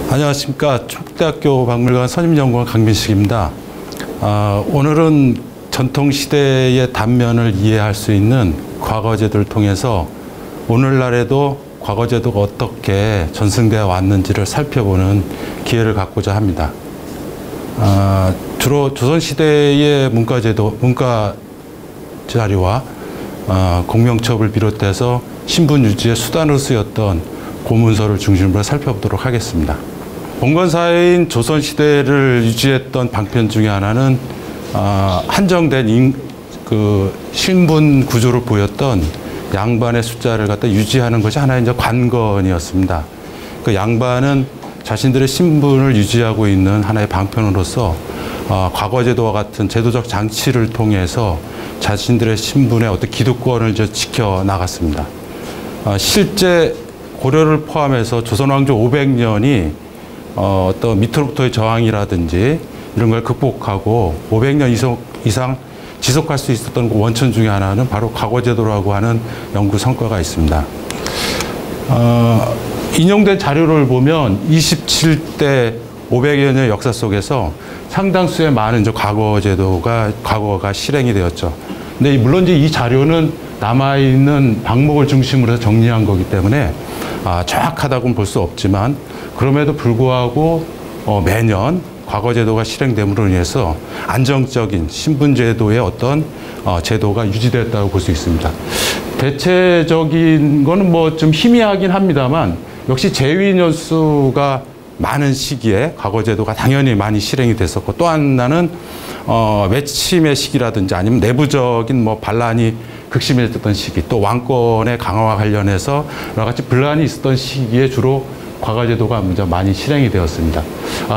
안녕하십니까. 충북대학교 박물관 선임연구원 강민식입니다. 오늘은 전통시대의 단면을 이해할 수 있는 과거제도를 통해서 오늘날에도 과거제도가 어떻게 전승되어 왔는지를 살펴보는 기회를 갖고자 합니다. 주로 조선시대의 문과 자료와 공명첩을 비롯해서 신분 유지의 수단으로 쓰였던 고문서를 중심으로 살펴보도록 하겠습니다. 봉건사회인 조선시대를 유지했던 방편 중에 하나는 한정된 신분 구조를 보였던 양반의 숫자를 갖다 유지하는 것이 하나의 이제 관건이었습니다. 그 양반은 자신들의 신분을 유지하고 있는 하나의 방편으로서 과거제도와 같은 제도적 장치를 통해서 자신들의 신분의 어떤 기득권을 지켜 나갔습니다. 실제 고려를 포함해서 조선왕조 500년이 어떤 밑으로부터의 저항이라든지 이런 걸 극복하고 500년 이상 지속할 수 있었던 그 원천 중에 하나는 바로 과거제도라고 하는 연구 성과가 있습니다. 인용된 자료를 보면 27대 500여 년의 역사 속에서 상당수의 많은 과거가 실행이 되었죠. 근데 물론 이제 이 자료는 남아있는 방목을 중심으로 해서 정리한 거기 때문에 정확하다고는 볼 수 없지만 그럼에도 불구하고 매년 과거제도가 실행됨으로 인해서 안정적인 신분제도의 어떤 제도가 유지되었다고 볼 수 있습니다. 대체적인 거는 뭐 좀 희미하긴 합니다만 역시 재위년수가 많은 시기에 과거제도가 당연히 많이 실행이 됐었고, 또 하나는 외침의 시기라든지 아니면 내부적인 반란이 극심해졌던 시기, 또 왕권의 강화와 관련해서 여러 가지 분란이 있었던 시기에 주로 과거제도가 많이 실행이 되었습니다.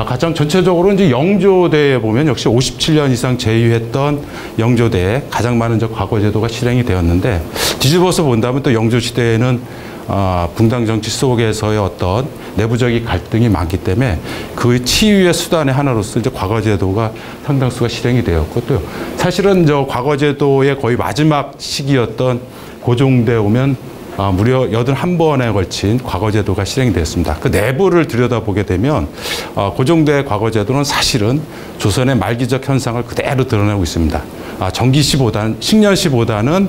가장 전체적으로 이제 영조대에 보면 역시 57년 이상 재위했던 영조대에 가장 많은 과거제도가 실행이 되었는데, 뒤집어서 본다면 또 영조시대에는 붕당 정치 속에서의 어떤 내부적인 갈등이 많기 때문에 그 치유의 수단의 하나로서 이제 과거제도가 상당수가 실행이 되었고, 또 사실은 과거제도의 거의 마지막 시기였던 고종대 오면 무려 81번에 걸친 과거제도가 실행이 됐습니다. 그 내부를 들여다보게 되면 고종대 과거제도는 사실은 조선의 말기적 현상을 그대로 드러내고 있습니다. 식년시보다는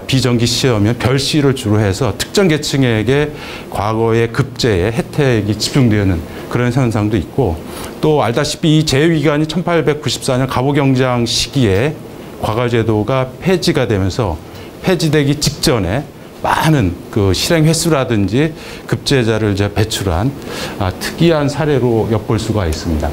비정기 시험이면 별시를 주로 해서 특정 계층에게 과거의 급제의 혜택이 집중되는 그런 현상도 있고, 또 알다시피 이 재위기간이 1894년 갑오경장 시기에 과거제도가 폐지가 되면서 폐지되기 직전에 많은 그 실행 횟수라든지 급제자를 배출한 특이한 사례로 엿볼 수가 있습니다.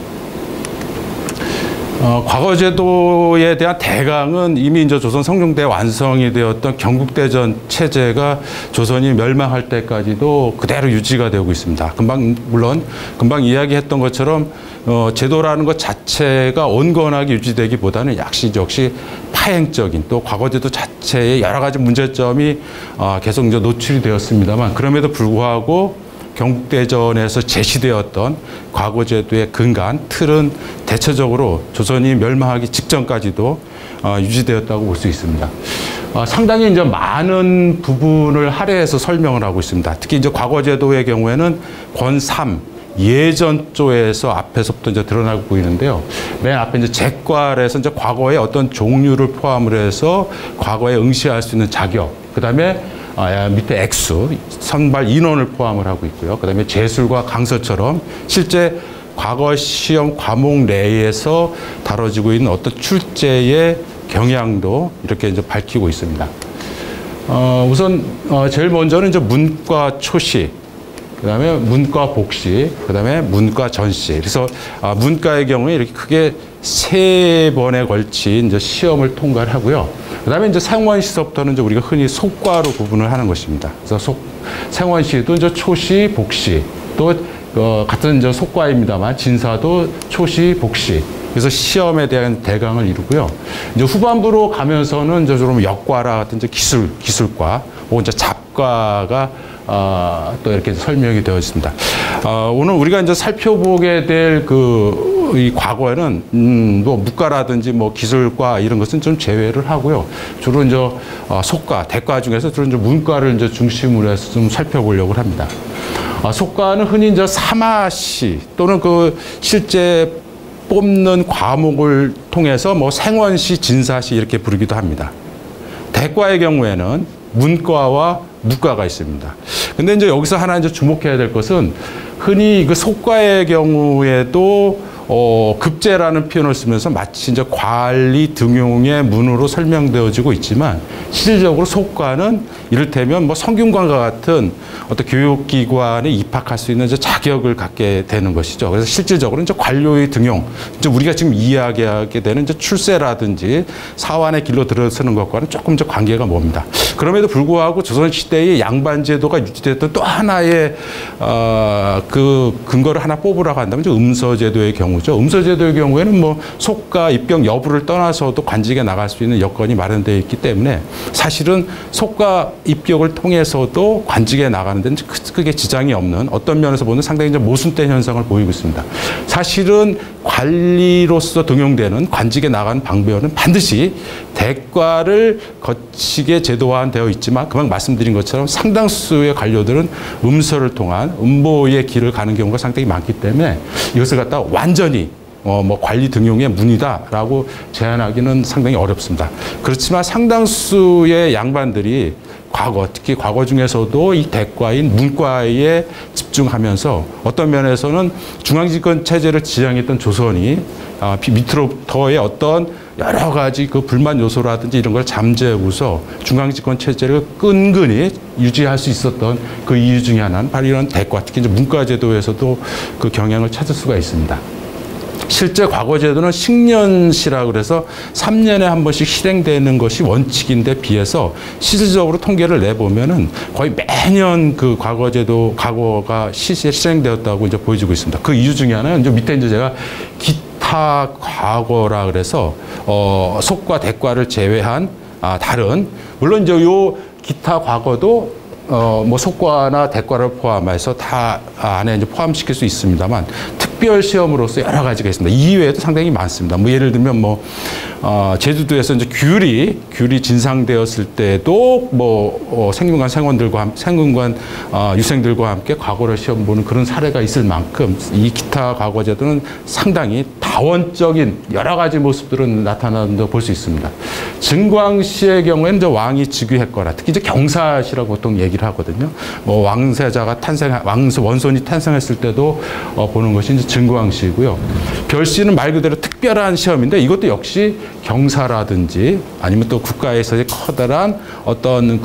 과거제도에 대한 대강은 이미 이제 조선 성종대 완성이 되었던 경국대전 체제가 조선이 멸망할 때까지도 그대로 유지가 되고 있습니다. 물론 금방 이야기했던 것처럼 제도라는 것 자체가 온건하게 유지되기보다는 역시 파행적인, 또 과거제도 자체의 여러 가지 문제점이 계속 이제 노출이 되었습니다만, 그럼에도 불구하고 경국대전에서 제시되었던 과거제도의 근간, 틀은 대체적으로 조선이 멸망하기 직전까지도 유지되었다고 볼 수 있습니다. 상당히 이제 많은 부분을 할애해서 설명을 하고 있습니다. 특히 이제 과거제도의 경우에는 권3 예전조에서 앞에서부터 이제 드러나고 보이는데요. 맨 앞에 이제 제괄에서 이제 과거의 어떤 종류를 포함을 해서 과거에 응시할 수 있는 자격, 그 다음에 밑에 액수, 선발 인원을 포함을 하고 있고요. 그 다음에 제술과 강서처럼 실제 과거 시험 과목 내에서 다뤄지고 있는 어떤 출제의 경향도 이렇게 이제 밝히고 있습니다. 우선 제일 먼저는 이제 문과 초시, 그 다음에 문과 복시, 그 다음에 문과 전시. 그래서 문과의 경우에 이렇게 크게 3번에 걸친 이제 시험을 통과를 하고요. 그 다음에 이제 생원시서부터는 이제 우리가 흔히 속과로 구분을 하는 것입니다. 그래서 생원시도 이제 초시, 복시, 또 같은 이제 속과입니다만 진사도 초시, 복시. 그래서 시험에 대한 대강을 이루고요. 이제 후반부로 가면서는 이제 좀 역과라 같은 이제 기술과, 혹은 이제 잡과가 또 이렇게 설명이 되어 있습니다. 오늘 우리가 이제 살펴보게 될 이 과거에는 문과라든지 기술과 이런 것은 좀 제외를 하고요. 주로 이제 속과, 대과 중에서 주로 이제 문과를 이제 중심으로 해서 좀 살펴보려고 합니다. 속과는 흔히 이제 사마시 또는 그 실제 뽑는 과목을 통해서 뭐 생원시, 진사시 이렇게 부르기도 합니다. 대과의 경우에는 문과와 무과가 있습니다. 근데 이제 여기서 하나 이제 주목해야 될 것은 흔히 그 속과의 경우에도 급제라는 표현을 쓰면서 마치 이제 관리 등용의 문으로 설명되어지고 있지만 실질적으로 속과는 이를테면 뭐 성균관과 같은 어떤 교육기관에 입학할 수 있는 이제 자격을 갖게 되는 것이죠. 그래서 실질적으로 이제 관료의 등용, 이제 우리가 지금 이야기하게 되는 이제 출세라든지 사환의 길로 들어서는 것과는 조금 더 관계가 멉니다. 그럼에도 불구하고 조선시대의 양반제도가 유지됐던 또 하나의 그 근거를 하나 뽑으라고 한다면 음서제도의 경우죠. 음서제도의 경우에는 뭐 속과 입경 여부를 떠나서도 관직에 나갈 수 있는 여건이 마련되어 있기 때문에 사실은 속과 입격을 통해서도 관직에 나가는 데는 크게 지장이 없는 어떤 면에서 보면 상당히 이제 모순된 현상을 보이고 있습니다. 사실은 관리로서 등용되는 관직에 나가는 방법은 반드시 대과를 거치게 제도화되어 있지만 그만 말씀드린 것처럼 상당수의 관료들은 음서를 통한 음보의 길을 가는 경우가 상당히 많기 때문에 이것을 갖다 완전히 뭐 관리 등용의 문이다라고 제한하기는 상당히 어렵습니다. 그렇지만 상당수의 양반들이 특히 과거 중에서도 이 대과인 문과에 집중하면서 어떤 면에서는 중앙집권 체제를 지향했던 조선이 밑으로부터의 어떤 여러 가지 그 불만 요소라든지 이런 걸 잠재우고서 중앙집권 체제를 끈끈이 유지할 수 있었던 그 이유 중에 하나는 바로 이런 대과, 특히 이제 문과제도에서도 그 경향을 찾을 수가 있습니다. 실제 과거제도는 식년시라고 그래서 3년에 한 번씩 실행되는 것이 원칙인데 비해서 실질적으로 통계를 내보면은 거의 매년 그 과거가 실행되었다고 이제 보여지고 있습니다. 그 이유 중에 하나는 이제 밑에 이제 제가 기타 과거라 그래서 속과 대과를 제외한 다른 물론 이제 요 기타 과거도 뭐 속과나 대과를 포함해서 다 안에 이제 포함시킬 수 있습니다만 특별 시험으로서 여러 가지가 있습니다. 이외에도 상당히 많습니다. 뭐 예를 들면 뭐 제주도에서 이제 귤이 진상되었을 때도 뭐 생균관 유생들과 함께 과거를 시험 보는 그런 사례가 있을 만큼 이 기타 과거 제도는 상당히 다원적인 여러 가지 모습들은 나타난다고 볼 수 있습니다. 증광시의 경우에는 이제 왕이 즉위했거나 특히 이제 경사시라고 보통 얘기를 하거든요. 뭐 왕세자가 원손이 탄생했을 때도 보는 것이 이제 증광시이고요. 별시는 말 그대로 특별한 시험인데 이것도 역시 경사라든지 아니면 또 국가에서의 커다란 어떤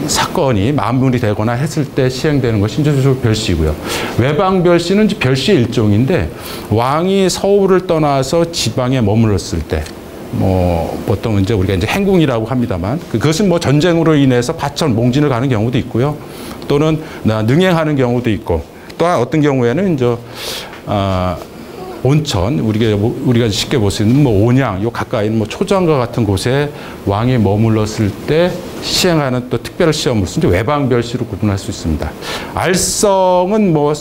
사건이 마무리 되거나 했을 때 시행되는 것이 이제 별시고요. 외방별시는 이제 별시의 일종인데 왕이 서울을 떠나서 지방에 머물렀을 때 뭐 보통 이제 우리가 이제 행궁이라고 합니다만 그것은 뭐 전쟁으로 인해서 파천 몽진을 가는 경우도 있고요. 또는 능행하는 경우도 있고 또한 어떤 경우에는 이제 온천 우리가 쉽게 볼 수 있는 뭐 온양 요 가까이 뭐 초정과 같은 곳에 왕이 머물렀을 때 시행하는 또 특별 시험으로서 이제 외방별시로 구분할 수 있습니다. 알성은 뭐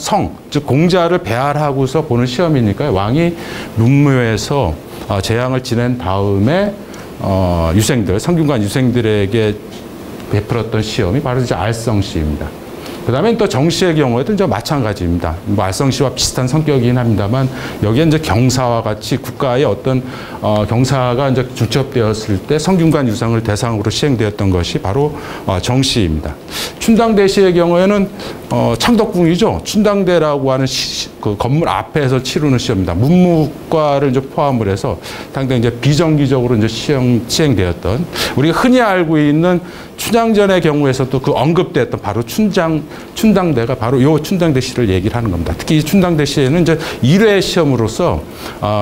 즉 공자를 배알하고서 보는 시험이니까 왕이 문묘에서 재앙을 지낸 다음에 성균관 유생들에게 베풀었던 시험이 바로 이제 알성시입니다. 그 다음에 또 정시의 경우에도 이제 마찬가지입니다. 뭐 알성시와 비슷한 성격이긴 합니다만 여기에 이제 경사와 같이 국가의 어떤 경사가 이제 중첩되었을 때 성균관 유상을 대상으로 시행되었던 것이 바로 정시입니다. 춘당대시의 경우에는 창덕궁이죠. 춘당대라고 하는 그 건물 앞에서 치르는 시험입니다. 문무과를 이제 포함을 해서 상당히 이제 비정기적으로 이제 시행되었던 우리가 흔히 알고 있는 춘향전의 경우에서도 그 언급됐던 바로 춘당대가 바로 요 춘당대시를 얘기를 하는 겁니다. 특히 이 춘당대시에는 이제 1회 시험으로서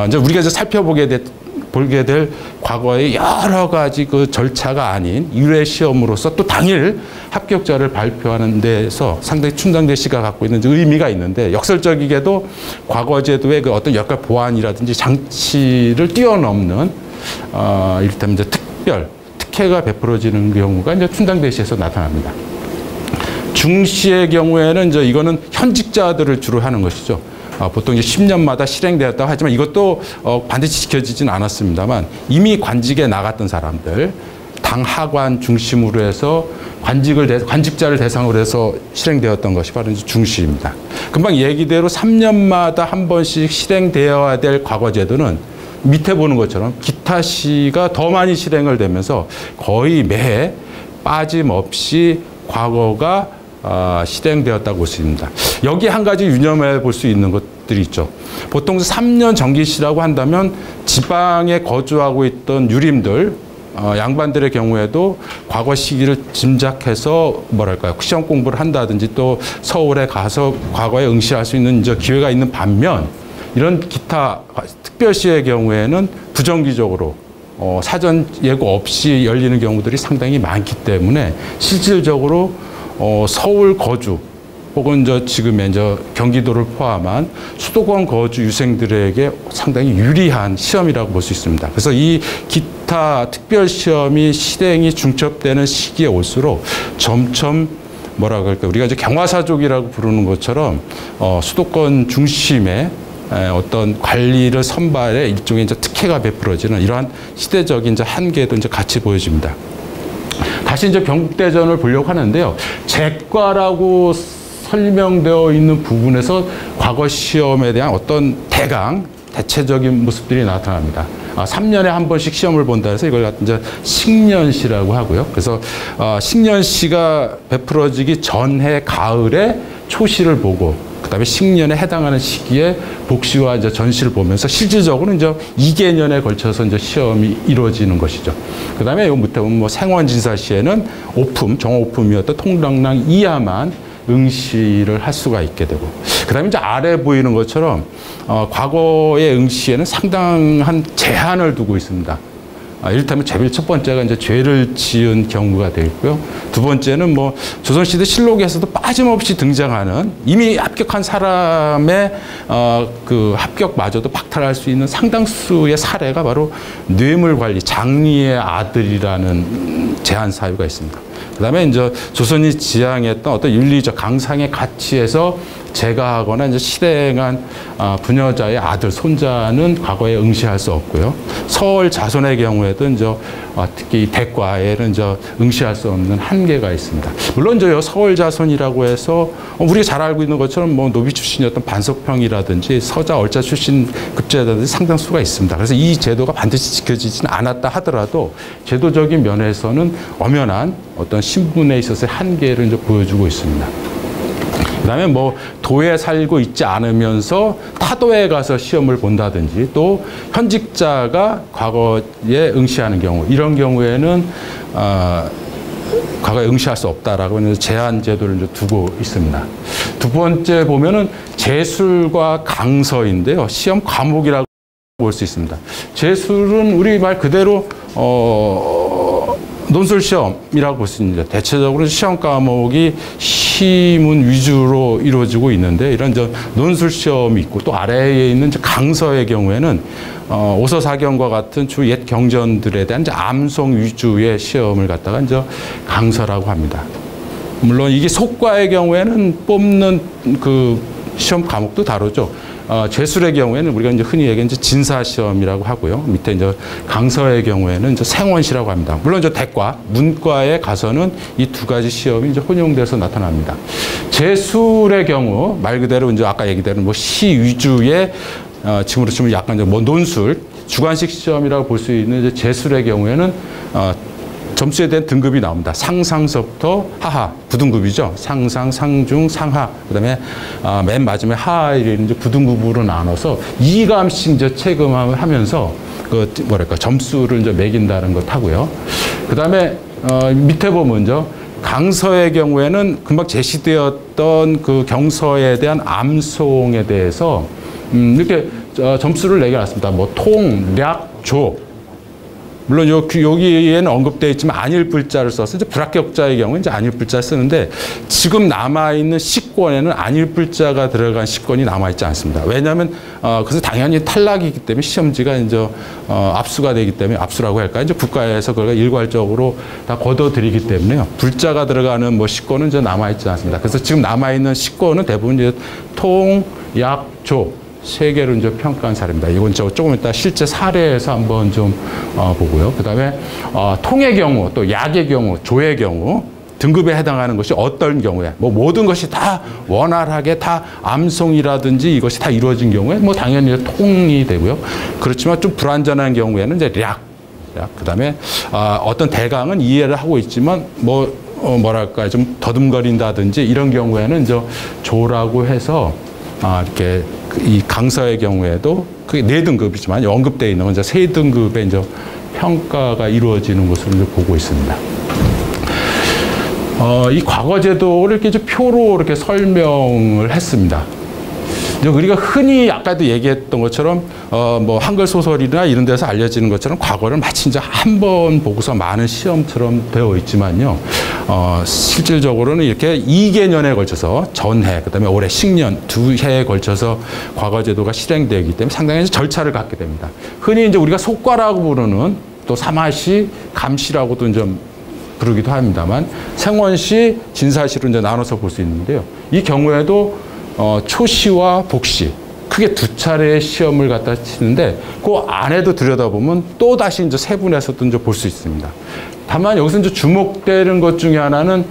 이제 우리가 이제 살펴보게 될 과거의 여러 가지 그 절차가 아닌 1회 시험으로서 또 당일 합격자를 발표하는 데서 상당히 춘당대시가 갖고 있는 의미가 있는데 역설적이게도 과거 제도의 그 어떤 역할 보완이라든지 장치를 뛰어넘는 이를테면 이제 특혜가 베풀어지는 경우가 이제 춘당대시에서 나타납니다. 중시의 경우에는 이제 이거는 현직자들을 주로 하는 것이죠. 보통 이제 10년마다 실행되었다고 하지만 이것도 반드시 지켜지진 않았습니다만 이미 관직에 나갔던 사람들 당 하관 중심으로 해서 관직자를 대상으로 해서 실행되었던 것이 바로 이제 중시입니다. 금방 얘기대로 3년마다 한 번씩 실행되어야 될 과거제도는 밑에 보는 것처럼 기타시가 더 많이 실행을 되면서 거의 매해 빠짐없이 과거가 실행되었다고 볼 수 있습니다. 여기 한 가지 유념해 볼 수 있는 것들이 있죠. 보통 3년 정기시라고 한다면 지방에 거주하고 있던 유림들, 양반들의 경우에도 과거 시기를 짐작해서 뭐랄까요, 시험 공부를 한다든지 또 서울에 가서 과거에 응시할 수 있는 이제 기회가 있는 반면 이런 기타 특별시의 경우에는 부정기적으로 사전 예고 없이 열리는 경우들이 상당히 많기 때문에 실질적으로 서울 거주 혹은 지금의 경기도를 포함한 수도권 거주 유생들에게 상당히 유리한 시험이라고 볼 수 있습니다. 그래서 이 기타 특별 시험이 실행이 중첩되는 시기에 올수록 점점 뭐라 그럴까, 우리가 이제 경화사족이라고 부르는 것처럼 수도권 중심의 어떤 관리를 선발에 일종의 이제 특혜가 베풀어지는 이러한 시대적인 이제 한계도 이제 같이 보여집니다. 다시 이제 경북대전을 보려고 하는데요. 제과라고 설명되어 있는 부분에서 과거 시험에 대한 어떤 대체적인 모습들이 나타납니다. 3년에 한 번씩 시험을 본다 해서 이걸 이제 식년시라고 하고요. 그래서 식년시가 베풀어지기 전해 가을에 초시를 보고 그다음에 식년에 해당하는 시기에 복시와 이제 전시를 보면서 실질적으로 이제 2개년에 걸쳐서 이제 시험이 이루어지는 것이죠. 그다음에 요 밑에 보면 뭐 생원진사시에는 정오품이었던 통랑랑 이하만 응시를 할 수가 있게 되고, 그다음에 이제 아래 보이는 것처럼 과거의 응시에는 상당한 제한을 두고 있습니다. 이를테면 제일 첫 번째가 이제 죄를 지은 경우가 되겠고요. 두 번째는 뭐 조선시대 실록에서도 빠짐없이 등장하는 이미 합격한 사람의 그 합격마저도 박탈할 수 있는 상당수의 사례가 바로 뇌물관리, 장리의 아들이라는 제한 사유가 있습니다. 그다음에 이제 조선이 지향했던 어떤 윤리적 강상의 가치에서 제가하거나 이제 실행한 부녀자의 아들, 손자는 과거에 응시할 수 없고요. 서울 자손의 경우에도 이제 특히 대과에는 이제 응시할 수 없는 한계가 있습니다. 물론 이제 서울 자손이라고 해서 우리가 잘 알고 있는 것처럼 뭐 노비 출신이었던 반석평이라든지 서자 얼자 출신 급제자들이 상당수가 있습니다. 그래서 이 제도가 반드시 지켜지지는 않았다 하더라도 제도적인 면에서는 엄연한 어떤 신분에 있어서의 한계를 이제 보여주고 있습니다. 그다음에 뭐 도에 살고 있지 않으면서 타도에 가서 시험을 본다든지 또 현직자가 과거에 응시하는 경우, 이런 경우에는 과거에 응시할 수 없다라고 하는 제한 제도를 이제 두고 있습니다. 두 번째 보면은 제술과 강서인데요. 시험 과목이라고 볼 수 있습니다. 제술은 우리 말 그대로 논술 시험이라고 볼 수 있습니다. 대체적으로 시험 과목이 시문 위주로 이루어지고 있는데, 이런 논술 시험이 있고 또 아래에 있는 강서의 경우에는 오서사경과 같은 주 옛 경전들에 대한 암송 위주의 시험을 갖다가 이제 강서라고 합니다. 물론 이게 속과의 경우에는 뽑는 그 시험 과목도 다르죠. 죄술의 경우에는 우리가 이제 흔히 얘기하는 진사시험이라고 하고요. 밑에 이제 강서의 경우에는 이제 생원시라고 합니다. 물론 이제 대과, 문과에 가서는 이 두 가지 시험이 이제 혼용돼서 나타납니다. 죄술의 경우 말 그대로 이제 아까 얘기대로 뭐 시 위주의 지금으로 치면 약간 이제 뭐 논술, 주관식 시험이라고 볼 수 있는 이제 죄술의 경우에는 점수에 대한 등급이 나옵니다. 상상서부터 하하, 9등급이죠. 상상, 상중, 상하. 그다음에 맨 마지막에 하하를 이제 9등급으로 나눠서 2감씩 이제 체금을 하면서 그 뭐랄까 점수를 이제 매긴다는 것 하고요. 그다음에 밑에 보면 강서의 경우에는 금방 제시되었던 그 경서에 대한 암송에 대해서 이렇게 점수를 매겨놨습니다. 뭐 통, 략, 조. 물론 여기에는 언급되어 있지만 안일불자를 써서 이제 불합격자의 경우는 이제 안일불자를 쓰는데, 지금 남아있는 시권에는 안일불자가 들어간 시권이 남아있지 않습니다. 왜냐하면 그래서 당연히 탈락이기 때문에 시험지가 이제 압수가 되기 때문에, 압수라고 할까요? 이제 국가에서 그걸 일괄적으로 다 걷어들이기 때문에요. 불자가 들어가는 뭐 시권은 이제 남아있지 않습니다. 그래서 지금 남아있는 시권은 대부분 이제 통, 약, 조. 세계로 이제 평가한 사례입니다. 이건 조금 이따 실제 사례에서 한번 좀 보고요. 그 다음에 통의 경우, 또 약의 경우, 조의 경우, 등급에 해당하는 것이 어떤 경우에, 뭐 모든 것이 다 원활하게 다 암송이라든지 이것이 다 이루어진 경우에 뭐 당연히 통이 되고요. 그렇지만 좀 불완전한 경우에는 이제 그 다음에 어떤 대강은 이해를 하고 있지만 뭐랄까 좀 더듬거린다든지 이런 경우에는 이제 조라고 해서 이렇게 이 강서의 경우에도 그게 4등급이지만 언급되어 있는 건 이제 3등급의 이제 평가가 이루어지는 것으로 이제 보고 있습니다. 이 과거 제도를 이렇게 표로 이렇게 설명을 했습니다. 우리가 흔히 아까도 얘기했던 것처럼 뭐 한글 소설이나 이런 데서 알려지는 것처럼 과거를 마치 이제 한 번 보고서 많은 시험처럼 되어 있지만요. 실질적으로는 이렇게 2개년에 걸쳐서 전해, 그다음에 올해 식년 2해에 걸쳐서 과거 제도가 실행되기 때문에 상당히 절차를 갖게 됩니다. 흔히 이제 우리가 속과라고 부르는 또 사마시, 감시라고도 좀 부르기도 합니다만 생원시, 진사시로 이제 나눠서 볼 수 있는데요. 이 경우에도 초시와 복시 크게 2차례의 시험을 갖다 치는데 그 안에도 들여다보면 또 다시 이제 세분해서도 이제 볼 수 있습니다. 다만 여기서 이제 주목되는 것 중에 하나는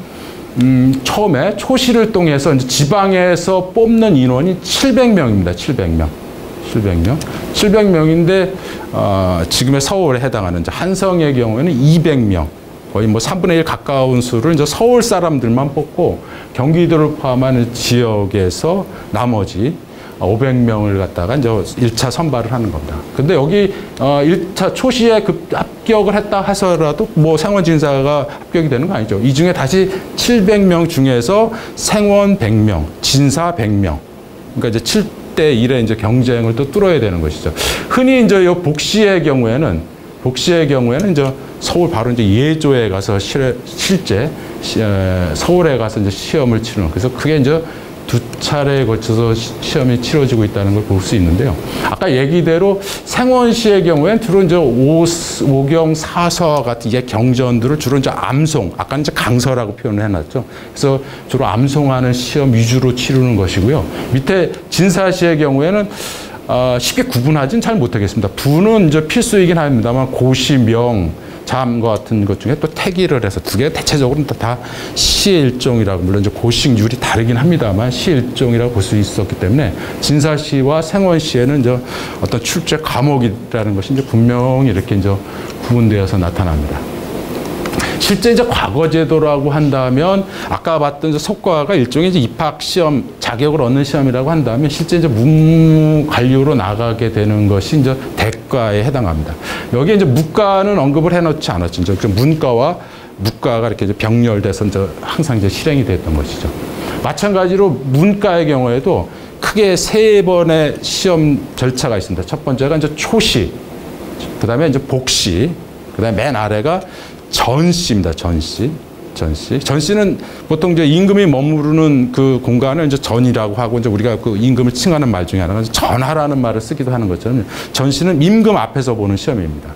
처음에 초시를 통해서 이제 지방에서 뽑는 인원이 700명입니다. 700명인데 지금의 서울에 해당하는 이제 한성의 경우에는 200명. 거의 뭐 3분의 1 가까운 수를 이제 서울 사람들만 뽑고 경기도를 포함한 지역에서 나머지 500명을 갖다가 이제 1차 선발을 하는 겁니다. 근데 여기 1차 초시에 합격을 했다 하더라도 뭐 생원 진사가 합격이 되는 거 아니죠. 이 중에 다시 700명 중에서 생원 100명, 진사 100명. 그러니까 이제 7대 1의 이제 경쟁을 또 뚫어야 되는 것이죠. 흔히 이제 이 복시의 경우에는 이제 서울 바로 이제 예조에 가서 실제 서울에 가서 이제 시험을 치르는, 그래서 그게 이제 2차례에 걸쳐서 시험이 치러지고 있다는 걸 볼 수 있는데요. 아까 얘기대로 생원시의 경우에는 주로 이제 5경 4서 같은 이제 경전들을 주로 이제 암송, 아까 이제 강서라고 표현을 해놨죠. 그래서 주로 암송하는 시험 위주로 치르는 것이고요. 밑에 진사시의 경우에는 쉽게 구분하지는 잘 못하겠습니다. 부는 이제 필수이긴 합니다만 고시, 명, 잠과 같은 것 중에 또 태기를 해서 두 개 대체적으로 다 시의 일종이라고, 물론 이제 고식률이 다르긴 합니다만 시의 일종이라고 볼 수 있었기 때문에 진사시와 생원시에는 이제 어떤 출제 과목이라는 것이 이제 분명히 이렇게 이제 구분되어서 나타납니다. 실제 이제 과거 제도라고 한다면 아까 봤던 이제 속과가 일종의 이제 입학 시험, 자격을 얻는 시험이라고 한다면 실제 이제 문관료로 나가게 되는 것이 이제 대과에 해당합니다. 여기에 이제 무과는 언급을 해놓지 않았죠. 이제 문과와 무과가 이렇게 이제 병렬돼서 이제 항상 이제 실행이 됐던 것이죠. 마찬가지로 문과의 경우에도 크게 3번의 시험 절차가 있습니다. 첫 번째가 이제 초시, 그 다음에 이제 복시, 그 다음에 맨 아래가 전시입니다. 전시는 보통 이제 임금이 머무르는 그 공간을 이제 전이라고 하고, 이제 우리가 그 임금을 칭하는 말 중에 하나가 전하라는 말을 쓰기도 하는 것처럼 전시는 임금 앞에서 보는 시험입니다.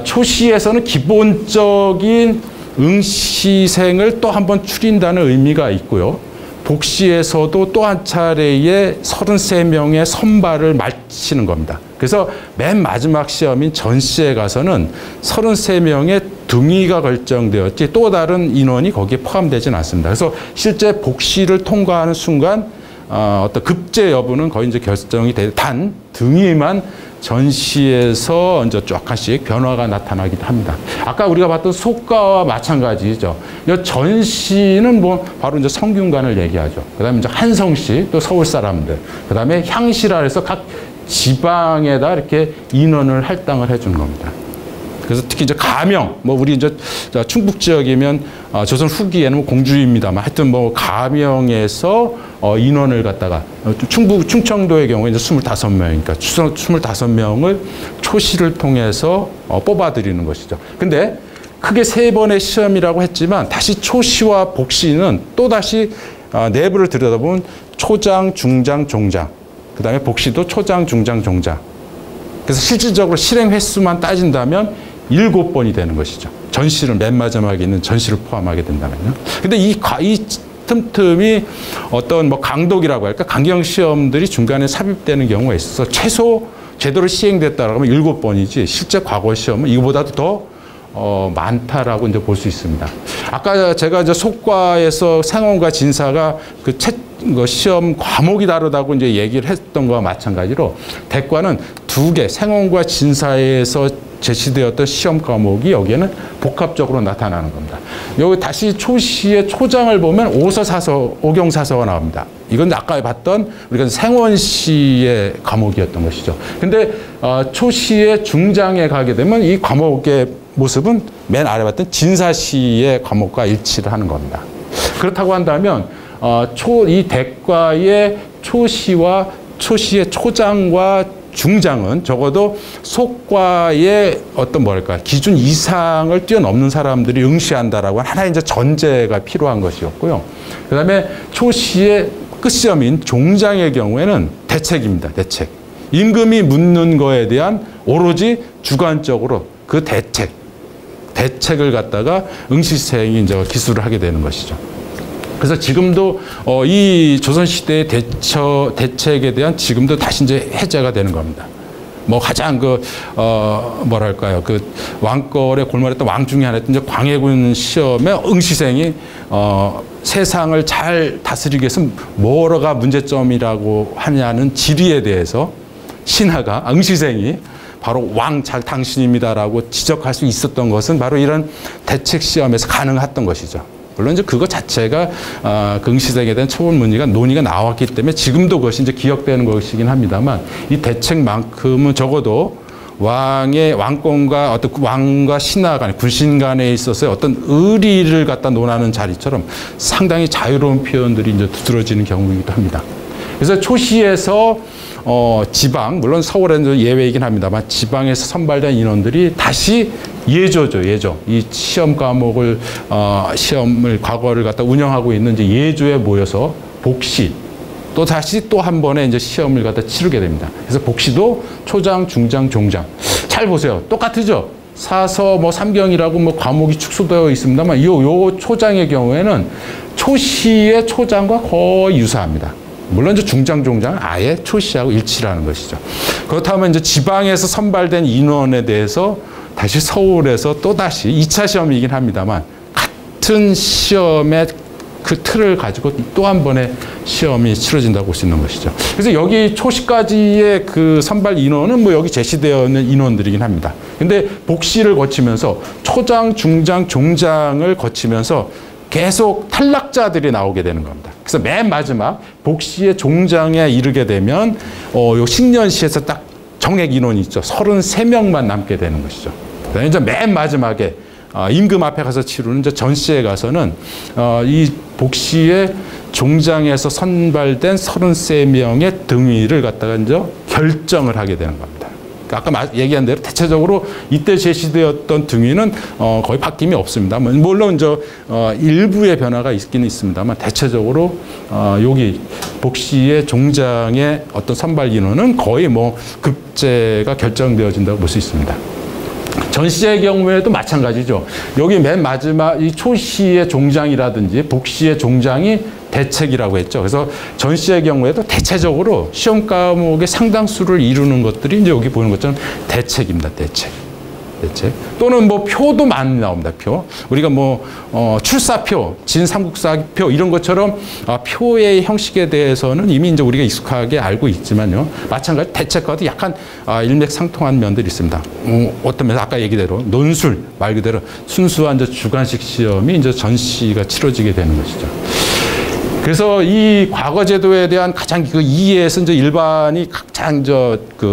초시에서는 기본적인 응시생을 또 한 번 추린다는 의미가 있고요. 복시에서도 또 한 차례의 33명의 선발을 마치는 겁니다. 그래서 맨 마지막 시험인 전시에 가서는 33명의 등위가 결정되었지 또 다른 인원이 거기에 포함되지는 않습니다. 그래서 실제 복시를 통과하는 순간 어떤 급제 여부는 거의 이제 결정이 단 등위만 전시에서 이제 조금씩 변화가 나타나기도 합니다. 아까 우리가 봤던 속과와 마찬가지죠. 전시는 뭐 바로 이제 성균관을 얘기하죠. 그다음에 이제 한성시, 또 서울 사람들, 그다음에 향시라 해서 각 지방에다 이렇게 인원을 할당을 해주는 겁니다. 그래서 특히 이제 가명, 뭐 우리 이제 충북 지역이면 조선 후기에는 공주입니다만 하여튼 뭐 가명에서 인원을 갖다가 충청도의 경우에 이제 25명이니까 25명을 초시를 통해서 뽑아들이는 것이죠. 근데 크게 3번의 시험이라고 했지만 다시 초시와 복시는 또 다시 내부를 들여다보면 초장, 중장, 종장, 그 다음에 복시도 초장, 중장, 종장. 그래서 실질적으로 실행 횟수만 따진다면 7번이 되는 것이죠. 전시를 맨 마지막에 있는 전시를 포함하게 된다면요. 근데 이 틈틈이 어떤 뭐 강독이라고 할까 강경 시험들이 중간에 삽입되는 경우가 있어서 최소 제대로 시행됐다라고 하면 7번이지 실제 과거 시험은 이거보다도 더 많다라고 이제 볼 수 있습니다. 아까 제가 이제 속과에서 생원과 진사가 그 시험 과목이 다르다고 이제 얘기를 했던 거와 마찬가지로 대과는 2개 생원과 진사에서 제시되었던 시험 과목이 여기에는 복합적으로 나타나는 겁니다. 여기 다시 초시의 초장을 보면 오경사서가 나옵니다. 이건 아까 봤던 우리가 생원시의 과목이었던 것이죠. 근데 초시의 중장에 가게 되면 이 과목의 모습은 맨 아래 봤던 진사시의 과목과 일치를 하는 겁니다. 그렇다고 한다면 이 대과의 초시와 초시의 초장과 중장은 적어도 속과의 어떤 뭐랄까 기준 이상을 뛰어넘는 사람들이 응시한다라고 하나의 이제 전제가 필요한 것이었고요. 그다음에 초시의 끝시험인 종장의 경우에는 대책입니다. 대책. 임금이 묻는 거에 대한 오로지 주관적으로 그 대책을 갖다가 응시생이 이제 기술을 하게 되는 것이죠. 그래서 지금도 이 조선시대의 대책에 대한 지금도 다시 이제 해제가 되는 겁니다. 뭐 가장 뭐랄까요. 왕권에 골몰했던 왕 중에 하나였던 이제 광해군 시험에 응시생이 세상을 잘 다스리기 위해서 뭐가 문제점이라고 하냐는 지리에 대해서 신하가 응시생이 바로 왕 잘 당신입니다라고 지적할 수 있었던 것은 바로 이런 대책 시험에서 가능했던 것이죠. 물론 이제 그것 자체가 그 응시생에 대한 처분 논의가 나왔기 때문에 지금도 그것이 이제 기억되는 것이긴 합니다만 이 대책만큼은 적어도 왕권과 어떤 왕과 신하 간, 군신 간에 있어서의 어떤 의리를 갖다 논하는 자리처럼 상당히 자유로운 표현들이 이제 두드러지는 경우이기도 합니다. 그래서 초시에서 지방, 물론 서울에는 예외이긴 합니다만 지방에서 선발된 인원들이 다시 예조죠. 이 시험 과목을, 시험을, 과거를 갖다 운영하고 있는 이제 예조에 모여서 복시, 또 다시 또 한 번의 이제 시험을 갖다 치르게 됩니다. 그래서 복시도 초장, 중장, 종장. 잘 보세요. 똑같으죠? 사서, 삼경이라고 과목이 축소되어 있습니다만 요 초장의 경우에는 초시의 초장과 거의 유사합니다. 물론 이제 중장, 종장은 아예 초시하고 일치라는 것이죠. 그렇다면 이제 지방에서 선발된 인원에 대해서 다시 서울에서 또 다시 2차 시험이긴 합니다만 같은 시험의 그 틀을 가지고 또 한 번의 시험이 치러진다고 볼 수 있는 것이죠. 그래서 여기 초시까지의 그 선발 인원은 여기 제시되어 있는 인원들이긴 합니다. 근데 복시를 거치면서 초장, 중장, 종장을 거치면서 계속 탈락자들이 나오게 되는 겁니다. 그래서 맨 마지막 복시의 종장에 이르게 되면 요 식년시에서 딱 정액 인원이 있죠. 33명만 남게 되는 것이죠. 그다음에 이제 맨 마지막에 임금 앞에 가서 치르는 이제 전시에 가서는 이 복시의 종장에서 선발된 33명의 등위를 갖다가 이제 결정을 하게 되는 겁니다. 아까 얘기한 대로 대체적으로 이때 제시되었던 등위는 거의 바뀜이 없습니다. 물론 일부의 변화가 있긴 있습니다만 대체적으로 여기 복시의 종장의 어떤 선발 인원은 거의 급제가 결정되어진다고 볼 수 있습니다. 전시의 경우에도 마찬가지죠. 여기 맨 마지막 이 초시의 종장이라든지 복시의 종장이 대책이라고 했죠. 그래서 전시의 경우에도 대체적으로 시험 과목의 상당수를 이루는 것들이 이제 여기 보이는 것처럼 대책입니다. 대책. 또는 표도 많이 나옵니다. 표. 우리가 출사표, 진삼국사표 이런 것처럼 표의 형식에 대해서는 이미 이제 우리가 익숙하게 알고 있지만요. 마찬가지 대책과도 약간 일맥상통한 면들이 있습니다. 어떤 면에서 아까 얘기대로 논술 말 그대로 순수한 이제 주관식 시험이 이제 전시가 치러지게 되는 것이죠. 그래서 이 과거 제도에 대한 가장 그 이해에서 이제 일반이 가장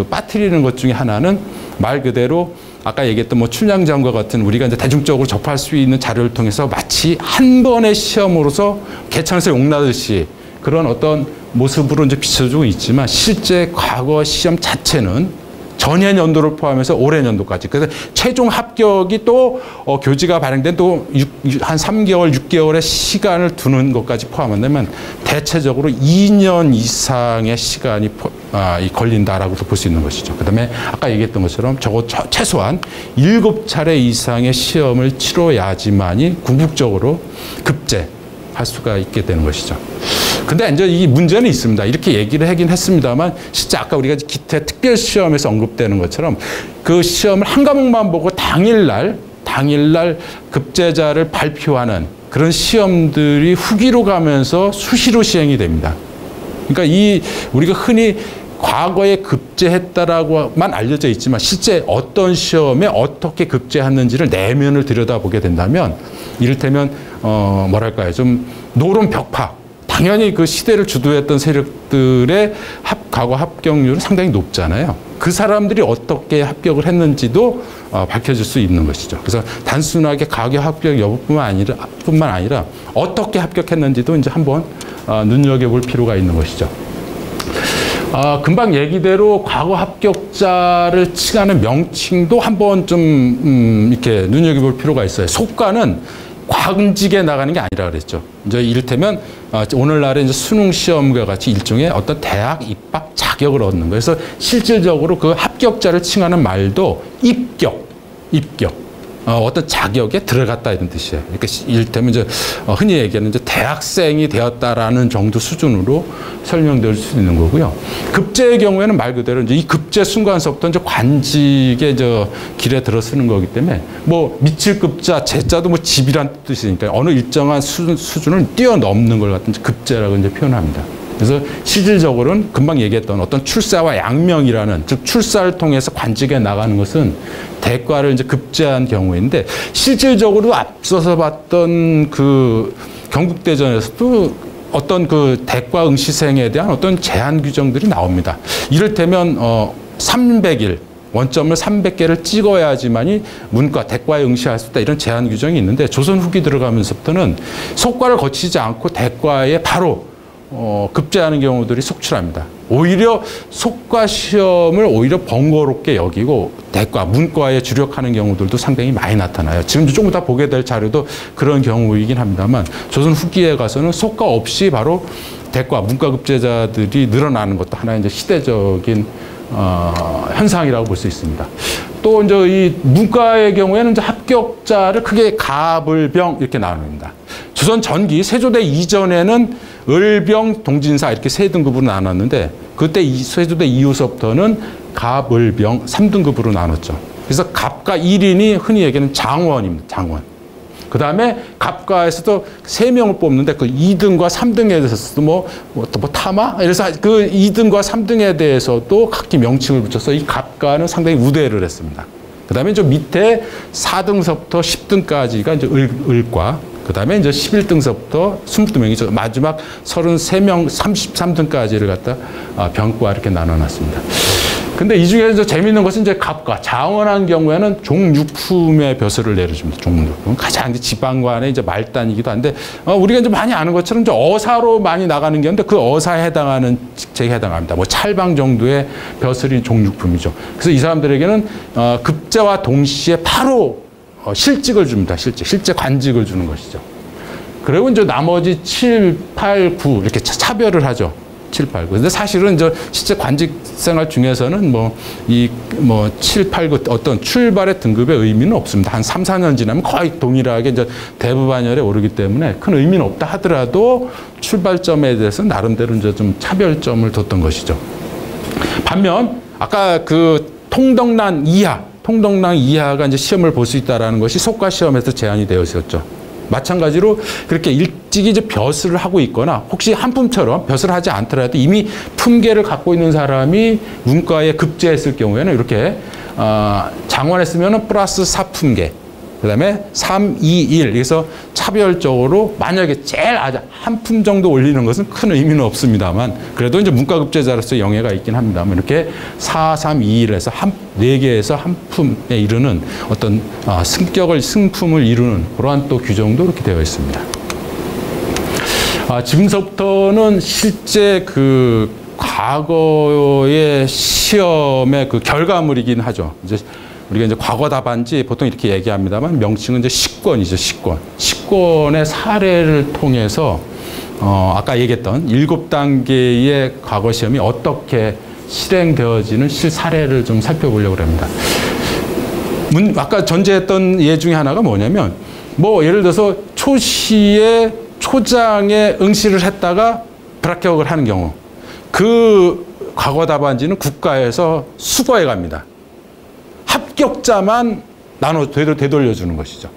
빠뜨리는 것 중에 하나는 말 그대로 아까 얘기했던 춘향전과 같은 우리가 이제 대중적으로 접할 수 있는 자료를 통해서 마치 한 번의 시험으로서 개천에서 용나듯이 그런 어떤 모습으로 이제 비춰주고 있지만 실제 과거 시험 자체는 전해 연도를 포함해서 올해 연도까지. 그래서 최종 합격이 또 교지가 발행된 또 한 3개월, 6개월의 시간을 두는 것까지 포함한다면 대체적으로 2년 이상의 시간이 걸린다라고도 볼 수 있는 것이죠. 그다음에 아까 얘기했던 것처럼 최소한 7차례 이상의 시험을 치러야지만이 궁극적으로 급제 할 수가 있게 되는 것이죠. 근데 이제 이 문제는 있습니다. 이렇게 얘기를 하긴 했습니다만 진짜 아까 우리가 기태 특별 시험에서 언급되는 것처럼 그 시험을 한 과목만 보고 당일날 급제자를 발표하는 그런 시험들이 후기로 가면서 수시로 시행이 됩니다. 그러니까 우리가 흔히 과거에 급제했다라고만 알려져 있지만 실제 어떤 시험에 어떻게 급제했는지를 내면을 들여다보게 된다면 이를테면 뭐랄까요, 좀 노론 벽파, 당연히 그 시대를 주도했던 세력들의 과거 합격률은 상당히 높잖아요. 그 사람들이 어떻게 합격을 했는지도 밝혀질 수 있는 것이죠. 그래서 단순하게 과거 합격 여부뿐만 아니라 어떻게 합격했는지도 이제 한번 눈여겨볼 필요가 있는 것이죠. 금방 얘기대로 과거 합격자를 칭하는 명칭도 한번 좀 이렇게 눈여겨볼 필요가 있어요. 속과는 관직에 나가는 게 아니라 그랬죠. 이제 이를테면 오늘날의 이제 수능 시험과 같이 일종의 어떤 대학 입학 자격을 얻는 거예요. 그래서 실질적으로 그 합격자를 칭하는 말도 입격. 어떤 자격에 들어갔다 이런 뜻이에요. 그러니까 이를테면 이제 흔히 얘기하는 이제 대학생이 되었다라는 정도 수준으로 설명될 수 있는 거고요. 급제의 경우에는 말 그대로 이제 이 급제 순간서부터 이제 관직의 이제 길에 들어서는 거기 때문에 뭐 미칠급자, 제자도 뭐 집이란 뜻이니까 어느 일정한 수준을 뛰어넘는 걸 갖다 급제라고 이제 표현합니다. 그래서 실질적으로는 금방 얘기했던 어떤 출사와 양명이라는, 즉 출사를 통해서 관직에 나가는 것은 대과를 이제 급제한 경우인데, 실질적으로 앞서서 봤던 그 경국대전에서도 어떤 그 대과 응시생에 대한 어떤 제한 규정들이 나옵니다. 이를테면 300일 원점을 300개를 찍어야지만이 문과, 대과에 응시할 수 있다, 이런 제한 규정이 있는데, 조선 후기 들어가면서부터는 속과를 거치지 않고 대과에 바로 급제하는 경우들이 속출합니다. 오히려 속과 시험을 오히려 번거롭게 여기고 대과, 문과에 주력하는 경우들도 상당히 많이 나타나요. 지금 조금 이따 보게 될 자료도 그런 경우이긴 합니다만, 조선 후기에 가서는 속과 없이 바로 대과, 문과 급제자들이 늘어나는 것도 하나의 이제 시대적인 현상이라고 볼 수 있습니다. 또 이제 이 문과의 경우에는 이제 합격자를 크게 가불병 이렇게 나눕니다. 조선 전기 세조대 이전에는 을병, 동진사 이렇게 세 등급으로 나눴는데, 그때 세조대 이후서부터는 갑을병 3등급으로 나눴죠. 그래서 갑과 1인이 흔히 얘기하는 장원입니다. 장원. 그 다음에 갑과에서도 3명을 뽑는데 그 2등과 3등에 대해서도 뭐 타마? 이래서 그 2등과 3등에 대해서도 각기 명칭을 붙여서 이 갑과는 상당히 우대를 했습니다. 그 다음에 저 밑에 4등서부터 10등까지가 이제 을과, 그 다음에 이제 11등서부터 22명이죠. 마지막 33명, 33등까지를 갖다 병과 이렇게 나눠놨습니다. 근데 이 중에 이제 재미있는 것은 이제 갑과 장원한 경우에는 종육품의 벼슬을 내려줍니다. 종육품. 가장 이제 지방관의 이제 말단이기도 한데, 우리가 이제 많이 아는 것처럼 이제 어사로 많이 나가는 게 있는데, 그 어사에 해당하는 직책에 해당합니다. 뭐 찰방 정도의 벼슬이 종육품이죠. 그래서 이 사람들에게는 급제와 동시에 바로 실직을 줍니다. 실제 관직을 주는 것이죠. 그리고 이제 나머지 7, 8, 9 이렇게 차별을 하죠. 7, 8, 9. 근데 사실은 이제 실제 관직 생활 중에서는 7, 8, 9 어떤 출발의 등급의 의미는 없습니다. 한 3, 4년 지나면 거의 동일하게 이제 대부반열에 오르기 때문에 큰 의미는 없다 하더라도 출발점에 대해서 나름대로 이제 좀 차별점을 뒀던 것이죠. 반면 아까 그 통덕난 이하가 이제 시험을 볼 수 있다라는 것이 속과 시험에서 제한이 되어 있었죠. 마찬가지로 그렇게 일찍이 이제 벼슬을 하고 있거나 혹시 한품처럼 벼슬을 하지 않더라도 이미 품계를 갖고 있는 사람이 문과에 급제했을 경우에는 이렇게 장원했으면 플러스 4품계, 그 다음에 3, 2, 1. 그래서 차별적으로 만약에 제일 한 품 정도 올리는 것은 큰 의미는 없습니다만, 그래도 이제 문과급제자로서 영예가 있긴 합니다만, 이렇게 4, 3, 2, 1에서 4개에서 한 품에 이르는 어떤 승품을 이루는 그러한 또 규정도 이렇게 되어 있습니다. 지금서부터는 실제 그 과거의 시험의 그 결과물이긴 하죠. 이제 우리가 이제 과거 답안지 보통 이렇게 얘기합니다만, 명칭은 이제 식권이죠. 식권의 사례를 통해서 아까 얘기했던 7단계의 과거 시험이 어떻게 실행되어지는 실사례를 좀 살펴보려고 합니다. 아까 전제했던 예 중에 하나가 뭐냐면, 예를 들어서 초시에 초장에 응시를 했다가 불합격을 하는 경우, 그 과거 답안지는 국가에서 수거해 갑니다. 합격자만 되돌려주는 것이죠.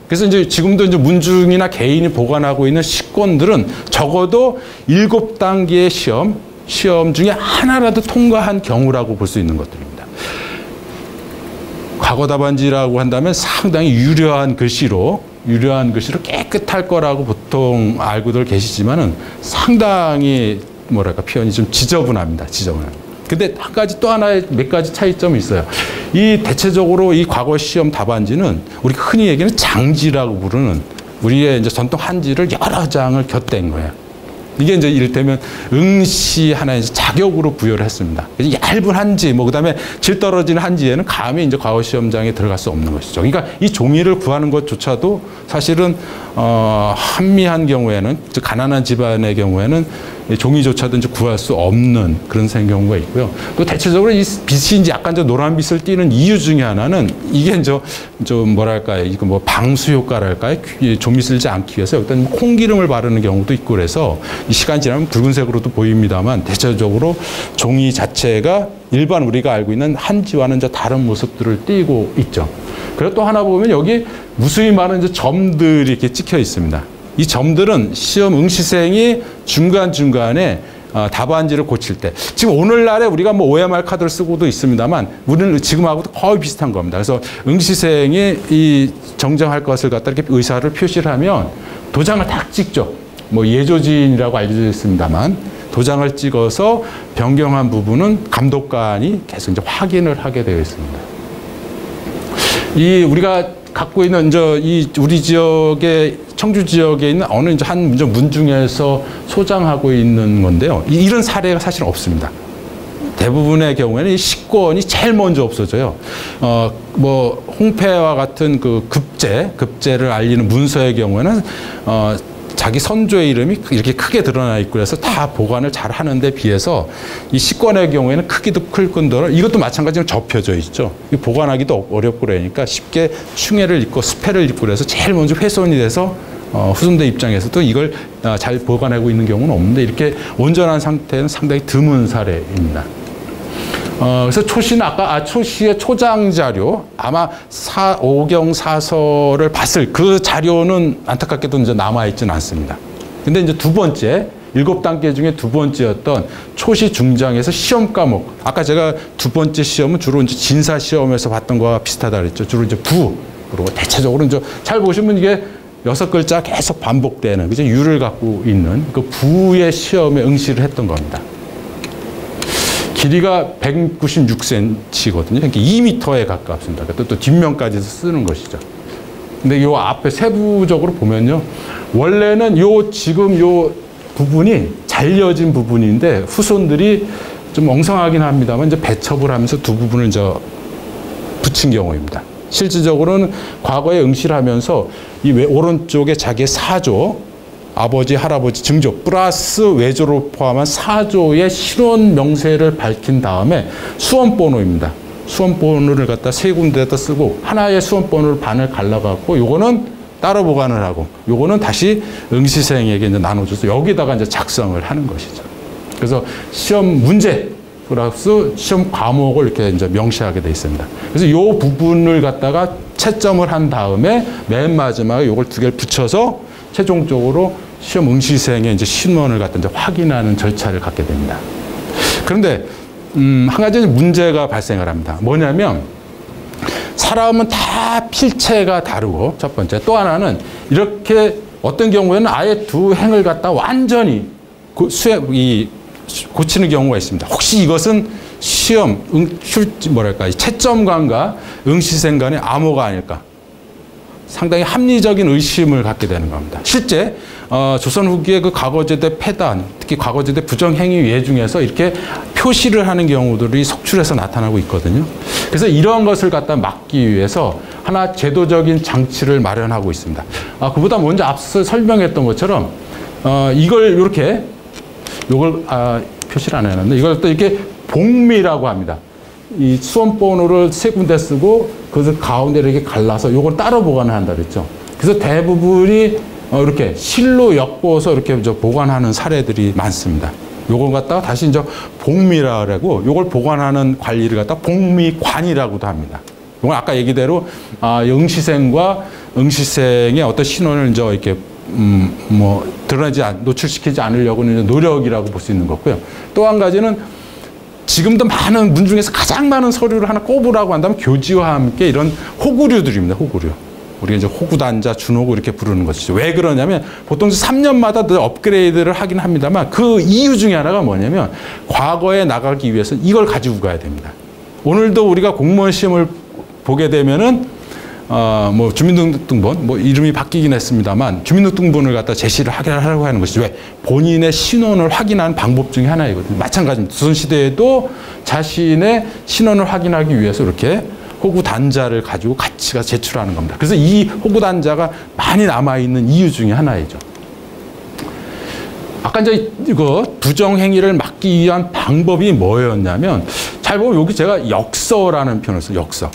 그래서 이제 지금도 이제 문중이나 개인이 보관하고 있는 시권들은 적어도 7단계의 시험 중에 하나라도 통과한 경우라고 볼 수 있는 것들입니다. 과거 답안지라고 한다면 상당히 유려한 글씨로 깨끗할 거라고 보통 알고들 계시지만은 상당히 뭐랄까 표현이 좀 지저분합니다. 근데 또 하나의 몇 가지 차이점이 있어요. 이 대체적으로 이 과거 시험 답안지는 우리가 흔히 얘기하는 장지라고 부르는 우리의 이제 전통 한지를 여러 장을 곁댄 거예요. 이게 이제 이를테면 응시 하나의 자격으로 부여를 했습니다. 얇은 한지, 그다음에 질 떨어지는 한지에는 감히 이제 과거 시험장에 들어갈 수 없는 것이죠. 그러니까 이 종이를 구하는 것조차도 사실은 한미한 경우에는, 즉 가난한 집안의 경우에는 종이조차도 이제 구할 수 없는 그런 경우가 있고요. 또 대체적으로 이 빛이 이제 약간 노란빛을 띠는 이유 중에 하나는 이게 좀 뭐랄까요, 이거 뭐 방수 효과랄까요? 좀이 쓸지 않기 위해서 일단 콩기름을 바르는 경우도 있고 그래서 이 시간 지나면 붉은색으로도 보입니다만 대체적으로 종이 자체가 일반 우리가 알고 있는 한지와는 이제 다른 모습들을 띠고 있죠. 그리고 또 하나 보면 여기 무수히 많은 이제 점들이 이렇게 찍혀 있습니다. 이 점들은 시험 응시생이 중간중간에 답안지를 고칠 때, 지금 오늘날에 우리가 뭐 OMR 카드를 쓰고도 있습니다만 우리는 지금하고도 거의 비슷한 겁니다. 그래서 응시생이 이 정정할 것을 갖다 이렇게 의사를 표시를 하면 도장을 딱 찍죠. 뭐 예조진이라고 알려져 있습니다만 도장을 찍어서 변경한 부분은 감독관이 계속 이제 확인을 하게 되어 있습니다. 이 우리가 갖고 있는 이 우리 지역의 청주 지역에 있는 어느 이제 한 문중에서 소장하고 있는 건데요. 이런 사례가 사실 없습니다. 대부분의 경우에는 이 시권이 제일 먼저 없어져요. 뭐 홍패와 같은 그 급제를 알리는 문서의 경우에는 자기 선조의 이름이 이렇게 크게 드러나 있고 그래서 다 보관을 잘 하는데 비해서 이 시권의 경우에는 크기도 클 뿐더러 이것도 마찬가지로 접혀져 있죠. 보관하기도 어렵고 그러니까 쉽게 충해를 입고 수패를 입고 그래서 제일 먼저 훼손이 돼서 후손들 입장에서도 이걸 잘 보관하고 있는 경우는 없는데 이렇게 온전한 상태는 상당히 드문 사례입니다. 그래서 초시는 초시의 초장 자료, 아마 오경사서를 봤을 그 자료는 안타깝게도 이제 남아있지는 않습니다. 근데 이제 두 번째, 7단계 중에 두 번째였던 초시 중장에서 시험 과목. 아까 제가 두 번째 시험은 주로 이제 진사 시험에서 봤던 거와 비슷하다 그랬죠. 주로 이제 부. 그리고 대체적으로 이제 잘 보시면 이게 6글자 계속 반복되는, 그죠? 유를 갖고 있는 그 부의 시험에 응시를 했던 겁니다. 길이가 196cm거든요. 그러니까 2m에 가깝습니다. 또 뒷면까지 쓰는 것이죠. 근데 요 앞에 세부적으로 보면요. 원래는 지금 요 부분이 잘려진 부분인데 후손들이 좀 엉성하긴 합니다만 이제 배첩을 하면서 두 부분을 이제 붙인 경우입니다. 실질적으로는 과거에 응시를 하면서 이 오른쪽에 자기의 사조, 아버지, 할아버지, 증조 플러스 외조를 포함한 사조의 신원 명세를 밝힌 다음에 수험번호입니다. 수험번호를 갖다 세 군데에다 쓰고 하나의 수험번호를 반을 갈라갖고 요거는 따로 보관을 하고 요거는 다시 응시생에게 이제 나눠줘서 여기다가 이제 작성을 하는 것이죠. 그래서 시험 문제 플러스 시험 과목을 이렇게 이제 명시하게 돼 있습니다. 그래서 요 부분을 갖다가 채점을 한 다음에 맨 마지막에 요걸 두 개를 붙여서 최종적으로 시험 응시생의 이제 신원을 갖다 이제 확인하는 절차를 갖게 됩니다. 그런데 한 가지 문제가 발생을 합니다. 뭐냐면 사람은 다 필체가 다르고 첫 번째, 또 하나는 이렇게 어떤 경우에는 아예 두 행을 갖다 완전히 고치는 경우가 있습니다. 혹시 이것은 시험 채점관과 응시생 간의 암호가 아닐까? 상당히 합리적인 의심을 갖게 되는 겁니다. 실제 조선 후기의 그 과거제대 폐단, 특히 과거제대 부정행위 외 중에서 이렇게 표시를 하는 경우들이 속출해서 나타나고 있거든요. 그래서 이러한 것을 갖다 막기 위해서 하나 제도적인 장치를 마련하고 있습니다. 그보다 먼저 앞서 설명했던 것처럼 이걸 요걸 표시를 안 해놨는데 이걸 또 이렇게 복미라고 합니다. 이 수험번호를 세 군데 쓰고 그것을 가운데 이렇게 갈라서 요걸 따로 보관을 한다 그랬죠. 그래서 대부분이 이렇게 실로 엮어서 이렇게 보관하는 사례들이 많습니다. 요걸 갖다가 다시 이제 복미라 그러고 요걸 보관하는 관리를 갖다가 복미관이라고도 합니다. 이건 아까 얘기대로 응시생과 응시생의 어떤 신원을 이제 이렇게 노출시키지 않으려고는 노력이라고 볼 수 있는 거고요. 또 한 가지는 지금도 많은 문 중에서 가장 많은 서류를 하나 꼽으라고 한다면 교지와 함께 이런 호구류들입니다. 호구류. 우리가 이제 호구단자, 준호구 이렇게 부르는 것이죠. 왜 그러냐면 보통 3년마다 늘 업그레이드를 하긴 합니다만 그 이유 중에 하나가 뭐냐면 과거에 나가기 위해서 이걸 가지고 가야 됩니다. 오늘도 우리가 공무원 시험을 보게 되면은 주민등록등본, 이름이 바뀌긴 했습니다만 주민등록등본을 갖다 제시를 하려고 하는 것이죠. 왜? 본인의 신원을 확인하는 방법 중에 하나이거든요. 마찬가지입니다. 조선시대에도 자신의 신원을 확인하기 위해서 이렇게 호구단자를 가지고 같이 제출하는 겁니다. 그래서 이 호구단자가 많이 남아있는 이유 중에 하나이죠. 아까 이제 이거 부정행위를 막기 위한 방법이 뭐였냐면, 잘 보면 여기 제가 역서라는 표현을 써요. 역서.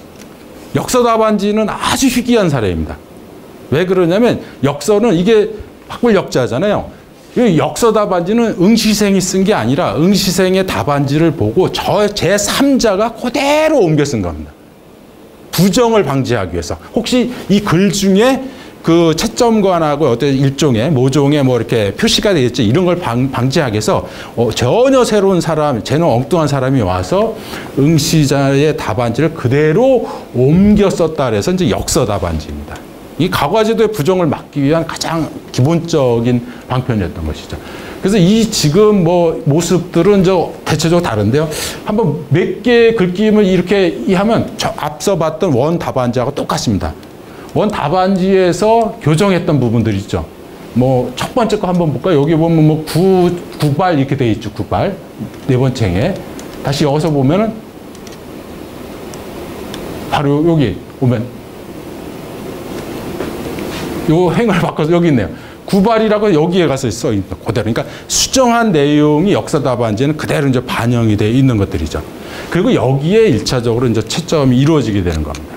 역서 답안지는 아주 희귀한 사례입니다. 왜 그러냐면 역서는 이게 학벌 역자잖아요. 이 역서 답안지는 응시생이 쓴 게 아니라 응시생의 답안지를 보고 제3자가 그대로 옮겨 쓴 겁니다. 부정을 방지하기 위해서. 혹시 이 글 중에 그 채점관하고 어떤 일종의 모종의 이렇게 표시가 되겠지, 이런 걸 방지하기 위해서 전혀 새로운 사람, 전혀 엉뚱한 사람이 와서 응시자의 답안지를 그대로 옮겨 썼다 그래서 이제 역서 답안지입니다. 이 과거제도의 부정을 막기 위한 가장 기본적인 방편이었던 것이죠. 그래서 이 지금 모습들은 대체적으로 다른데요. 한번 몇 개의 글귀임을 이렇게 하면 앞서 봤던 원 답안지하고 똑같습니다. 원 답안지에서 교정했던 부분들 있죠. 첫 번째 거 한번 볼까요? 여기 보면 구발 이렇게 돼 있죠. 구발. 네 번째 행에. 다시 여기서 보면은 바로 여기 보면 요 행을 바꿔서 여기 있네요. 구발이라고 여기에 가서 써 있는 그대로. 그러니까 수정한 내용이 역사 답안지에는 그대로 이제 반영이 되어 있는 것들이죠. 그리고 여기에 1차적으로 이제 채점이 이루어지게 되는 겁니다.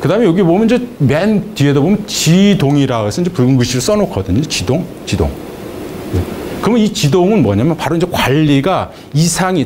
그 다음에 여기 보면 이제 맨 뒤에도 보면 지동이라고 해서 이제 붉은 글씨를 써놓거든요. 지동. 그러면 이 지동은 뭐냐면 바로 이제 관리가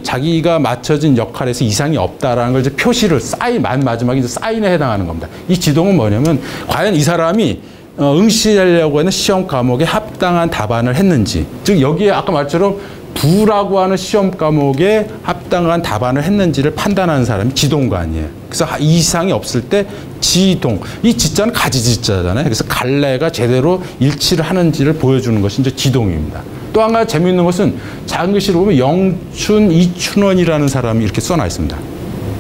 자기가 맡혀진 역할에서 이상이 없다라는 걸 이제 표시를 맨 마지막에 이제 사인에 해당하는 겁니다. 이 지동은 뭐냐면 과연 이 사람이 응시하려고 하는 시험 과목에 합당한 답안을 했는지, 즉 여기에 아까 말처럼 부라고 하는 시험 과목에 합당한 답안을 했는지를 판단하는 사람이 지동관이에요. 그래서 이상이 없을 때 지동. 이 지자는 가지지자잖아요. 그래서 갈래가 제대로 일치를 하는지를 보여주는 것이 이제 지동입니다. 또 한 가지 재미있는 것은 작은 글씨로 보면 영춘, 이춘원이라는 사람이 이렇게 써놔 있습니다.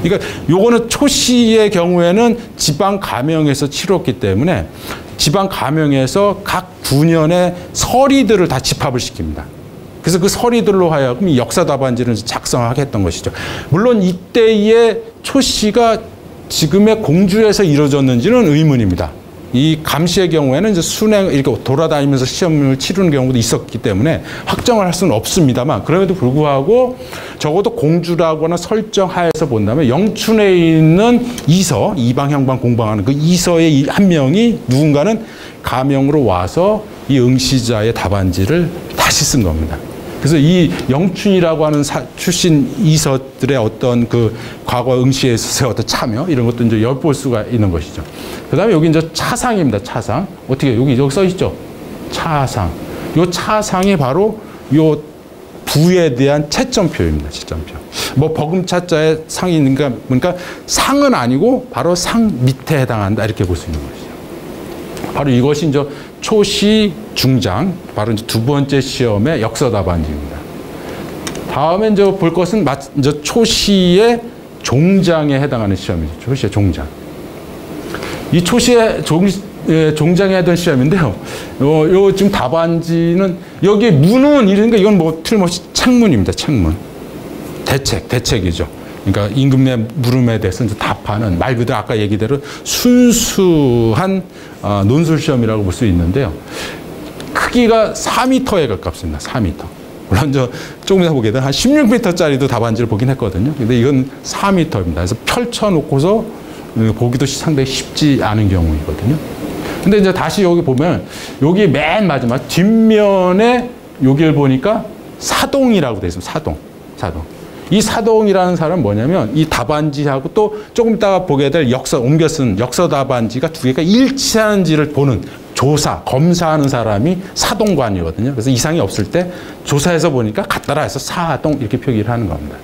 그러니까 요거는 초시의 경우에는 지방 가명에서 치렀기 때문에 지방 가명에서 각 구년의 서리들을 다 집합을 시킵니다. 그래서 그 서리들로 하여금 이 역사 답안지를 작성하게 했던 것이죠. 물론 이때의 초시가 지금의 공주에서 이루어졌는지는 의문입니다. 이 감시의 경우에는 이제 순행 이렇게 돌아다니면서 시험을 치르는 경우도 있었기 때문에 확정을 할 수는 없습니다만, 그럼에도 불구하고 적어도 공주라고 하는 설정하에서 본다면 영춘에 있는 이서, 이방향방 공방하는 그 이서의 한 명이 누군가는 가명으로 와서 이 응시자의 답안지를 다시 쓴 겁니다. 그래서 이 영춘이라고 하는 출신 이서들의 어떤 그 과거 응시에 있어서의 어떤 참여, 이런 것도 이제 엿볼 수가 있는 것이죠. 그 다음에 여기 이제 차상입니다. 차상. 어떻게, 여기 써 있죠? 차상. 요 차상이 바로 요 부에 대한 채점표입니다. 채점표. 버금차자의 상이 있는가, 그러니까 상은 아니고 바로 상 밑에 해당한다. 이렇게 볼 수 있는 것이죠. 바로 이것이 이제 초시 중장, 바로 이제 두 번째 시험의 역서 답안지입니다. 다음에 이제 볼 것은 이제 초시의 종장에 해당하는 시험이죠. 초시의 종장. 이 초시의 종장에 하던 시험인데요. 요 지금 답안지는 여기에 문은 이러니까 이건 틀림없이 책문입니다. 책문. 대책이죠. 그러니까 임금 내 물음에 대해서 이제 답하는 말 그대로 아까 얘기대로 순수한 논술 시험이라고 볼 수 있는데요. 크기가 4m에 가깝습니다. 4m. 물론 조금 이따 보게 되면 한 16m짜리도 답안지를 보긴 했거든요. 근데 이건 4m입니다. 그래서 펼쳐놓고서 보기도 상당히 쉽지 않은 경우이거든요. 근데 이제 다시 여기 보면 여기 맨 마지막 뒷면에 여기를 보니까 사동이라고 돼 있습니다. 사동. 이 사동이라는 사람은 뭐냐면 이 답안지하고 또 조금 이따가 보게 될 옮겨 쓴 역서 답안지가 두 개가 일치하는지를 보는 검사하는 사람이 사동관이거든요. 그래서 이상이 없을 때 조사해서 보니까 같더라 해서 사동 이렇게 표기를 하는 겁니다.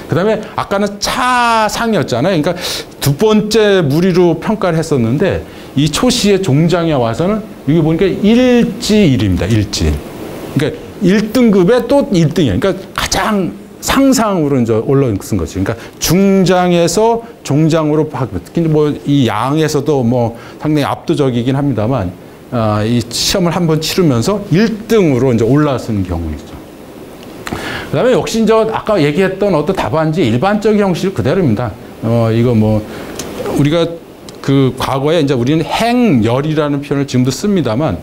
그 다음에 아까는 차상이었잖아요. 그러니까 두 번째 무리로 평가를 했었는데 이 초시의 종장에 와서는 여기 보니까 일지일입니다. 일지일. 그러니까 1등급에 또 1등이에요. 그러니까 가장 상상으로 이제 올라쓴 거죠. 그러니까 중장에서 종장으로 특히 뭐 이 양에서도 뭐 상당히 압도적이긴 합니다만 이 시험을 한번 치르면서 1등으로 이제 올라서는 경우이죠. 그다음에 역시 이제 아까 얘기했던 어떤 답안지 일반적인 형식 그대로입니다. 이거 뭐 우리가 그 과거에 이제 우리는 행열이라는 표현을 지금도 씁니다만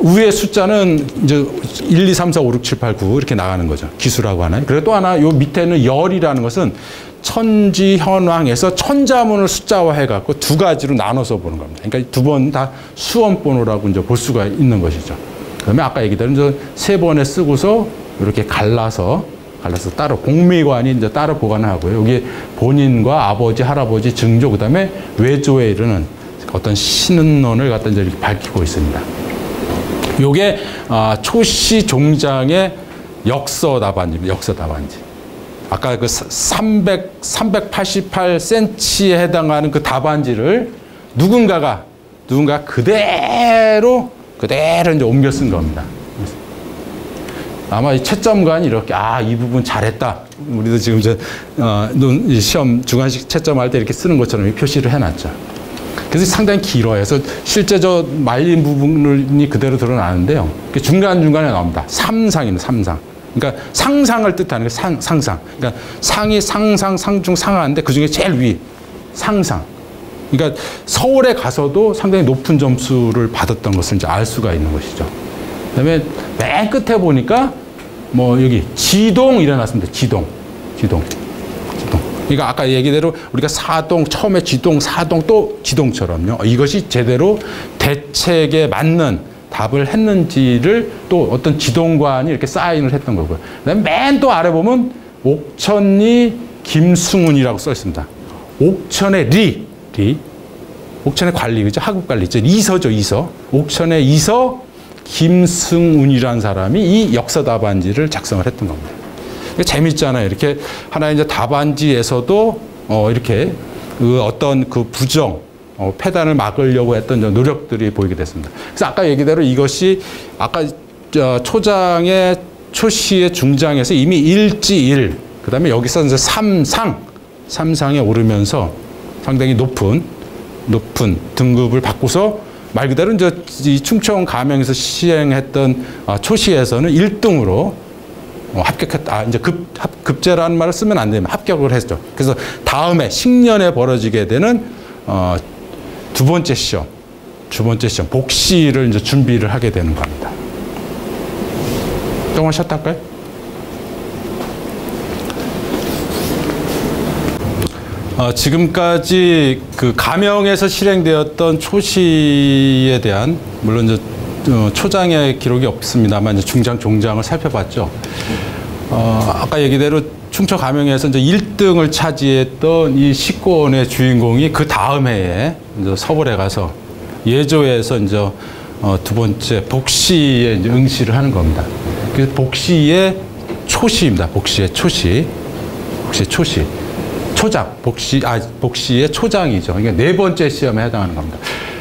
위의 숫자는 이제 1, 2, 3, 4, 5, 6, 7, 8, 9 이렇게 나가는 거죠. 기수라고 하나요? 그리고 또 하나 요 밑에는 열이라는 것은 천지현왕에서 천자문을 숫자화해갖고 두 가지로 나눠서 보는 겁니다. 그러니까 두 번 다 수원번호라고 이제 볼 수가 있는 것이죠. 그다음에 아까 얘기드린 이제 세 번에 쓰고서 이렇게 갈라서 따로 공미관이 이제 따로 보관하고요. 여기 본인과 아버지, 할아버지, 증조, 그다음에 외조에 이르는 어떤 신은론을 갖다 이제 이렇게 밝히고 있습니다. 요게 초시 종장의 역서 답안지입니다. 역서 답안지. 아까 그 388cm에 해당하는 그 답안지를 누군가 그대로 이제 옮겨 쓴 겁니다. 아마 이 채점관이 이렇게 이 부분 잘했다. 우리도 지금 시험 중간식 채점할 때 이렇게 쓰는 것처럼 표시를 해놨죠. 그래서 상당히 길어요. 그래서 실제 저 말린 부분이 그대로 드러나는데요. 중간중간에 나옵니다. 삼상입니다. 삼상. 그러니까 상상을 뜻하는 게 상상. 그러니까 상이 상상, 상중, 상하인데 그중에 제일 위 상상. 그러니까 서울에 가서도 상당히 높은 점수를 받았던 것을 이제 알 수가 있는 것이죠. 그다음에 맨 끝에 보니까 뭐 여기 지동 일어났습니다. 지동. 그러니까 아까 얘기대로 우리가 사동, 처음에 지동, 사동 또 지동처럼요. 이것이 제대로 대책에 맞는 답을 했는지를 또 어떤 지동관이 이렇게 사인을 했던 거고요. 그다음에 맨 또 아래 보면 옥천리 김승훈이라고 써 있습니다. 옥천의 리. 옥천의 관리, 그죠? 학업 관리. 이서죠, 이서. 옥천의 이서 김승훈이라는 사람이 이 역사 답안지를 작성을 했던 겁니다. 재밌잖아요. 이렇게 하나의 이제 답안지에서도 이렇게 어떤 그 부정, 폐단을 막으려고 했던 노력들이 보이게 됐습니다. 그래서 아까 얘기대로 이것이 아까 초장의 초시의 중장에서 이미 일지일, 그 다음에 여기서 이제 삼상에 오르면서 상당히 높은 등급을 받고서 말 그대로 이제 이 충청 가명에서 시행했던 초시에서는 1등으로 합격했다. 이제 급제라는 말을 쓰면 안 되면 합격을 했죠. 그래서 다음에 식년에 벌어지게 되는 두 번째 시험 복시를 이제 준비를 하게 되는 겁니다. 조금만 쉬었다 할까요? 지금까지 그 가명에서 실행되었던 초시에 대한 물론 이제 초장의 기록이 없습니다만 이제 중장, 종장을 살펴봤죠. 아까 얘기대로 충청 가명에서 이제 1등을 차지했던 이 시권의 주인공이 그 다음 해에 이제 서울에 가서 예조에서 이제 두 번째 복시에 이제 응시를 하는 겁니다. 그래서 복시의 초시입니다. 복시의 초시. 초장. 복시의 초장이죠. 그러니까 네 번째 시험에 해당하는 겁니다.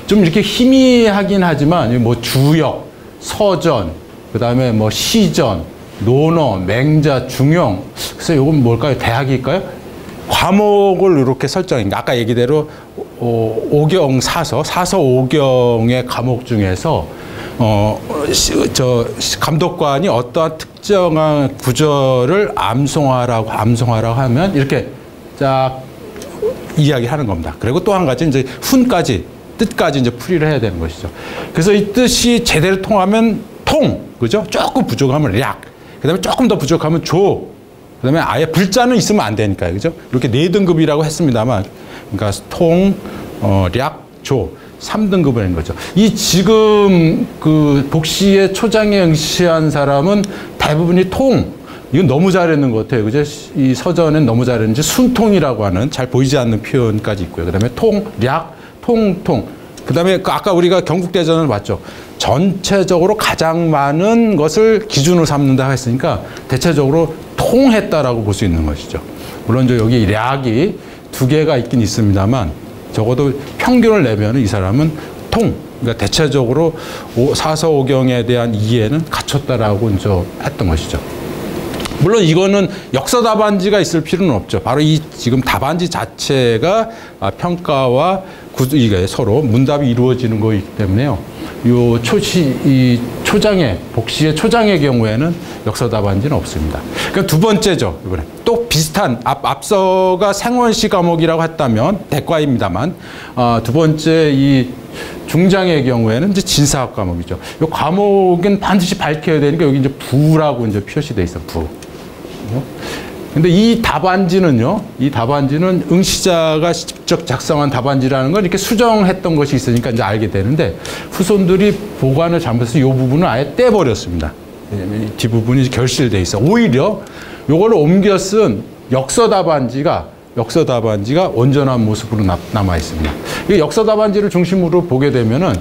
좀 이렇게 희미하긴 하지만 뭐 주역, 서전, 그다음에 뭐 시전, 논어, 맹자, 중용. 그래서 이건 뭘까요? 대학일까요? 과목을 이렇게 설정합니다. 아까 얘기대로 오경 사서 5경의 과목 중에서 감독관이 어떠한 특정한 구절을 암송하라고 하면 이렇게 딱 이야기하는 겁니다. 그리고 또 한 가지 이제 뜻까지 이제 풀이를 해야 되는 것이죠. 그래서 이 뜻이 제대로 통하면 그죠? 조금 부족하면 략. 그다음에 조금 더 부족하면 조. 그다음에 아예 불자는 있으면 안 되니까요, 그죠? 이렇게 4등급이라고 했습니다만, 그러니까 략, 조. 3등급을 한 거죠. 이 지금 그 복시의 초장에 응시한 사람은 대부분이 이건 너무 잘했는 것 같아요. 그죠? 이 서전엔 너무 잘했는지 순통이라고 하는 잘 보이지 않는 표현까지 있고요. 그 다음에 략, 통. 그 다음에 아까 우리가 경국대전을 봤죠. 전체적으로 가장 많은 것을 기준으로 삼는다 했으니까 대체적으로 통했다라고 볼 수 있는 것이죠. 물론 여기 략이 2개가 있긴 있습니다만 적어도 평균을 내면 이 사람은 그러니까 대체적으로 사서오경에 대한 이해는 갖췄다라고 이제 했던 것이죠. 물론 이거는 역서 답안지가 있을 필요는 없죠. 바로 이 지금 답안지 자체가 평가와 이게 서로 문답이 이루어지는 거이기 때문에요. 이 초장의 복시의 초장의 경우에는 역서 답안지는 없습니다. 그러니까 두 번째죠. 이번에 또 비슷한 앞서가 생원시 과목이라고 했다면 대과입니다만 두 번째 이 중장의 경우에는 이제 진사학 과목이죠. 이 과목은 반드시 밝혀야 되니까 여기 이제 부라고 이제 표시돼 있어. 부. 근데 이 답안지는요, 응시자가 직접 작성한 답안지라는 걸 이렇게 수정했던 것이 있으니까 이제 알게 되는데 후손들이 보관을 잘못해서 이 부분을 아예 떼버렸습니다. 뒷부분이 결실돼 있어. 오히려 요거를 옮겨 쓴 역서 답안지가 온전한 모습으로 남아 있습니다. 이 역서 답안지를 중심으로 보게 되면은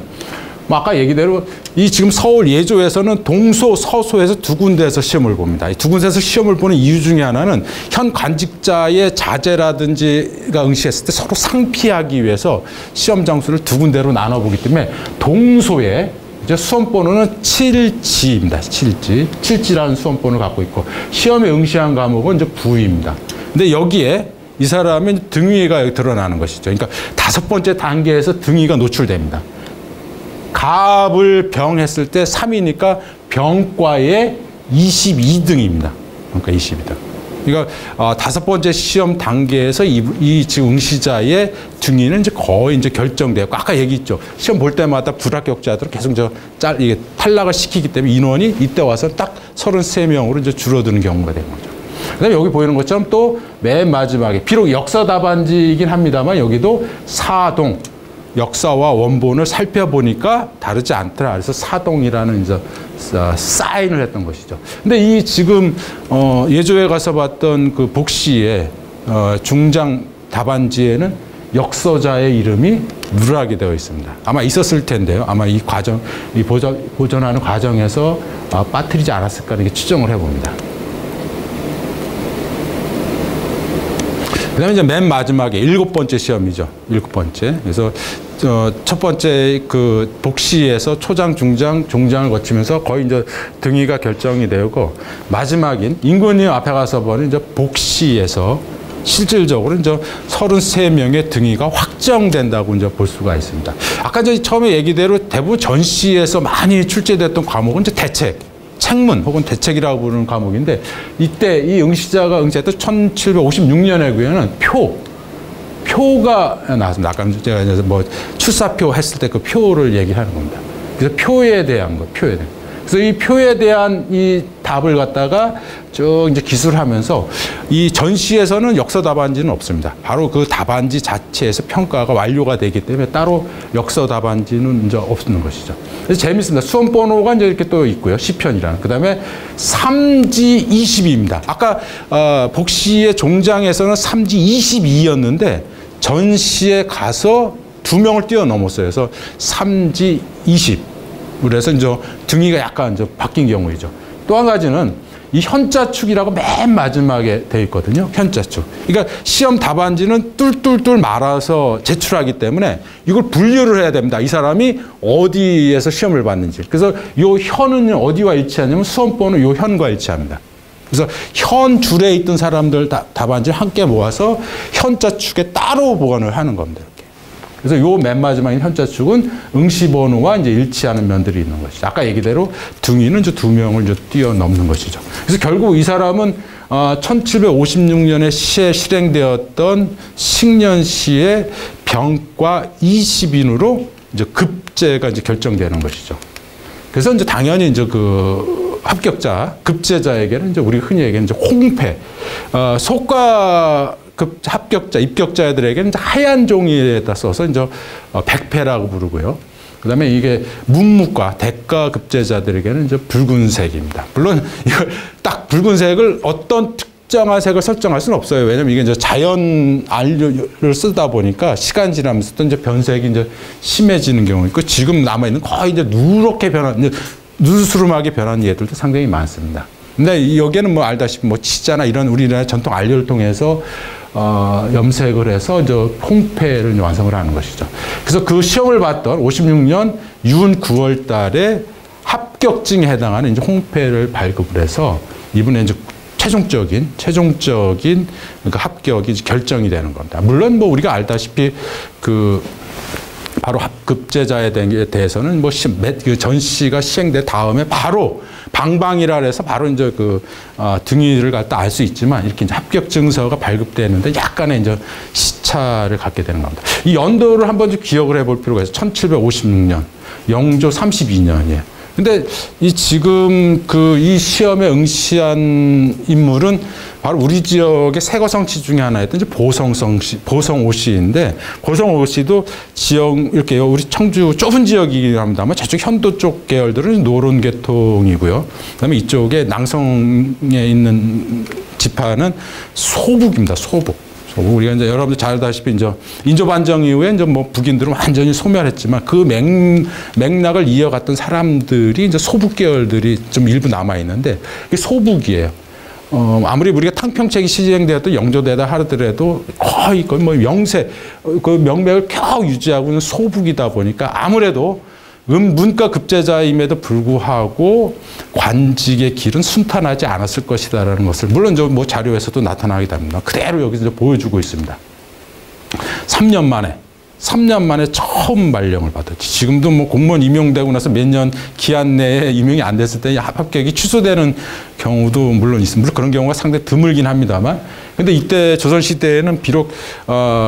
아까 얘기대로 이 지금 서울 예조에서는 동소, 서소에서 2군데에서 시험을 봅니다. 이 2군데에서 시험을 보는 이유 중에 하나는 현 관직자의 자제라든지가 응시했을 때 서로 상피하기 위해서 시험 장소를 2군데로 나눠보기 때문에 동소에 이제 수험번호는 7지입니다. 7지라는 수험번호를 갖고 있고 시험에 응시한 과목은 이제 부입니다. 근데 여기에 이 사람의 등위가 드러나는 것이죠. 그러니까 5번째 단계에서 등위가 노출됩니다. 갑을 병했을 때 3이니까 병과의 22등입니다. 그러니까 22등. 그러니까 5번째 시험 단계에서 이 지금 응시자의 등위는 이제 거의 이제 결정되고 아까 얘기했죠. 시험 볼 때마다 불합격자들을 계속 이게 탈락을 시키기 때문에 인원이 이때 와서 딱 33명으로 이제 줄어드는 경우가 되는 거죠. 그다음에 여기 보이는 것처럼 또 맨 마지막에 비록 역서 답안지이긴 합니다만 여기도 사동 역사와 원본을 살펴보니까 다르지 않더라. 그래서 사동이라는 이제 사인을 했던 것이죠. 근데 이 지금 예조에 가서 봤던 그 복시의 중장 답안지에는 역서자의 이름이 누락이 되어 있습니다. 아마 있었을 텐데요. 아마 이 보존하는 과정에서 빠뜨리지 않았을까 이렇게 추정을 해봅니다. 그다음에 이제 맨 마지막에 7번째 시험이죠. 7번째. 그래서 첫 번째 그 복시에서 초장, 중장, 종장을 거치면서 거의 이제 등위가 결정이 되고 마지막인 인권위 앞에 가서 보는 이제 복시에서 실질적으로 이제 33명의 등위가 확정된다고 이제 볼 수가 있습니다. 아까 이제 처음에 얘기대로 대부분 전시에서 많이 출제됐던 과목은 이제 대책. 책문 혹은 대책이라고 부르는 과목인데 이때 이 응시자가 응시했던 1756년에 의해는 표가 나왔습니다. 아까 제가 뭐 출사표 했을 때 그 표를 얘기하는 겁니다. 그래서 표에 대한 거, 표에 대한. 그래서 이 표에 대한 이 답을 갖다가 쭉 이제 기술하면서 이 전시에서는 역서 답안지는 없습니다. 바로 그 답안지 자체에서 평가가 완료가 되기 때문에 따로 역서 답안지는 이제 없는 것이죠. 그래서 재밌습니다. 수험 번호가 이제 이렇게 또 있고요. 시편이라는. 그 다음에 3지 22입니다. 아까 복시의 종장에서는 3지 22였는데 전시에 가서 2명을 뛰어넘었어요. 그래서 3지 20. 그래서 이제 등위가 약간 이제 바뀐 경우이죠. 또 한 가지는 이 현자축이라고 맨 마지막에 되어 있거든요. 현자축. 그러니까 시험 답안지는 뚫뚫뚫 말아서 제출하기 때문에 이걸 분류를 해야 됩니다. 이 사람이 어디에서 시험을 봤는지. 그래서 요 현은 어디와 일치하냐면 수험번호 요 현과 일치합니다. 그래서 현 줄에 있던 사람들 답안지를 함께 모아서 현자축에 따로 보관을 하는 겁니다. 그래서 요 맨 마지막인 현자축은 응시번호와 이제 일치하는 면들이 있는 것이죠. 아까 얘기대로 등위는 이제 2명을 이제 뛰어넘는 것이죠. 그래서 결국 이 사람은 1756년에 시에 실행되었던 식년시의 병과 20인으로 이제 급제가 이제 결정되는 것이죠. 그래서 이제 당연히 이제 그 합격자, 급제자에게는 이제 우리 흔히 얘기하는 이제 홍패, 속과 합격자, 입격자들에게는 이제 하얀 종이에다 써서 이제 백패라고 부르고요. 그다음에 이게 문무과, 대과 급제자들에게는 이제 붉은색입니다. 물론 이걸 딱 붉은색을 어떤 특정한 색을 설정할 수는 없어요. 왜냐면 이게 이제 자연 안료를 쓰다 보니까 시간 지나면서 또 이제 변색이 이제 심해지는 경우 있고 지금 남아있는 거의 이제 누렇게 변한, 누스름하게 변한 예들도 상당히 많습니다. 근데 여기에는 뭐 알다시피 뭐 치자나 이런 우리나라 전통 안료를 통해서 염색을 해서 이제 홍패를 완성을 하는 것이죠. 그래서 그 시험을 봤던 56년 6월 9월 달에 합격증에 해당하는 이제 홍패를 발급을 해서 이분의 이제 최종적인 그러니까 합격이 결정이 되는 겁니다. 물론 뭐 우리가 알다시피 그 바로 합급제자에 대해서는 뭐 전시가 시행된 다음에 바로 방방이라 해서 바로 이제 그 등위를 갖다 알 수 있지만 이렇게 이제 합격 증서가 발급되는데 약간의 이제 시차를 갖게 되는 겁니다. 이 연도를 한번 좀 기억을 해볼 필요가 있어요. 1756년, 영조 32년이에요. 근데 이 지금 이 시험에 응시한 인물은 바로 우리 지역의 세거성씨 중에 하나였던 이제 보성오 씨인데, 보성오 씨도 지역, 이렇게 우리 청주 좁은 지역이긴 합니다만 저쪽 현도 쪽 계열들은 노론 계통이고요. 그 다음에 이쪽에 낭성에 있는 지파는 소북입니다. 소북. 우리가 이제 여러분들 잘 알다시피 이제 인조 반정 이후에 이제 뭐 북인들은 완전히 소멸했지만 그 맥락을 이어갔던 사람들이 이제 소북 계열들이 좀 일부 남아 있는데 이게 소북이에요. 아무리 우리가 탕평책이 시행되었던 영조대다 하더라도 거의 뭐 그 명맥을 겨우 유지하고 있는 소북이다 보니까 아무래도 문과 급제자임에도 불구하고 관직의 길은 순탄하지 않았을 것이다라는 것을 물론 뭐 자료에서도 나타나게 됩니다. 그대로 여기서 보여주고 있습니다. 3년 만에 처음 발령을 받았지. 지금도 뭐 공무원 임용되고 나서 몇 년 기한 내에 임용이 안 됐을 때 합격이 취소되는 경우도 물론 있습니다. 물론 그런 경우가 상당히 드물긴 합니다만, 근데 이때 조선시대에는 비록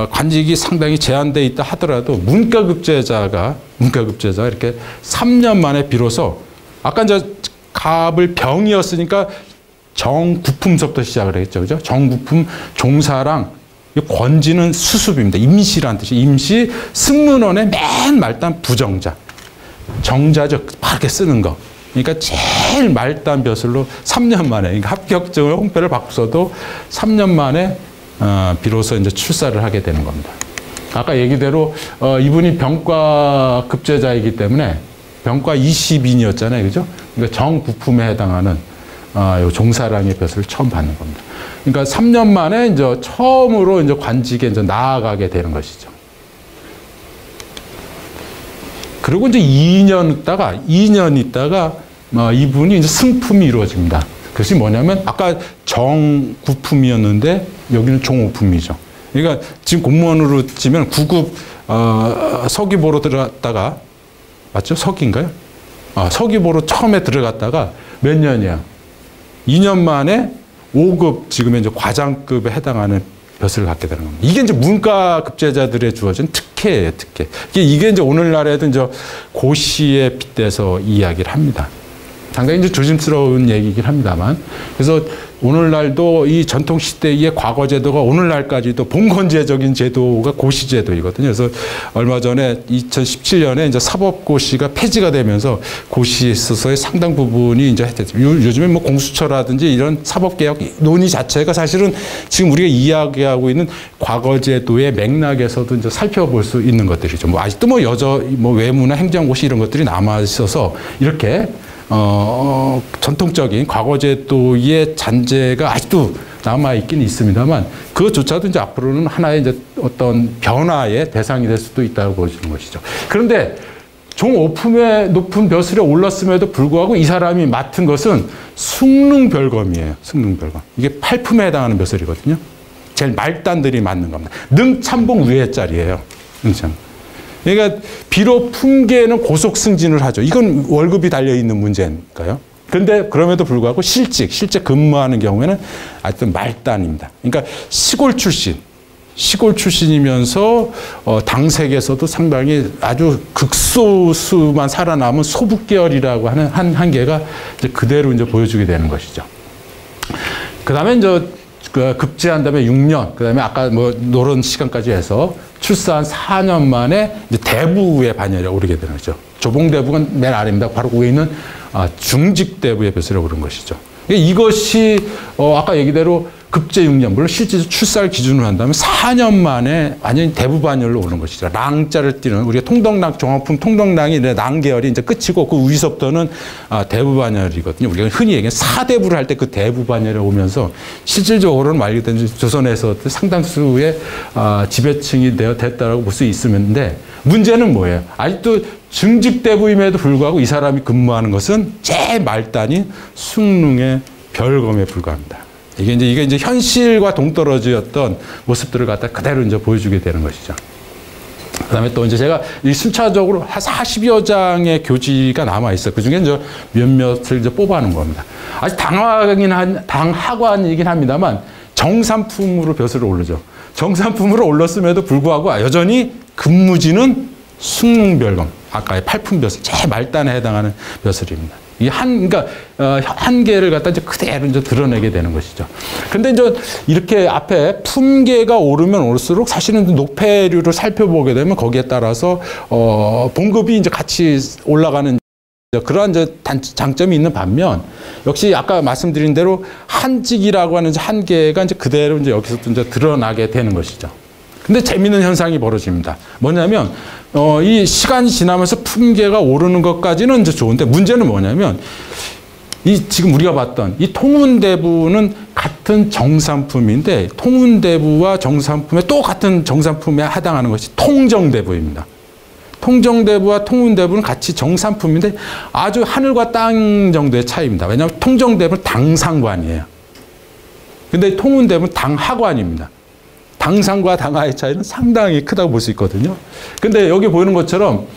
관직이 상당히 제한되어 있다 하더라도 문과급제자가 이렇게 3년 만에 비로소 아까 이제 갑을 병이었으니까 정구품서부터 시작을 했죠. 그죠? 정구품, 종사랑 권지는 수습입니다. 임시라는 뜻이. 임시, 승문원의 맨 말단 부정자. 정자죠. 바르게 쓰는 거. 그러니까 제일 말단 벼슬로 3년 만에, 그러니까 합격증을 홍패를 받고서도 3년 만에 비로소 이제 출사를 하게 되는 겁니다. 아까 얘기대로 이분이 병과 급제자이기 때문에 병과 22이었잖아요. 그죠? 그러니까 정부품에 해당하는 요 종사랑의 벼슬을 처음 받는 겁니다. 그러니까 3년 만에 이제 처음으로 이제 관직에 이제 나아가게 되는 것이죠. 그리고 이제 2년 있다가 이분이 이제 승품이 이루어집니다. 그것이 뭐냐면 아까 정구품이었는데 여기는 종오품이죠. 그러니까 지금 공무원으로 치면 9급 서기보로 들어갔다가 맞죠? 서기인가요? 서기보로 처음에 들어갔다가 몇 년이야? 2년 만에 5급 지금의 이제 과장급에 해당하는 벼슬을 갖게 되는 겁니다. 이게 이제 문과 급제자들에 주어진 특혜예요, 특혜. 이게 이제 오늘날에도 이제 고시에 빗대서 이야기를 합니다. 상당히 이제 조심스러운 얘기이긴 합니다만. 그래서 오늘날도 이 전통시대의 과거제도가 오늘날까지도 봉건제적인 제도가 고시제도이거든요. 그래서 얼마 전에 2017년에 이제 사법고시가 폐지가 되면서 고시에 있어서의 상당 부분이 이제 요즘에 뭐 공수처라든지 이런 사법개혁 논의 자체가 사실은 지금 우리가 이야기하고 있는 과거제도의 맥락에서도 이제 살펴볼 수 있는 것들이죠. 뭐 아직도 뭐 외무나 행정고시 이런 것들이 남아 있어서 이렇게 전통적인 과거제도의 잔재가 아직도 남아있긴 있습니다만 그것조차도 이제 앞으로는 하나의 이제 어떤 변화의 대상이 될 수도 있다고 보여주는 것이죠. 그런데 종오품의 높은 벼슬에 올랐음에도 불구하고 이 사람이 맡은 것은 승릉별검이에요. 승릉별검. 이게 8품에 해당하는 벼슬이거든요. 제일 말단들이 맡는 겁니다. 능참봉 위에 자리예요. 능참. 그러니까 비록 품계는 고속 승진을 하죠. 이건 월급이 달려있는 문제니까요. 그런데 그럼에도 불구하고 실제 근무하는 경우에는 하여튼 말단입니다. 그러니까 시골 출신이면서 당색에서도 상당히 아주 극소수만 살아남은 소북계열이라고 하는 한계가 이제 그대로 이제 보여주게 되는 것이죠. 그 다음에 이제 급제한 다음에 6년, 그 다음에 아까 뭐 노론 시간까지 해서 출산 4년 만에 이제 대부의 반열에 오르게 되는 거죠. 조봉대부가 맨 아래입니다. 바로 위에 있는 중직대부의 벼슬에 오른 것이죠. 이것이 아까 얘기대로 급제 6년, 물론 실제 출산을 기준으로 한다면 4년 만에 완전히 대부 반열로 오는 것이죠. 랑자를 띠는 우리가 통덕랑 종합품 통덕랑이 랑 계열이 이제 끝이고 그 위서부터는 대부 반열이거든요. 우리가 흔히 얘기하는 사대부를 할 때 그 대부 반열에 오면서 실질적으로는 말 그대로 조선에서 상당수의 지배층이 됐다라고 볼 수 있는데 문제는 뭐예요? 아직도 중직대부임에도 불구하고 이 사람이 근무하는 것은 제일 말단인 숭릉의 별검에 불과합니다. 이게 이제 현실과 동떨어지였던 모습들을 갖다 그대로 이제 보여주게 되는 것이죠. 그 다음에 또 이제 제가 이 순차적으로 한 40여 장의 교지가 남아있어요. 그 중에 이제 몇몇을 이제 뽑아놓은 겁니다. 아직 당하관이긴 합니다만 정산품으로 벼슬을 오르죠. 정산품으로 올랐음에도 불구하고 여전히 근무지는 숭릉별검, 아까의 팔품벼슬, 제일 말단에 해당하는 벼슬입니다. 이 그러니까 한계를 갖다 이제 그대로 이제 드러내게 되는 것이죠. 근데 이제 이렇게 앞에 품계가 오르면 올수록 사실은 녹패류를 살펴보게 되면 거기에 따라서 봉급이 이제 같이 올라가는 그러한 이제 장점이 있는 반면 역시 아까 말씀드린 대로 한직이라고 하는 한계가 이제 그대로 이제 여기서 또 이제 드러나게 되는 것이죠. 근데 재미있는 현상이 벌어집니다. 뭐냐면 이 시간이 지나면서 품계가 오르는 것까지는 이제 좋은데 문제는 뭐냐면 이 지금 우리가 봤던 이 통운대부는 같은 정산품인데 통운대부와 정산품의 또 같은 정산품에 해당하는 것이 통정대부입니다. 통정대부와 통운대부는 같이 정산품인데 아주 하늘과 땅 정도의 차이입니다. 왜냐하면 통정대부는 당상관이에요. 근데 통운대부는 당하관입니다. 당상과 당하의 차이는 상당히 크다고 볼 수 있거든요. 근데 여기 보이는 것처럼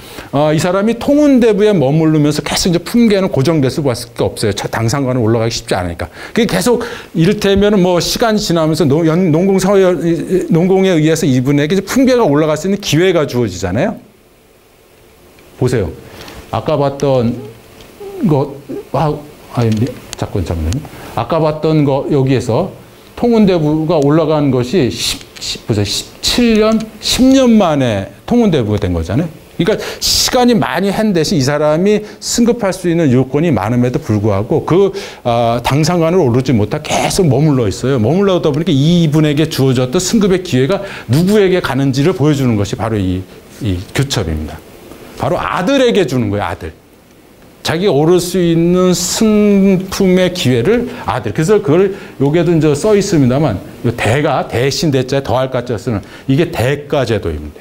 이 사람이 통운대부에 머무르면서 계속 이제 품계는 고정될 수밖에 없어요. 당상과는 올라가기 쉽지 않으니까. 그게 계속 이를테면 뭐 시간이 지나면서 농공에 의해서 이분에게 이제 품계가 올라갈 수 있는 기회가 주어지잖아요. 보세요. 아까 봤던 거, 잠깐만요. 아까 봤던 거 여기에서 통운대부가 올라간 것이 17년, 10년 만에 통운대부가 된 거잖아요. 그러니까 시간이 많이 한 대신 이 사람이 승급할 수 있는 요건이 많음에도 불구하고 그 당상관으로 오르지 못하고 계속 머물러 있어요. 머물러다 보니까 이분에게 주어졌던 승급의 기회가 누구에게 가는지를 보여주는 것이 바로 이 교첩입니다. 바로 아들에게 주는 거예요, 아들. 자기가 오를 수 있는 승품의 기회를 아들. 그래서 그걸 여기에도 이제 써 있습니다만 대가 대신 대자에 더할 가자 쓰는 이게 대가제도입니다.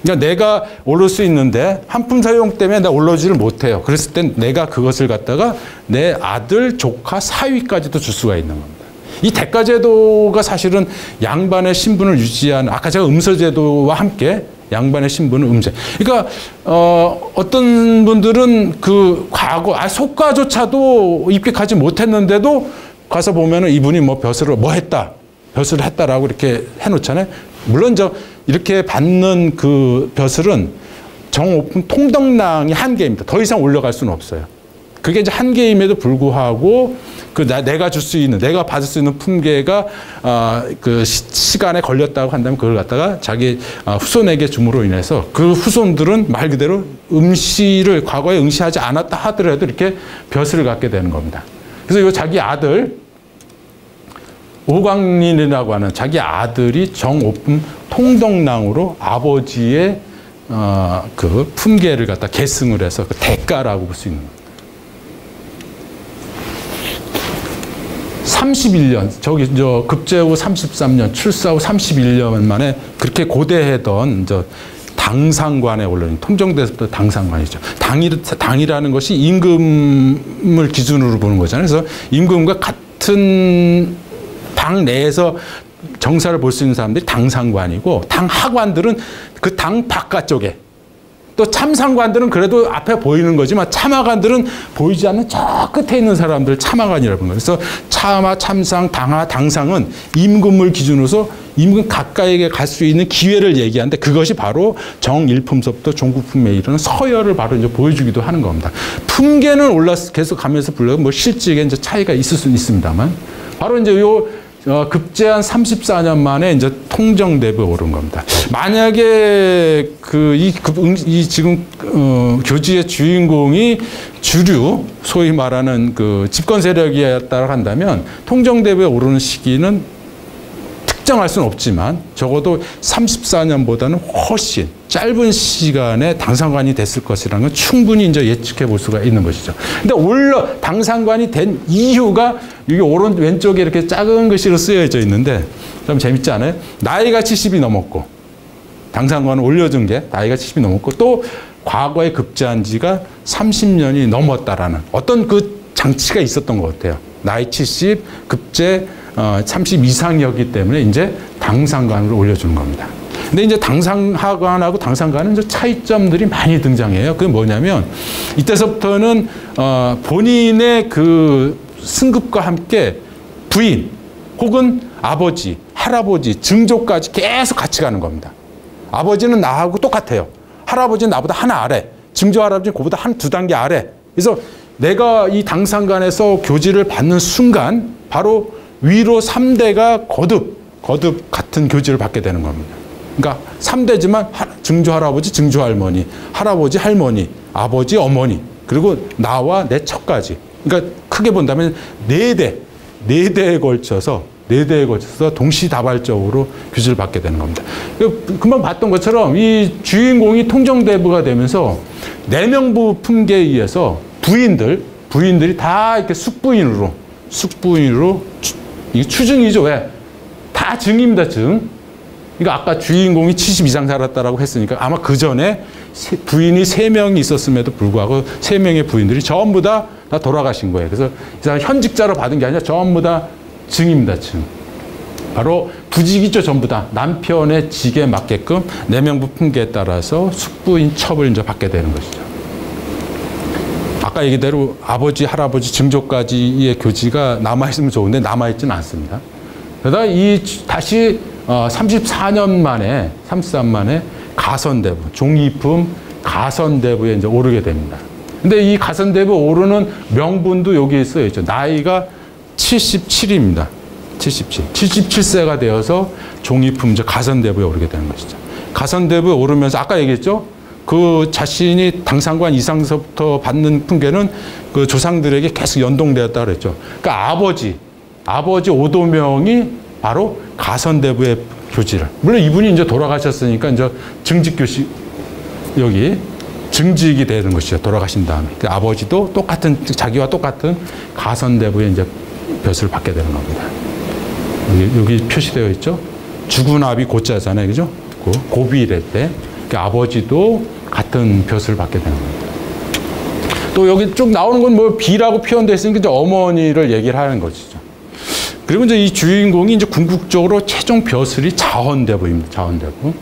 그러니까 내가 오를 수 있는데 한품 사용 때문에 내가 올라오지를 못해요. 그랬을 땐 내가 그것을 갖다가 내 아들, 조카, 사위까지도 줄 수가 있는 겁니다. 이 대가제도가 사실은 양반의 신분을 유지하는 아까 제가 음서제도와 함께 양반의 신분은 음제. 그러니까 어떤 분들은 그 과거 속가조차도 입격하지 못했는데도 가서 보면은 이분이 뭐 벼슬을 뭐 했다, 벼슬을 했다라고 이렇게 해놓잖아요. 물론 이렇게 받는 그 벼슬은 정오품 통덕랑이 한계입니다. 더 이상 올라갈 수는 없어요. 그게 이제 한계임에도 불구하고 내가 줄 수 있는, 내가 받을 수 있는 품계가 그 시간에 걸렸다고 한다면 그걸 갖다가 자기 후손에게 줌으로 인해서 그 후손들은 말 그대로 음시를 과거에 응시하지 않았다 하더라도 이렇게 벼슬을 갖게 되는 겁니다. 그래서 이 자기 아들 오광린이라고 하는 자기 아들이 정오품 통덕랑으로 아버지의 그 품계를 갖다 계승을 해서 그 대가라고 볼 수 있는 겁니다. 31년, 급제 후 33년, 출사 후 31년 만에 그렇게 고대했던 당상관에 올라온 통정대부터 당상관이죠. 당이라는 것이 임금을 기준으로 보는 거잖아요. 그래서 임금과 같은 당 내에서 정사를 볼 수 있는 사람들이 당상관이고 당하관들은 그 당 바깥쪽에 또 참상관들은 그래도 앞에 보이는 거지만 참하관들은 보이지 않는 저 끝에 있는 사람들 참하관이라고 하는 거예요. 그래서 참하, 참상, 당하, 당상은 임금을 기준으로서 임금 가까이에 갈 수 있는 기회를 얘기하는데 그것이 바로 정일품서부터 종구품에 이르는 서열을 바로 이제 보여주기도 하는 겁니다. 품계는 계속 가면서 불러도 뭐 실직에 이제 차이가 있을 수는 있습니다만 바로 이제 요 급제한 34년 만에 이제 통정대부에 오른 겁니다. 만약에 이 지금 교지의 주인공이 주류, 소위 말하는 그 집권 세력이었다고 한다면 통정대부에 오르는 시기는 특정할 수는 없지만 적어도 34년보다는 훨씬 짧은 시간에 당상관이 됐을 것이라는 건 충분히 이제 예측해 볼 수가 있는 것이죠. 근데 당상관이 된 이유가 여기 오른 왼쪽에 이렇게 작은 글씨로 쓰여져 있는데 좀 재밌지 않아요? 나이가 70이 넘었고 당상관을 올려준 게 나이가 70이 넘었고 또 과거에 급제한 지가 30년이 넘었다라는 어떤 그 장치가 있었던 것 같아요. 나이 70, 급제 30 이상이었기 때문에 이제 당상관으로 올려주는 겁니다. 근데 이제 당상하관하고 당상관은 이제 차이점들이 많이 등장해요. 그게 뭐냐면 이때서부터는 본인의 그 승급과 함께 부인 혹은 아버지, 할아버지, 증조까지 계속 같이 가는 겁니다. 아버지는 나하고 똑같아요. 할아버지는 나보다 하나 아래, 증조 할아버지는 그보다 한 두 단계 아래. 그래서 내가 이 당상관에서 교지를 받는 순간 바로 위로 3대가 거듭 같은 교지를 받게 되는 겁니다. 그러니까 3대지만 증조 할아버지, 증조 할머니, 할아버지, 할머니, 아버지, 어머니, 그리고 나와 내 척까지. 그러니까 크게 본다면 4대에 걸쳐서 동시다발적으로 교지를 받게 되는 겁니다. 금방 봤던 것처럼 이 주인공이 통정대부가 되면서 내명부 품계에 의해서 부인들이 다 이렇게 숙부인으로 이게 추증이죠. 왜? 다 증입니다, 증. 그러니까 아까 주인공이 70 이상 살았다라고 했으니까 아마 그 전에 부인이 3명이 있었음에도 불구하고 3명의 부인들이 전부 다 돌아가신 거예요. 그래서 이 사람 현직자로 받은 게 아니라 전부 다 증입니다, 증. 바로 부직이죠, 전부 다. 남편의 직에 맞게끔 내명부 품계에 따라서 숙부인 첩을 이제 받게 되는 것이죠. 아까 얘기대로 아버지, 할아버지, 증조까지의 교지가 남아있으면 좋은데 남아있지는 않습니다. 그러다 다시 34년 만에 가선대부, 종이품 가선대부에 이제 오르게 됩니다. 근데 이 가선대부 오르는 명분도 여기에 쓰여 있죠. 나이가 77입니다. 77세가 되어서 종이품 가선대부에 오르게 되는 것이죠. 가선대부에 오르면서 아까 얘기했죠. 그 자신이 당상관 이상서부터 받는 품계는 그 조상들에게 계속 연동되었다 그랬죠. 그러니까 아버지 오도명이 바로 가선대부의 교지를. 물론 이분이 이제 돌아가셨으니까 이제 증직교시 여기 증직이 되는 것이죠. 돌아가신 다음에. 그 아버지도 자기와 똑같은 가선대부의 이제 벼슬을 받게 되는 겁니다. 여기 표시되어 있죠. 주군합이 고자잖아요, 그죠? 고비일 때. 아버지도 같은 벼슬을 받게 되는 겁니다. 또 여기 쭉 나오는 건 뭐 비라고 표현되어 있으니까 이제 어머니를 얘기를 하는 것이죠. 그리고 이제 이 주인공이 이제 궁극적으로 최종 벼슬이 자원대부입니다. 자원대부.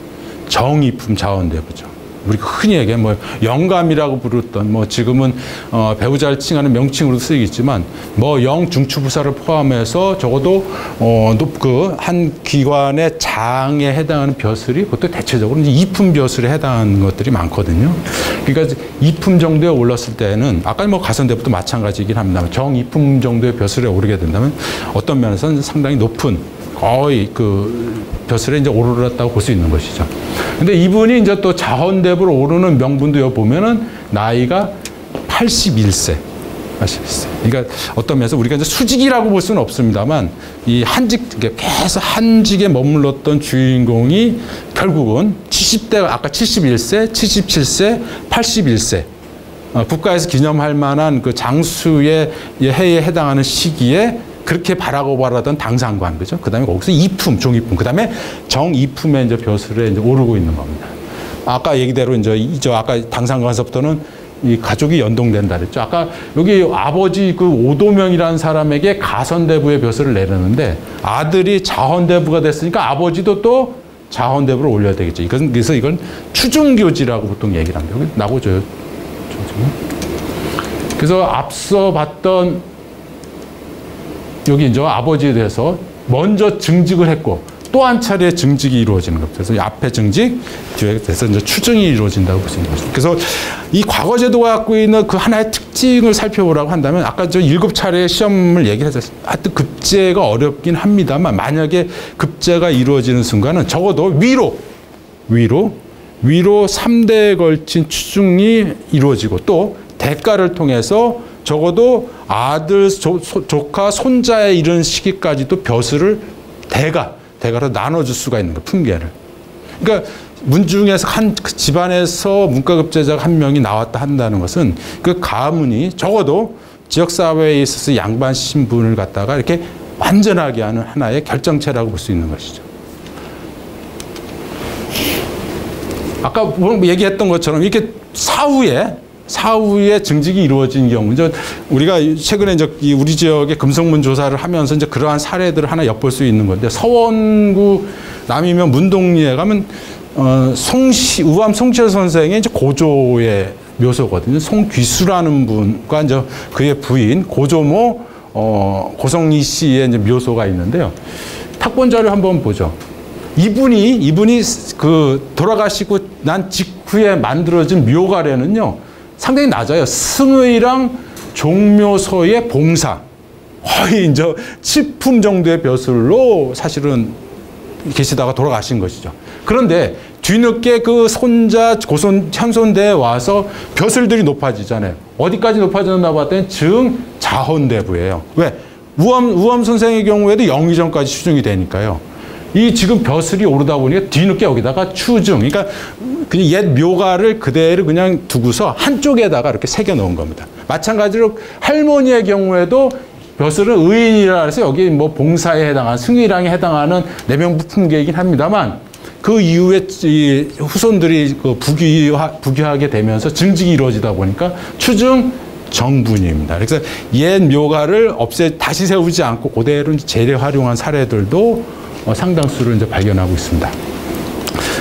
정의품 자원대부죠. 우리가 흔히 얘기해 뭐 영감이라고 부르던 뭐 지금은 배우자를 칭하는 명칭으로 쓰이겠지만 뭐 영중추부사를 포함해서 적어도 그 한 기관의 장에 해당하는 벼슬이 보통 대체적으로 이제 이품 벼슬에 해당하는 것들이 많거든요. 그러니까 이품 정도에 올랐을 때는 아까 뭐 가선대부도 마찬가지이긴 합니다만 정이품 정도의 벼슬에 오르게 된다면 어떤 면에서는 상당히 높은 거의 그 벼슬에 이제 오르렀다고 볼 수 있는 것이죠. 근데 이분이 이제 또 자원대부로 오르는 명분도 여기 보면은 나이가 81세. 그러니까 어떤 면에서 우리가 이제 수직이라고 볼 수는 없습니다만 이 계속 한직에 머물렀던 주인공이 결국은 70대, 아까 71세, 77세, 81세. 국가에서 기념할 만한 그 장수의 해에 해당하는 시기에 그렇게 바라고 바라던 당상관, 그죠? 그 다음에 거기서 이품, 종이품, 그 다음에 정이품의 이제 벼슬에 이제 오르고 있는 겁니다. 아까 얘기대로 이제 아까 당상관에서부터는 이 가족이 연동된다 그랬죠. 아까 여기 아버지 그 오도명이라는 사람에게 가선대부의 벼슬을 내렸는데 아들이 자원대부가 됐으니까 아버지도 또 자원대부를 올려야 되겠죠. 그래서 이건 추중교지라고 보통 얘기를 합니다. 여기 나오죠. 그래서 앞서 봤던 여기 이제 아버지에 대해서 먼저 증직을 했고 또 한 차례 증직이 이루어지는 겁니다. 그래서 앞에 증직, 뒤에 돼서 이제 추증이 이루어진다고 볼 수 있는 것입니다. 그래서 이 과거 제도가 갖고 있는 그 하나의 특징을 살펴보라고 한다면 아까 저 7차례의 시험을 얘기를 했었어요. 하여튼 급제가 어렵긴 합니다만 만약에 급제가 이루어지는 순간은 적어도 위로 3대에 걸친 추증이 이루어지고 또 대가를 통해서 적어도 아들, 조카, 손자에 이른 시기까지도 벼슬을 대가로 나눠줄 수가 있는 거예요. 품계를. 그러니까 문중에서 그 집안에서 문과급제자가 한 명이 나왔다 한다는 것은 그 가문이 적어도 지역사회에 있어서 양반 신분을 갖다가 이렇게 완전하게 하는 하나의 결정체라고 볼 수 있는 것이죠. 아까 얘기했던 것처럼 이렇게 사후에 증직이 이루어진 경우, 우리가 최근에 이제 우리 지역의 금속문 조사를 하면서 이제 그러한 사례들을 하나 엿볼 수 있는 건데, 서원구 남이면 문동리에 가면 우암 송철 선생의 이제 고조의 묘소거든요. 송귀수라는 분과 이제 그의 부인 고조모 고성리 씨의 이제 묘소가 있는데요. 탁본자를 한번 보죠. 이분이 그 돌아가시고 난 직후에 만들어진 묘가래는요, 상당히 낮아요. 승의랑 종묘소의 봉사, 거의 이제 7품 정도의 벼슬로 사실은 계시다가 돌아가신 것이죠. 그런데 뒤늦게 그 손자 현손대에 와서 벼슬들이 높아지잖아요. 어디까지 높아졌나 봤더니 증자헌대부예요. 왜? 우암 선생의 경우에도 영의정까지 추증이 되니까요. 이 지금 벼슬이 오르다 보니까 뒤늦게 여기다가 추증, 그러니까 그냥 옛 묘가를 그대로 그냥 두고서 한쪽에다가 이렇게 새겨 놓은 겁니다. 마찬가지로 할머니의 경우에도 벼슬은 의인이라 해서 여기 뭐 봉사에 해당하는 승의랑에 해당하는 내명부 품계이긴 합니다만 그 이후에 이 후손들이 그 부귀하게 되면서 증직이 이루어지다 보니까 추증 정분입니다. 그래서 옛 묘가를 다시 세우지 않고 그대로 재활용한 사례들도 상당수를 이제 발견하고 있습니다.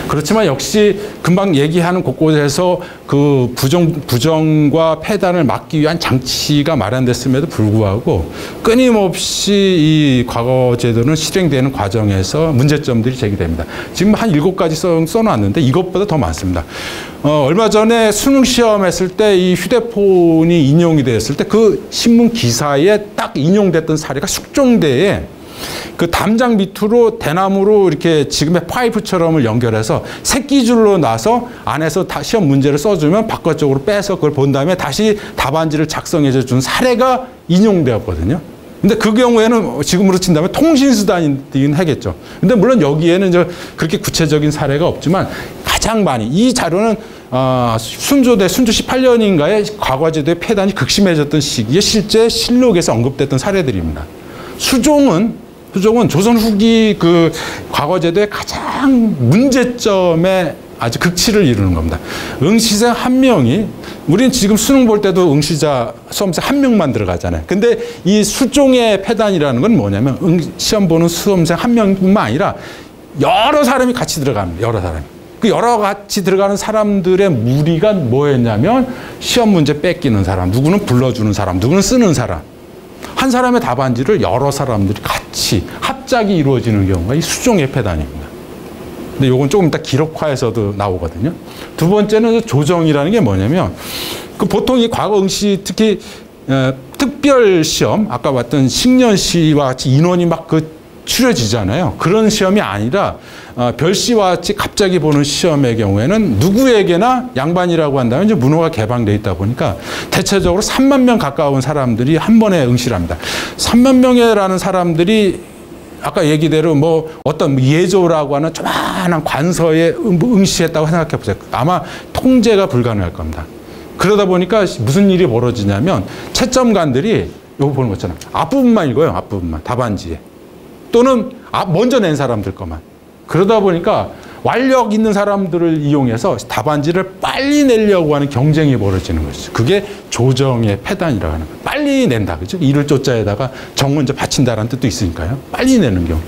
그렇지만 역시 금방 얘기하는 곳곳에서 그 부정과 폐단을 막기 위한 장치가 마련됐음에도 불구하고 끊임없이 이 과거 제도는 실행되는 과정에서 문제점들이 제기됩니다. 지금 한 7가지 써놨는데 이것보다 더 많습니다. 얼마 전에 수능 시험했을 때 이 휴대폰이 인용이 됐을 때 그 신문 기사에 딱 인용됐던 사례가 숙종대에 그 담장 밑으로 대나무로 이렇게 지금의 파이프처럼을 연결해서 새끼줄로 놔서 안에서 시험 문제를 써주면 바깥쪽으로 빼서 그걸 본 다음에 다시 답안지를 작성해 준 사례가 인용되었거든요. 근데 그 경우에는 지금으로 친다면 통신수단이긴 하겠죠. 근데 물론 여기에는 이제 그렇게 구체적인 사례가 없지만 가장 많이 이 자료는 순조 18년인가에 과거제도의 폐단이 극심해졌던 시기에 실제 실록에서 언급됐던 사례들입니다. 수종은 조선 후기 그 과거제도의 가장 문제점에 아주 극치를 이루는 겁니다. 응시생 한 명이, 우리는 지금 수능 볼 때도 응시자, 수험생 한 명만 들어가잖아요. 근데 이 수종의 폐단이라는 건 뭐냐면 시험 보는 수험생 한 명뿐만 아니라 여러 사람이 같이 들어갑니다. 여러 사람이. 그 여러 같이 들어가는 사람들의 무리가 뭐였냐면 시험 문제 뺏기는 사람, 누구는 불러주는 사람, 누구는 쓰는 사람. 한 사람의 답안지를 여러 사람들이 같이 합작이 이루어지는 경우가 이 수종의 폐단입니다. 근데 요건 조금 이따 기록화에서도 나오거든요. 두 번째는 조정이라는 게 뭐냐면 그 보통 이 과거 응시 특히 특별 시험 아까 봤던 식년시와 같이 인원이 막 추려지잖아요. 그런 시험이 아니라 별시와 같이 갑자기 보는 시험의 경우에는 누구에게나 양반이라고 한다면 이제 문호가 개방되어 있다 보니까 대체적으로 3만 명 가까운 사람들이 한 번에 응시를 합니다. 3만 명이라는 사람들이 아까 얘기대로 뭐 어떤 예조라고 하는 조그마한 관서에 응시했다고 생각해 보세요. 아마 통제가 불가능할 겁니다. 그러다 보니까 무슨 일이 벌어지냐면 채점관들이 요거 보는 것처럼 앞부분만 읽어요. 앞부분만. 답안지에. 또는 먼저 낸 사람들 것만. 그러다 보니까 완력 있는 사람들을 이용해서 답안지를 빨리 내려고 하는 경쟁이 벌어지는 것이죠. 그게 조정의 폐단이라고 하는 거예요. 빨리 낸다. 그죠? 이를 조자에다가 정 먼저 바친다라는 뜻도 있으니까요. 빨리 내는 경우.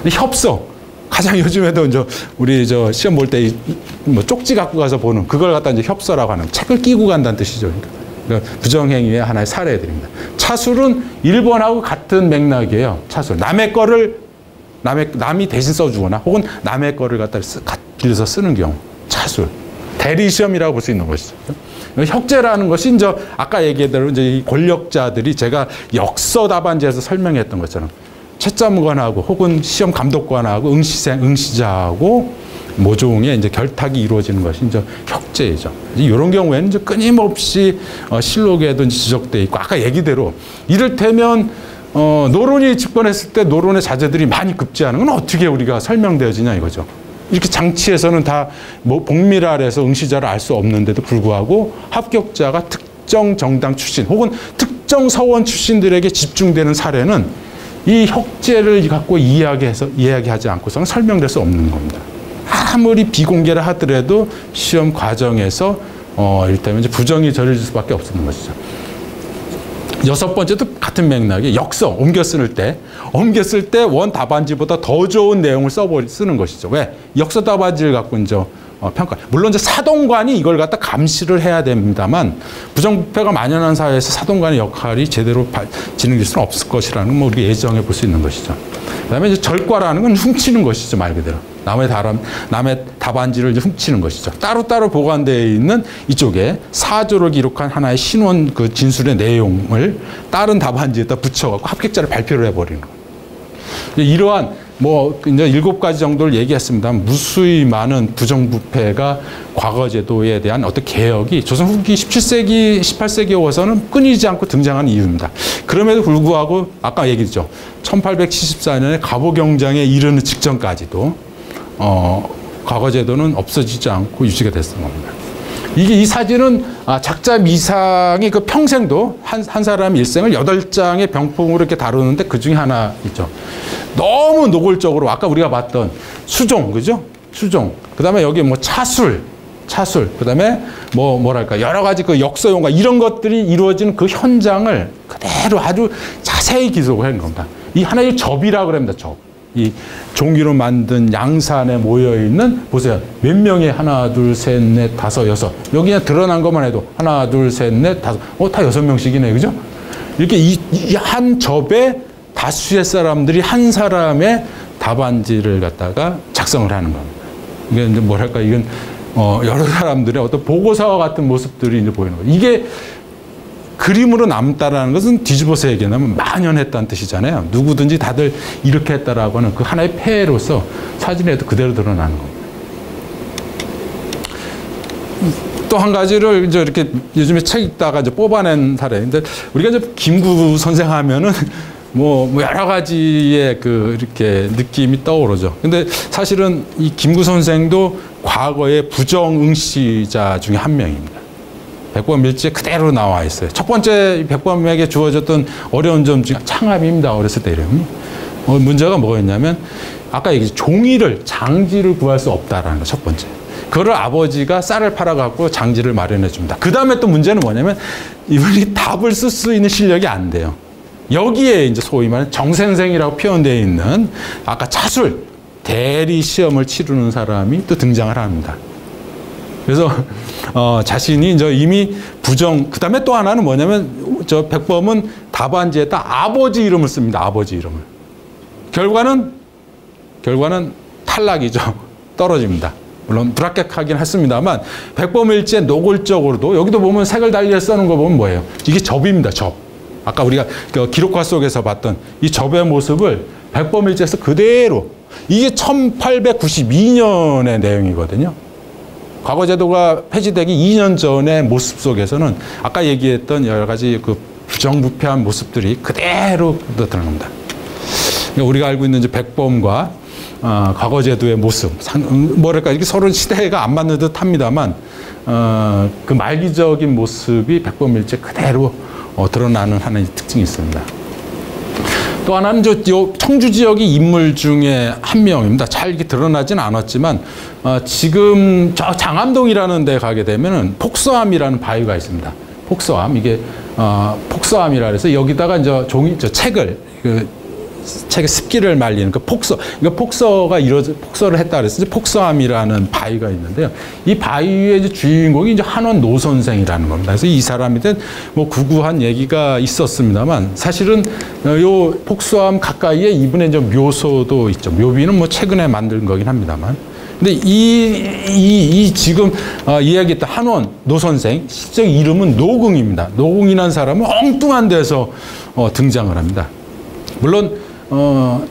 협서. 가장 요즘에도 이제 우리 시험 볼 때 뭐 쪽지 갖고 가서 보는 그걸 갖다 이제 협서라고 하는 책을 끼고 간다는 뜻이죠. 그러니까 부정행위의 하나의 사례들입니다. 차술은 1번하고 같은 맥락이에요. 차술. 남의 거를 남이 대신 써주거나 혹은 남의 거를 갖다 빌려서 쓰는 경우. 차술. 대리시험이라고 볼 수 있는 것이죠. 혁재라는 것이 이제 아까 얘기한 대로 이제 이 권력자들이 제가 역서 답안지에서 설명했던 것처럼 채점관하고 혹은 시험 감독관하고 응시자하고 모종의 이제 결탁이 이루어지는 것이 이제 혁재이죠. 이런 경우에는 이제 끊임없이 실록에도 지적돼 있고 아까 얘기대로 이를테면 노론이 집권했을 때 노론의 자제들이 많이 급제하는 건 어떻게 우리가 설명되어지냐 이거죠. 이렇게 장치에서는 다 뭐 복밀하래서 응시자를 알 수 없는데도 불구하고 합격자가 특정 정당 출신 혹은 특정 서원 출신들에게 집중되는 사례는 이 혁재를 갖고 이야기하지 않고서는 설명될 수 없는 겁니다. 아무리 비공개를 하더라도 시험 과정에서 이를테면 이제 부정이 저려질 수밖에 없는 것이죠. 여섯 번째도 같은 맥락에 역서 옮겨 쓸 때 원 답안지보다 더 좋은 내용을 쓰는 것이죠. 왜? 역서 답안지를 갖고 이제 평가. 물론 이제 사동관이 이걸 갖다 감시를 해야 됩니다만 부정부패가 만연한 사회에서 사동관의 역할이 제대로 진행될 수는 없을 것이라는 뭐 우리가 예정해 볼 수 있는 것이죠. 그다음에 이제 절과라는 건 훔치는 것이죠, 말 그대로. 남의 답안지를 이제 훔치는 것이죠. 따로따로 보관되어 있는 이쪽에 사조를 기록한 하나의 신원 그 진술의 내용을 다른 답안지에다 붙여갖고 합격자를 발표를 해버리는 거예요. 이러한 뭐 이제 7가지 정도를 얘기했습니다. 무수히 많은 부정부패가 과거제도에 대한 어떤 개혁이 조선 후기 17세기, 18세기에 와서는 끊이지 않고 등장한 이유입니다. 그럼에도 불구하고 아까 얘기했죠. 1874년에 갑오경장에 이르는 직전까지도 과거제도는 없어지지 않고 유지가 됐던 겁니다. 이 사진은 작자 미상이 그 평생도 한 사람의 일생을 8장의 병풍으로 이렇게 다루는데 그 중에 하나 있죠. 너무 노골적으로 아까 우리가 봤던 수종, 그죠? 수종. 그 다음에 여기 뭐 차술. 그 다음에 뭐랄까 여러 가지 그 역서용과 이런 것들이 이루어지는 그 현장을 그대로 아주 자세히 기록을 한 겁니다. 이 하나의 접이라고 합니다. 접. 이 종이로 만든 양산에 모여있는, 보세요. 몇 명이 하나, 둘, 셋, 넷, 다섯, 여섯. 여기 그냥 드러난 것만 해도 하나, 둘, 셋, 넷, 다섯. 다 6명씩이네. 그죠? 이렇게 이 한 접에 다수의 사람들이 한 사람의 답안지를 갖다가 작성을 하는 겁니다. 이게 이제 뭐랄까, 이건 여러 사람들의 어떤 보고서와 같은 모습들이 이제 보이는 거예요. 이게 그림으로 남다라는 것은 뒤집어서 얘기하면 만연했다는 뜻이잖아요. 누구든지 다들 이렇게 했다라고 하는 그 하나의 폐해로서 사진에도 그대로 드러나는 겁니다. 또 한 가지를 이제 이렇게 요즘에 책 읽다가 이제 뽑아낸 사례인데, 우리가 이제 김구 선생 하면은 뭐 여러 가지의 이렇게 느낌이 떠오르죠. 근데 사실은 이 김구 선생도 과거의 부정응시자 중에 한 명입니다. 백범일지에 그대로 나와 있어요. 첫 번째 백범에게 주어졌던 어려운 점 중에 창압입니다. 어렸을 때 이름이. 문제가 뭐였냐면 아까 얘기했죠. 종이를, 장지를 구할 수 없다라는 거 첫 번째. 그거를 아버지가 쌀을 팔아갖고 장지를 마련해 줍니다. 그 다음에 또 문제는 뭐냐면 이분이 답을 쓸 수 있는 실력이 안 돼요. 여기에 이제 소위 말하는 정생생이라고 표현되어 있는 아까 차술, 대리 시험을 치르는 사람이 또 등장을 합니다. 그래서 자신이 이제 이미 그 다음에 또 하나는 뭐냐면 저 백범은 답안지에다 아버지 이름을 씁니다. 아버지 이름을. 결과는 탈락이죠. 떨어집니다. 물론 불합격하긴 했습니다만 백범일지의 노골적으로도 여기도 보면 색을 달리해 써놓은 거 보면 뭐예요? 이게 접입니다. 접. 아까 우리가 그 기록화 속에서 봤던 이 접의 모습을 백범일지에서 그대로, 이게 1892년의 내용이거든요. 과거제도가 폐지되기 2년 전의 모습 속에서는 아까 얘기했던 여러 가지 그 부정부패한 모습들이 그대로 드러납니다. 우리가 알고 있는 이제 백범과 과거제도의 모습, 뭐랄까, 이게 서로 시대가 안 맞는 듯 합니다만, 그 말기적인 모습이 백범일지에 그대로 드러나는 하나의 특징이 있습니다. 또 하나는 청주 지역의 인물 중에 한 명입니다. 잘 이렇게 드러나진 않았지만 지금 저 장암동이라는 데 가게 되면은 폭서암이라는 바위가 있습니다. 폭서암, 이게 폭서암이라 해서 여기다가 이제 책을 책의 습기를 말리는 그 폭서, 그러니까 폭서를 했다 그래서 이제 폭서함이라는 바위가 있는데요. 이 바위의 이제 주인공이 이제 한원 노 선생이라는 겁니다. 그래서 이 사람한테 뭐 구구한 얘기가 있었습니다만 사실은 요 폭서함 가까이에 이분의 이제 묘소도 있죠. 묘비는 뭐 최근에 만든 거긴 합니다만. 근데 이 지금 이야기했던 한원 노 선생 실제 이름은 노궁입니다. 노궁이라는 사람은 엉뚱한 데서 등장을 합니다. 물론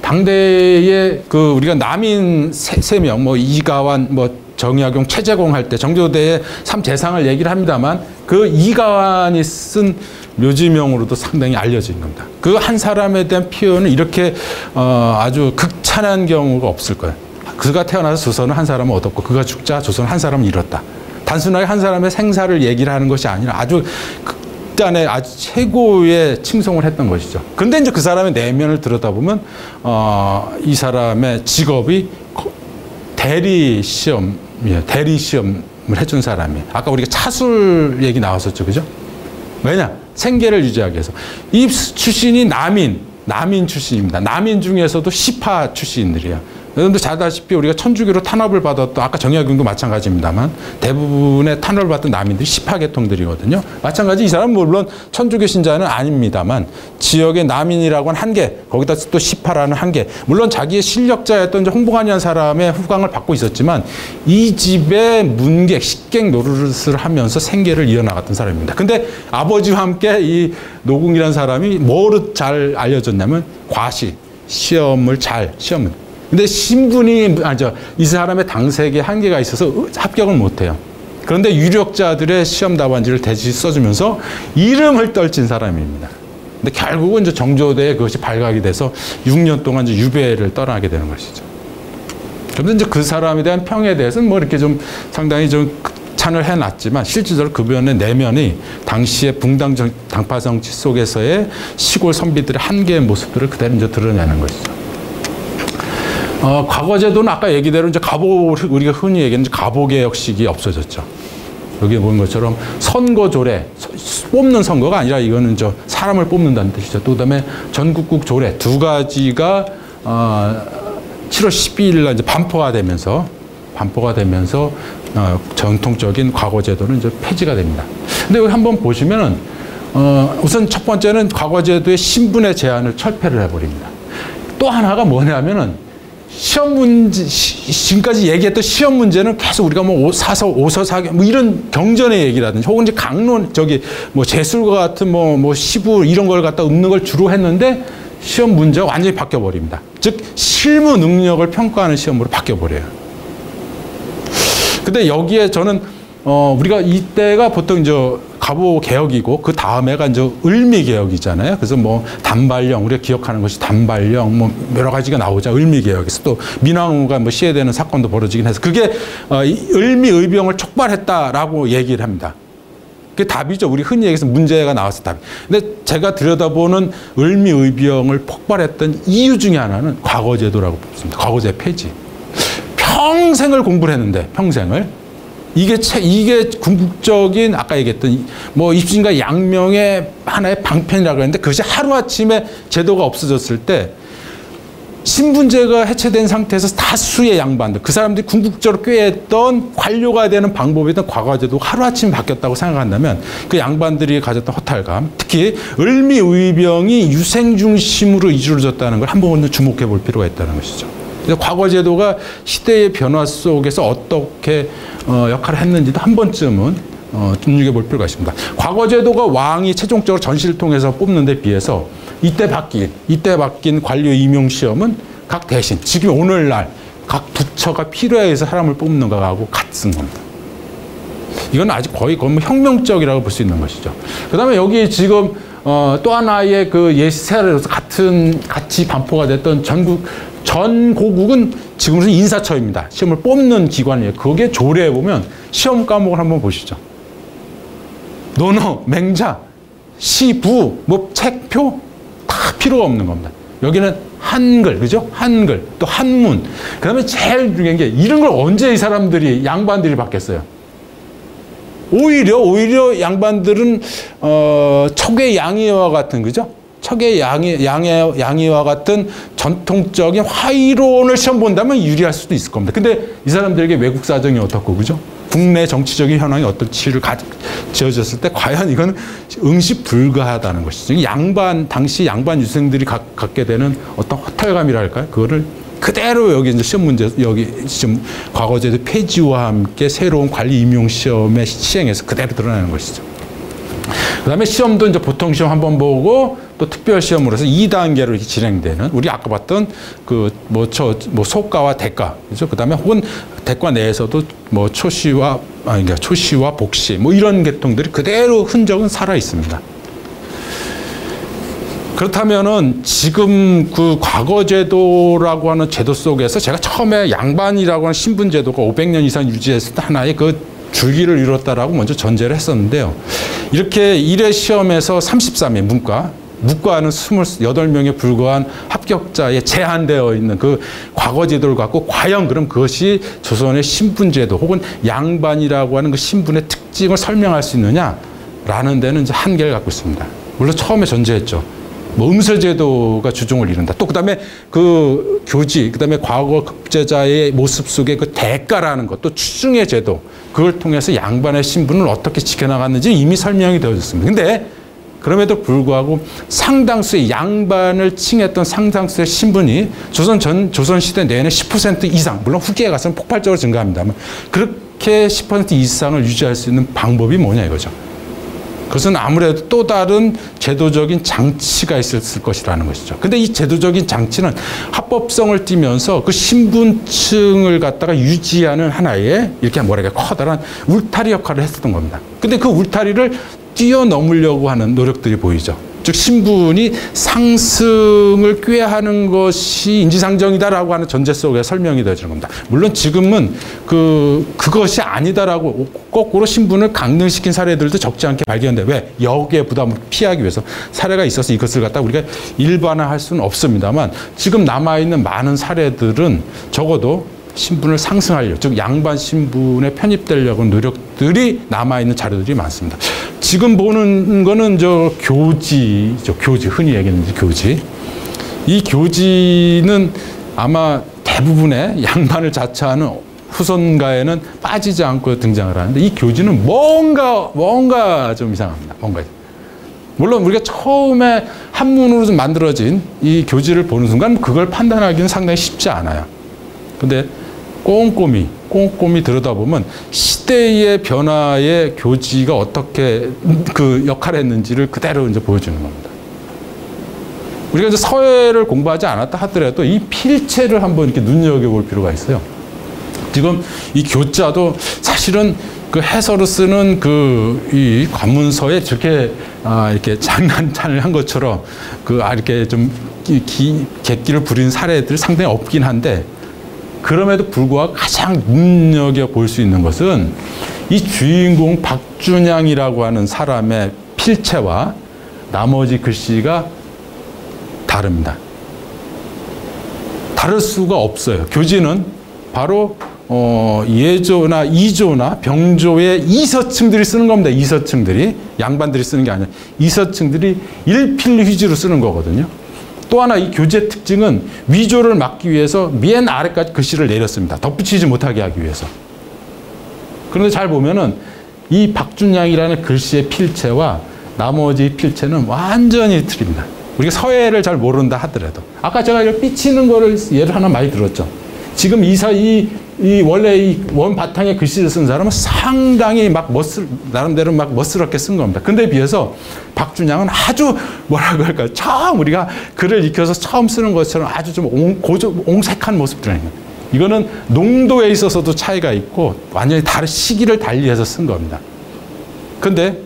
당대에 그 우리가 남인 세 명, 뭐 이가완, 뭐 정약용, 최재공 할 때 정조대의 3재상을 얘기를 합니다만 그 이가완이 쓴 묘지명으로도 상당히 알려진 겁니다. 그 한 사람에 대한 표현은 이렇게 아주 극찬한 경우가 없을 거예요. 그가 태어나서 조선은 한 사람은 얻었고 그가 죽자 조선은 한 사람은 잃었다. 단순하게 한 사람의 생사를 얘기를 하는 것이 아니라 아주 극단의 아주 최고의 칭송을 했던 것이죠. 근데 이제 그 사람의 내면을 들여다보면 이 사람의 직업이 대리 시험을 해준 사람이에요. 아까 우리가 차술 얘기 나왔었죠, 그죠? 왜냐? 생계를 유지하기 위해서. 이 출신이 남인 출신입니다. 남인 중에서도 시파 출신들이에요. 그런데 잘 아다시피 우리가 천주교로 탄압을 받았던 아까 정약용도 마찬가지입니다만 대부분의 탄압을 받던 남인들이 시파 계통들이거든요. 마찬가지 이 사람은 물론 천주교 신자는 아닙니다만 지역의 남인이라고 한 한계, 거기다 또 시파라는 한계, 물론 자기의 실력자였던 홍봉안이라는 사람의 후광을 받고 있었지만 이 집의 문객, 식객 노릇을 하면서 생계를 이어나갔던 사람입니다. 근데 아버지와 함께 이 노궁이라는 사람이 뭐로 잘 알려졌냐면 과시, 시험을. 근데 신분이 이 사람의 당색에 한계가 있어서 합격을 못해요. 그런데 유력자들의 시험 답안지를 대신 써주면서 이름을 떨친 사람입니다. 근데 결국은 이제 정조대에 그것이 발각이 돼서 6년 동안 이제 유배를 떠나게 되는 것이죠. 그런데 이제 그 사람에 대한 평에 대해서는 뭐 이렇게 좀 상당히 좀 찬을 해놨지만 실질적으로 그분의 내면이 당시의 붕당 당파 정치 속에서의 시골 선비들의 한계의 모습들을 그대로 이제 드러내는 것이죠. 과거 제도는 아까 얘기대로 이제 우리가 흔히 얘기하는 가보개혁식이 없어졌죠. 여기 보는 것처럼 선거조례, 뽑는 선거가 아니라 이거는 사람을 뽑는다는 뜻이죠. 또 그다음에 전국국 조례 두 가지가 7월 12일 날 이제 반포가 되면서 전통적인 과거 제도는 이제 폐지가 됩니다. 근데 여기 한번 보시면은 우선 첫 번째는 과거 제도의 신분의 제한을 철폐를 해버립니다. 또 하나가 뭐냐면은 시험 문제, 지금까지 얘기했던 시험 문제는 계속 우리가 뭐 오서사교 뭐 이런 경전의 얘기라든지 혹은 이제 강론 뭐 재술과 같은 뭐 시부 이런 걸 갖다 읊는 걸 주로 했는데 시험 문제가 완전히 바뀌어 버립니다. 즉 실무 능력을 평가하는 시험으로 바뀌어 버려요. 근데 여기에 저는 우리가 이때가 보통 이제 가보 개혁이고 그 다음에가 이제 을미 개혁이잖아요. 그래서 뭐 단발령, 우리가 기억하는 것이 단발령, 뭐 여러 가지가 나오죠. 을미 개혁에서 또 민왕후가 뭐 시해되는 사건도 벌어지긴 해서 그게 을미 의병을 촉발했다라고 얘기를 합니다. 그게 답이죠. 우리 흔히 얘기해서 문제가 나왔을 답. 근데 제가 들여다보는 을미 의병을 폭발했던 이유 중에 하나는 과거제도라고 뽑습니다. 과거제 폐지. 평생을 공부를 했는데 평생을. 이게 궁극적인 아까 얘기했던 뭐 입신과 양명의 하나의 방편이라고 했는데 그것이 하루아침에 제도가 없어졌을 때 신분제가 해체된 상태에서 다수의 양반들 그 사람들이 궁극적으로 꾀했던 관료가 되는 방법이던 과거제도가 하루아침에 바뀌었다고 생각한다면 그 양반들이 가졌던 허탈감 특히 을미의병이 유생 중심으로 이루어졌다는 걸 한번 주목해 볼 필요가 있다는 것이죠. 과거 제도가 시대의 변화 속에서 어떻게 역할을 했는지도 한 번쯤은 눈여겨볼 필요가 있습니다. 과거 제도가 왕이 최종적으로 전시를 통해서 뽑는 데 비해서 이때 바뀐 관료 임용 시험은 각 대신 지금 오늘날 각 부처가 필요에 의해서 사람을 뽑는 것하고 같은 겁니다. 이건 아직 거의 혁명적이라고 볼 수 있는 것이죠. 그 다음에 여기 지금 또 하나의 그 예시사례로서 같이 반포가 됐던 전고국은 지금은 인사처입니다. 시험을 뽑는 기관이에요. 거기에 조례에 보면 시험 과목을 한번 보시죠. 논어, 맹자, 시부, 뭐 책표 다 필요가 없는 겁니다. 여기는 한글, 그죠? 한글, 또 한문. 그 다음에 제일 중요한 게 이런 걸 언제 이 사람들이 양반들이 받겠어요? 오히려 양반들은 척의 양의와 같은, 그죠? 척의 양의와 같은 전통적인 화이론을 시험 본다면 유리할 수도 있을 겁니다. 근데 이 사람들에게 외국 사정이 어떻고, 그죠? 국내 정치적인 현황이 어떨지를 지어졌을 때 과연 이건 응시 불가하다는 것이죠. 당시 양반 유생들이 갖게 되는 어떤 허탈감이랄까요? 그거를 그대로 여기 이제 시험 문제, 여기 지금 과거제도 폐지와 함께 새로운 관리 임용 시험의 시행에서 그대로 드러나는 것이죠. 그 다음에 시험도 이제 보통 시험 한번 보고 또 특별 시험으로 해서 2단계로 이렇게 진행되는, 우리 아까 봤던 소가와 대가, 그죠? 그 다음에 혹은 대과 내에서도 초시와 복시, 이런 계통들이 그대로 흔적은 살아 있습니다. 그렇다면은 지금 그 과거제도라고 하는 제도 속에서 제가 처음에 양반이라고 하는 신분제도가 500년 이상 유지했을 때 하나의 그 줄기를 이뤘다라고 먼저 전제를 했었는데요. 이렇게 1회 시험에서 33회 문과는 28명에 불과한 합격자에 제한되어 있는 그 과거제도를 갖고 과연 그럼 그것이 조선의 신분제도 혹은 양반이라고 하는 그 신분의 특징을 설명할 수 있느냐라는 데는 이제 한계를 갖고 있습니다. 물론 처음에 전제했죠. 음서제도가 주종을 이룬다. 또 그다음에 그 교지, 그다음에 과거 급제자의 모습 속에 그 대가라는 것, 또 추중의 제도, 그걸 통해서 양반의 신분을 어떻게 지켜나갔는지 이미 설명이 되어졌습니다. 근데 그럼에도 불구하고 상당수의 양반을 칭했던 상당수의 신분이 조선시대 내내 10% 이상, 물론 후기에 가서는 폭발적으로 증가합니다만, 그렇게 10% 이상을 유지할 수 있는 방법이 뭐냐 이거죠. 그것은 아무래도 또 다른 제도적인 장치가 있었을 것이라는 것이죠. 근데 이 제도적인 장치는 합법성을 띠면서 그 신분층을 갖다가 유지하는 하나의 이렇게 커다란 울타리 역할을 했었던 겁니다. 근데 그 울타리를 뛰어넘으려고 하는 노력들이 보이죠. 즉 신분이 상승을 꾀하는 것이 인지상정이다라고 하는 전제 속에 설명이 되어지는 겁니다. 물론 지금은 그것이 아니다라고 거꾸로 신분을 강등시킨 사례들도 적지 않게 발견돼. 왜? 역의 부담을 피하기 위해서 사례가 있어서 이것을 갖다 우리가 일반화할 수는 없습니다만, 지금 남아있는 많은 사례들은 적어도 신분을 상승하려고, 즉 양반 신분에 편입되려고 하는 노력들이 남아있는 자료들이 많습니다. 지금 보는 거는 교지죠. 교지, 흔히 얘기하는 교지. 이 교지는 아마 대부분의 양반을 자처하는 후손가에는 빠지지 않고 등장을 하는데, 이 교지는 뭔가 좀 이상합니다. 물론 우리가 처음에 한문으로 좀 만들어진 이 교지를 보는 순간 그걸 판단하기는 상당히 쉽지 않아요. 근데 꼼꼼히 들여다보면 시대의 변화에 교지가 어떻게 그 역할을 했는지를 그대로 이제 보여주는 겁니다. 우리가 이제 서예를 공부하지 않았다 하더라도 이 필체를 한번 이렇게 눈여겨볼 필요가 있어요. 지금 이 교자도 사실은 그 해설을 쓰는 이 관문서에 이렇게 장난찬을 한 것처럼 이렇게 좀 객기를 부린 사례들이 상당히 없긴 한데, 그럼에도 불구하고 가장 눈여겨볼 수 있는 것은 이 주인공 박준양이라고 하는 사람의 필체와 나머지 글씨가 다릅니다. 다를 수가 없어요. 교지는 바로 예조나 이조나 병조의 이서층들이 쓰는 겁니다. 이서층들이. 양반들이 쓰는 게 아니라 이서층들이 일필휘지로 쓰는 거거든요. 또 하나 이 교재의 특징은 위조를 막기 위해서 맨 아래까지 글씨를 내렸습니다. 덧붙이지 못하게 하기 위해서. 그런데 잘 보면은 이 박준양이라는 글씨의 필체와 나머지 필체는 완전히 틀립니다. 우리가 서예를 잘 모른다 하더라도. 아까 제가 이걸 삐치는 거를 예를 하나 많이 들었죠. 지금 원래 이 원 바탕에 글씨를 쓴 사람은 상당히 나름대로 멋스럽게 쓴 겁니다. 근데 비해서 박준양은 아주 뭐라고 할까요? 처음 우리가 글을 익혀서 처음 쓰는 것처럼 아주 좀 옹색한 모습들입니다. 이거는 농도에 있어서도 차이가 있고 완전히 다른 시기를 달리해서 쓴 겁니다. 근데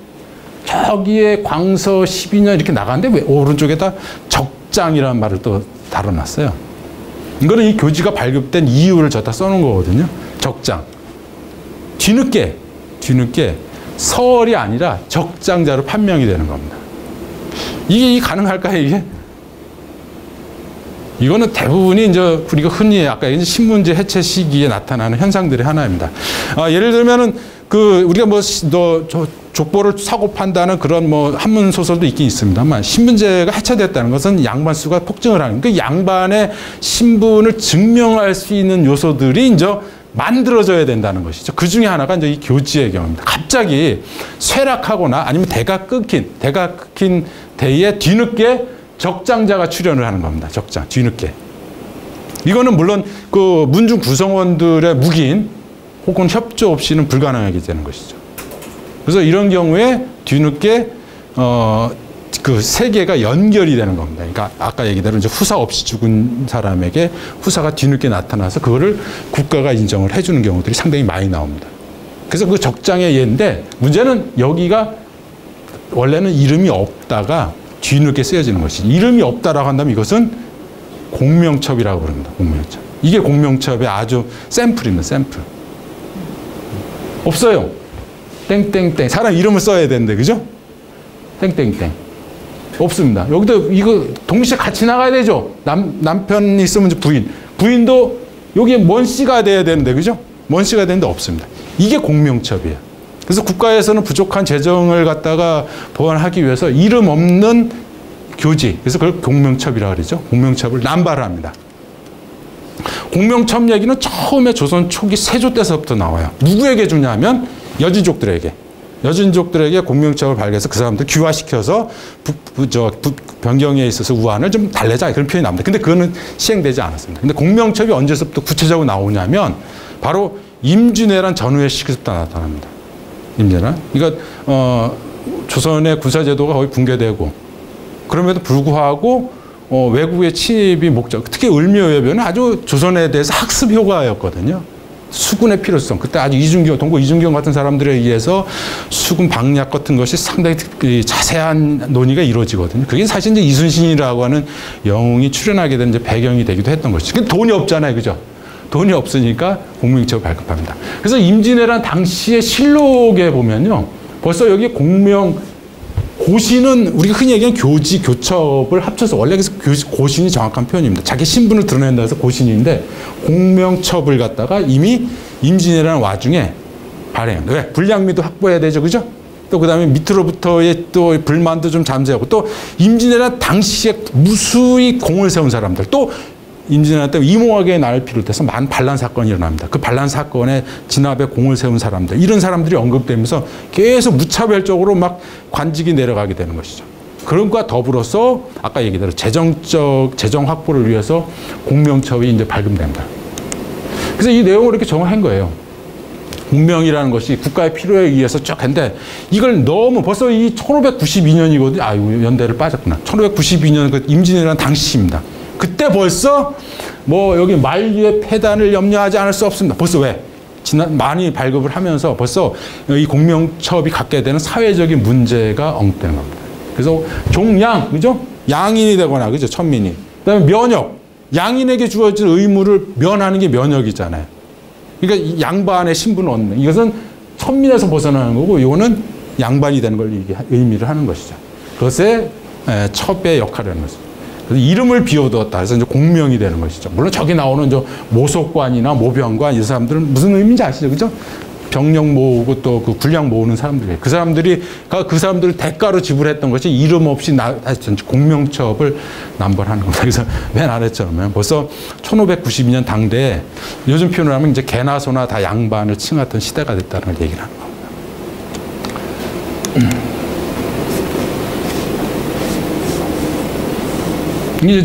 저기에 광서 12년 이렇게 나가는데 왜 오른쪽에다 적장이라는 말을 또 달아놨어요? 이거는 이 교지가 발급된 이유를 저다 써놓은 거거든요. 적장. 뒤늦게 서얼이 아니라 적장자로 판명이 되는 겁니다. 이게 가능할까요, 이게? 이거는 대부분이 이제 우리가 흔히 아까 신문제 해체 시기에 나타나는 현상들의 하나입니다. 예를 들면은 우리가 족보를 사고 판다는 그런 뭐 한문 소설도 있긴 있습니다만 신분제가 해체됐다는 것은 양반 수가 폭증을 하는 그 양반의 신분을 증명할 수 있는 요소들이 이제 만들어져야 된다는 것이죠. 그 중에 하나가 이제 이 교지의 경우입니다. 갑자기 쇠락하거나 아니면 대가 끊긴 대에 뒤늦게 적장자가 출연을 하는 겁니다. 적장 뒤늦게. 이거는 물론 그 문중 구성원들의 묵인 혹은 협조 없이는 불가능하게 되는 것이죠. 그래서 이런 경우에 뒤늦게 그 세계가 연결이 되는 겁니다. 그러니까 아까 얘기대로 이제 후사 없이 죽은 사람에게 후사가 뒤늦게 나타나서 그거를 국가가 인정을 해주는 경우들이 상당히 많이 나옵니다. 그래서 그 적장의 예인데 문제는 여기가 원래는 이름이 없다가 뒤늦게 쓰여지는 것이지. 이름이 없다라고 한다면 이것은 공명첩이라고 부릅니다. 공명첩. 이게 공명첩의 아주 샘플입니다. 샘플. 없어요. 땡땡땡. 사람 이름을 써야 되는데, 그죠? 땡땡땡. 없습니다. 여기도 이거 동시에 같이 나가야 되죠? 남편이 있으면 이제 부인도 여기에 먼 씨가 돼야 되는데, 그죠? 먼 씨가 되는데 없습니다. 이게 공명첩이에요. 그래서 국가에서는 부족한 재정을 갖다가 보완하기 위해서 이름 없는 교지, 그래서 그걸 공명첩이라고 그러죠. 공명첩을 남발을 합니다. 공명첩 얘기는 처음에 조선 초기 세조 때서부터 나와요. 누구에게 주냐면 여진족들에게. 여진족들에게 공명첩을 발견해서 그 사람들 귀화시켜서 변경에 있어서 우한을 좀 달래자 그런 표현이 나옵니다. 근데 그거는 시행되지 않았습니다. 근데 공명첩이 언제서부터 구체적으로 나오냐면 바로 임진왜란 전후의 시기부터 나타납니다. 임진왜란. 그러니까 조선의 군사제도가 거의 붕괴되고 그럼에도 불구하고 외국의 침입이 목적. 특히 을묘여변은 아주 조선에 대해서 학습 효과였거든요. 수군의 필요성. 그때 아주 동고 이중경 같은 사람들에 의해서 수군 방략 같은 것이 상당히 자세한 논의가 이루어지거든요. 그게 사실 이제 이순신이라고 하는 영웅이 출연하게 된 이제 배경이 되기도 했던 것이죠. 근데 돈이 없잖아요. 그죠? 돈이 없으니까 공명첩을 발급합니다. 그래서 임진왜란 당시의 실록에 보면요. 벌써 여기 고신은 우리가 흔히 얘기하는 교지, 교첩을 합쳐서 원래 그래서 고신이 정확한 표현입니다. 자기 신분을 드러낸다 해서 고신인데 공명첩을 갖다가 이미 임진왜란 와중에 발행합니다. 왜? 불량미도 확보해야 되죠. 그죠? 또 그다음에 밑으로부터의 또 불만도 좀 잠재하고 또 임진왜란 당시에 무수히 공을 세운 사람들 또 임진왜란 때 이몽학의 날을 비롯해서 많은 반란 사건이 일어납니다. 그 반란 사건에 진압에 공을 세운 사람들, 이런 사람들이 언급되면서 계속 무차별적으로 막 관직이 내려가게 되는 것이죠. 그런 것과 더불어서 아까 얘기대로 재정 확보를 위해서 공명첩이 이제 발급됩니다. 그래서 이 내용을 이렇게 정한 거예요. 공명이라는 것이 국가의 필요에 의해서 쭉 했는데 이걸 너무 벌써 이 1592년이거든요. 아이고 연대를 빠졌구나. 1592년 그 임진왜란 당시입니다. 그때 벌써 뭐 여기 만류의 폐단을 염려하지 않을 수 없습니다. 벌써 왜? 많이 발급을 하면서 벌써 이 공명첩이 갖게 되는 사회적인 문제가 언급되는 겁니다. 그래서 종양, 그죠? 양인이 되거나, 그죠? 천민이. 그 다음에 면역. 양인에게 주어진 의무를 면하는 게 면역이잖아요. 그러니까 이 양반의 신분을 얻는. 이것은 천민에서 벗어나는 거고, 이거는 양반이 되는 걸 의미를 하는 것이죠. 그것에 첩의 역할을 하는 것이죠. 그래서 이름을 비워두었다. 그래서 이제 공명이 되는 것이죠. 물론 저기 나오는 저 모속관이나 모병관 이 사람들은 무슨 의미인지 아시죠? 그죠? 병력 모으고 또 그 군량 모으는 사람들이에요. 그 사람들을 대가로 지불했던 것이 이름 없이 공명첩을 남발하는 겁니다. 그래서 맨 아래처럼 벌써 1592년 당대에 요즘 표현을 하면 이제 개나 소나 다 양반을 칭하던 시대가 됐다는 걸 얘기를 하는 겁니다.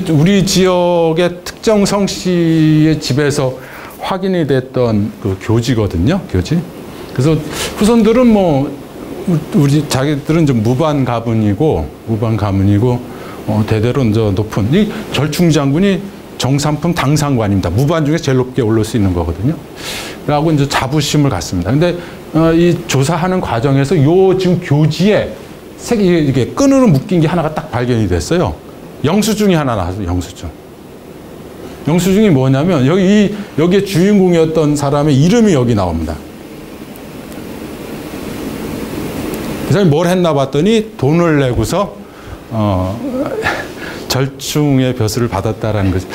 우리 지역의 특정 성씨의 집에서 확인이 됐던 그 교지거든요. 교지. 그래서 후손들은 뭐 우리 자기들은 좀 무반 가문이고 대대로 이제 높은 이 절충 장군이 정삼품 당상관입니다. 무반 중에 제일 높게 올릴 수 있는 거거든요. 라고 이제 자부심을 갖습니다. 근데 이 조사하는 과정에서 요 지금 교지에 이게 끈으로 묶인 게 하나가 딱 발견이 됐어요. 영수증이 하나 나왔어요. 영수증. 영수증이 뭐냐면 여기에 주인공이었던 사람의 이름이 여기 나옵니다. 그 사람이 뭘 했나 봤더니 돈을 내고서 절충의 벼슬을 받았다라는 거죠.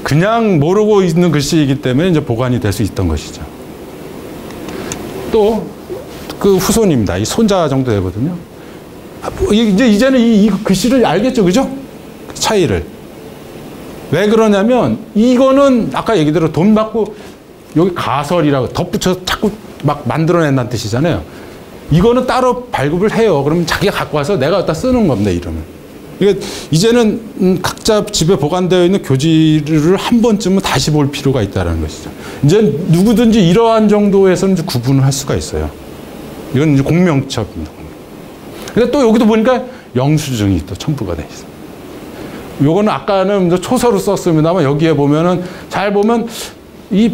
그냥 모르고 있는 글씨이기 때문에 이제 보관이 될 수 있던 것이죠. 또 그 후손입니다. 이 손자 정도 되거든요. 이제는 이 글씨를 알겠죠, 그죠? 차이를. 왜 그러냐면 이거는 아까 얘기대로 돈 받고 여기 가설이라고 덧붙여서 자꾸 막 만들어낸다는 뜻이잖아요. 이거는 따로 발급을 해요. 그러면 자기가 갖고 와서 내가 갖다 쓰는 겁니다, 이름을. 그러니까 이제는 각자 집에 보관되어 있는 교지를 한 번쯤은 다시 볼 필요가 있다는 것이죠. 이제 누구든지 이러한 정도에서는 이제 구분을 할 수가 있어요. 이건 이제 공명첩입니다. 근데 또 여기도 보니까 영수증이 또 첨부가 돼 있어요. 요거는 아까는 초서로 썼습니다만 여기에 보면은 잘 보면 이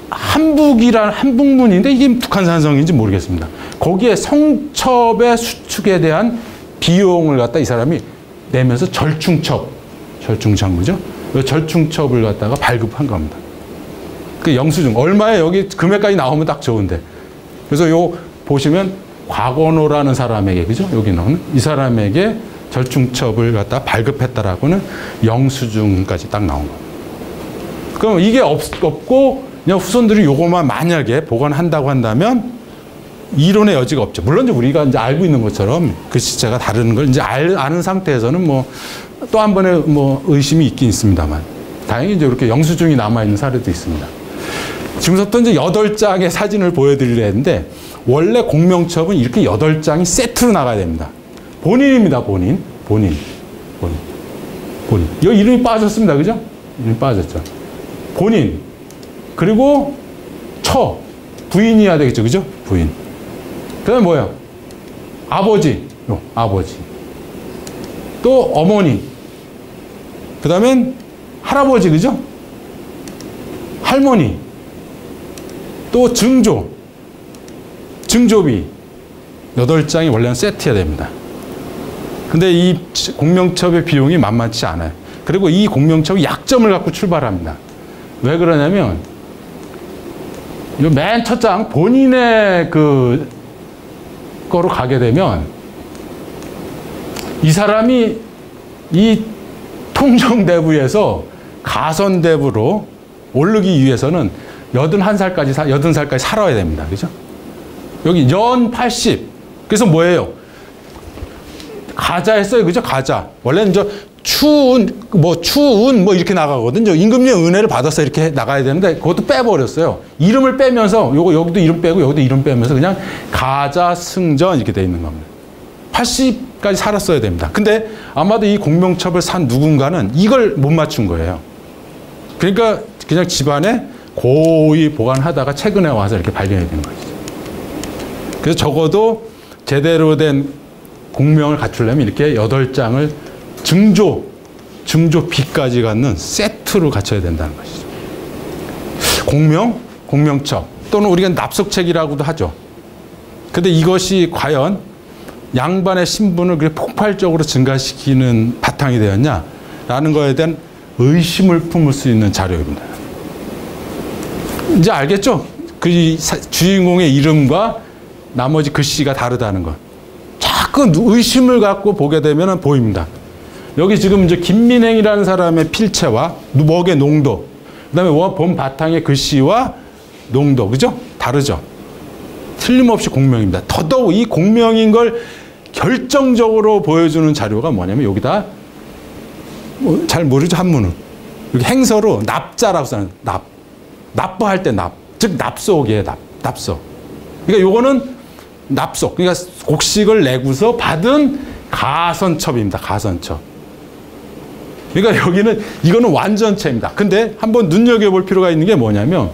한북문인데 이게 북한산성인지 모르겠습니다. 거기에 성첩의 수축에 대한 비용을 갖다 이 사람이 내면서 절충첩, 그죠? 절충첩을 갖다가 발급한 겁니다. 그 영수증 얼마에 여기 금액까지 나오면 딱 좋은데. 그래서 요 보시면 곽원호라는 사람에게, 그죠? 여기 나오는 이 사람에게 절충첩을 갖다 발급했다라고는 영수증까지 딱 나온 겁니다. 그럼 이게 없고 그냥 후손들이 요거만 만약에 보관한다고 한다면 이론의 여지가 없죠. 물론 이제 우리가 이제 알고 있는 것처럼 글씨체가 다른 걸 이제 아는 상태에서는 뭐 또 한 번의 뭐 의심이 있긴 있습니다만 다행히 이제 이렇게 영수증이 남아 있는 사례도 있습니다. 지금부터 이제 8장의 사진을 보여드리려 했는데 원래 공명첩은 이렇게 8장이 세트로 나가야 됩니다. 본인입니다, 본인. 여기 이름이 빠졌습니다, 그죠? 이름이 빠졌죠. 본인. 그리고 부인이어야 되겠죠, 그죠? 부인. 그 다음에 뭐예요? 아버지. 또 어머니. 그 다음엔 할아버지, 그죠? 할머니. 또 증조비. 8장이 원래는 세트해야 됩니다. 근데 이 공명첩의 비용이 만만치 않아요. 그리고 이 공명첩이 약점을 갖고 출발합니다. 왜 그러냐면 맨 첫 장 본인의 그 거로 가게 되면 이 사람이 이 통정대부에서 가선대부로 오르기 위해서는 80살까지 살아야 됩니다. 그죠? 여기 연 80. 그래서 뭐예요? 가자 했어요. 그죠? 가자. 원래는 추운 이렇게 나가거든요. 임금님의 은혜를 받아서 이렇게 나가야 되는데 그것도 빼버렸어요. 이름을 빼면서 여기도 이름 빼고 여기도 이름 빼면서 그냥 가자 승전 이렇게 돼 있는 겁니다. 80까지 살았어야 됩니다. 근데 아마도 이 공명첩을 산 누군가는 이걸 못 맞춘 거예요. 그러니까 그냥 집안에 고이 보관하다가 최근에 와서 이렇게 발견이 된 것이죠. 그래서 적어도 제대로 된 공명을 갖추려면 이렇게 8장을 증조 B까지 갖는 세트로 갖춰야 된다는 것이죠. 공명첩 또는 우리가 납속책이라고도 하죠. 근데 이것이 과연 양반의 신분을 그렇게 폭발적으로 증가시키는 바탕이 되었냐라는 거에 대한 의심을 품을 수 있는 자료입니다. 이제 알겠죠? 그 주인공의 이름과 나머지 글씨가 다르다는 것. 자꾸 의심을 갖고 보게 되면 보입니다. 여기 지금 이제 김민행이라는 사람의 필체와 먹의 농도, 그다음에 본 바탕의 글씨와 농도, 그죠? 다르죠? 틀림없이 공명입니다. 더더욱 이 공명인 걸 결정적으로 보여주는 자료가 뭐냐면 여기다 잘 모르죠, 한문은. 여기 행서로 납자라고 써요. 납부할 때 즉 납속이에요. 납속. 그러니까 요거는 납속. 그러니까 곡식을 내고서 받은 가선첩입니다. 가선첩. 그러니까 이거는 완전체입니다. 근데 한번 눈여겨볼 필요가 있는 게 뭐냐면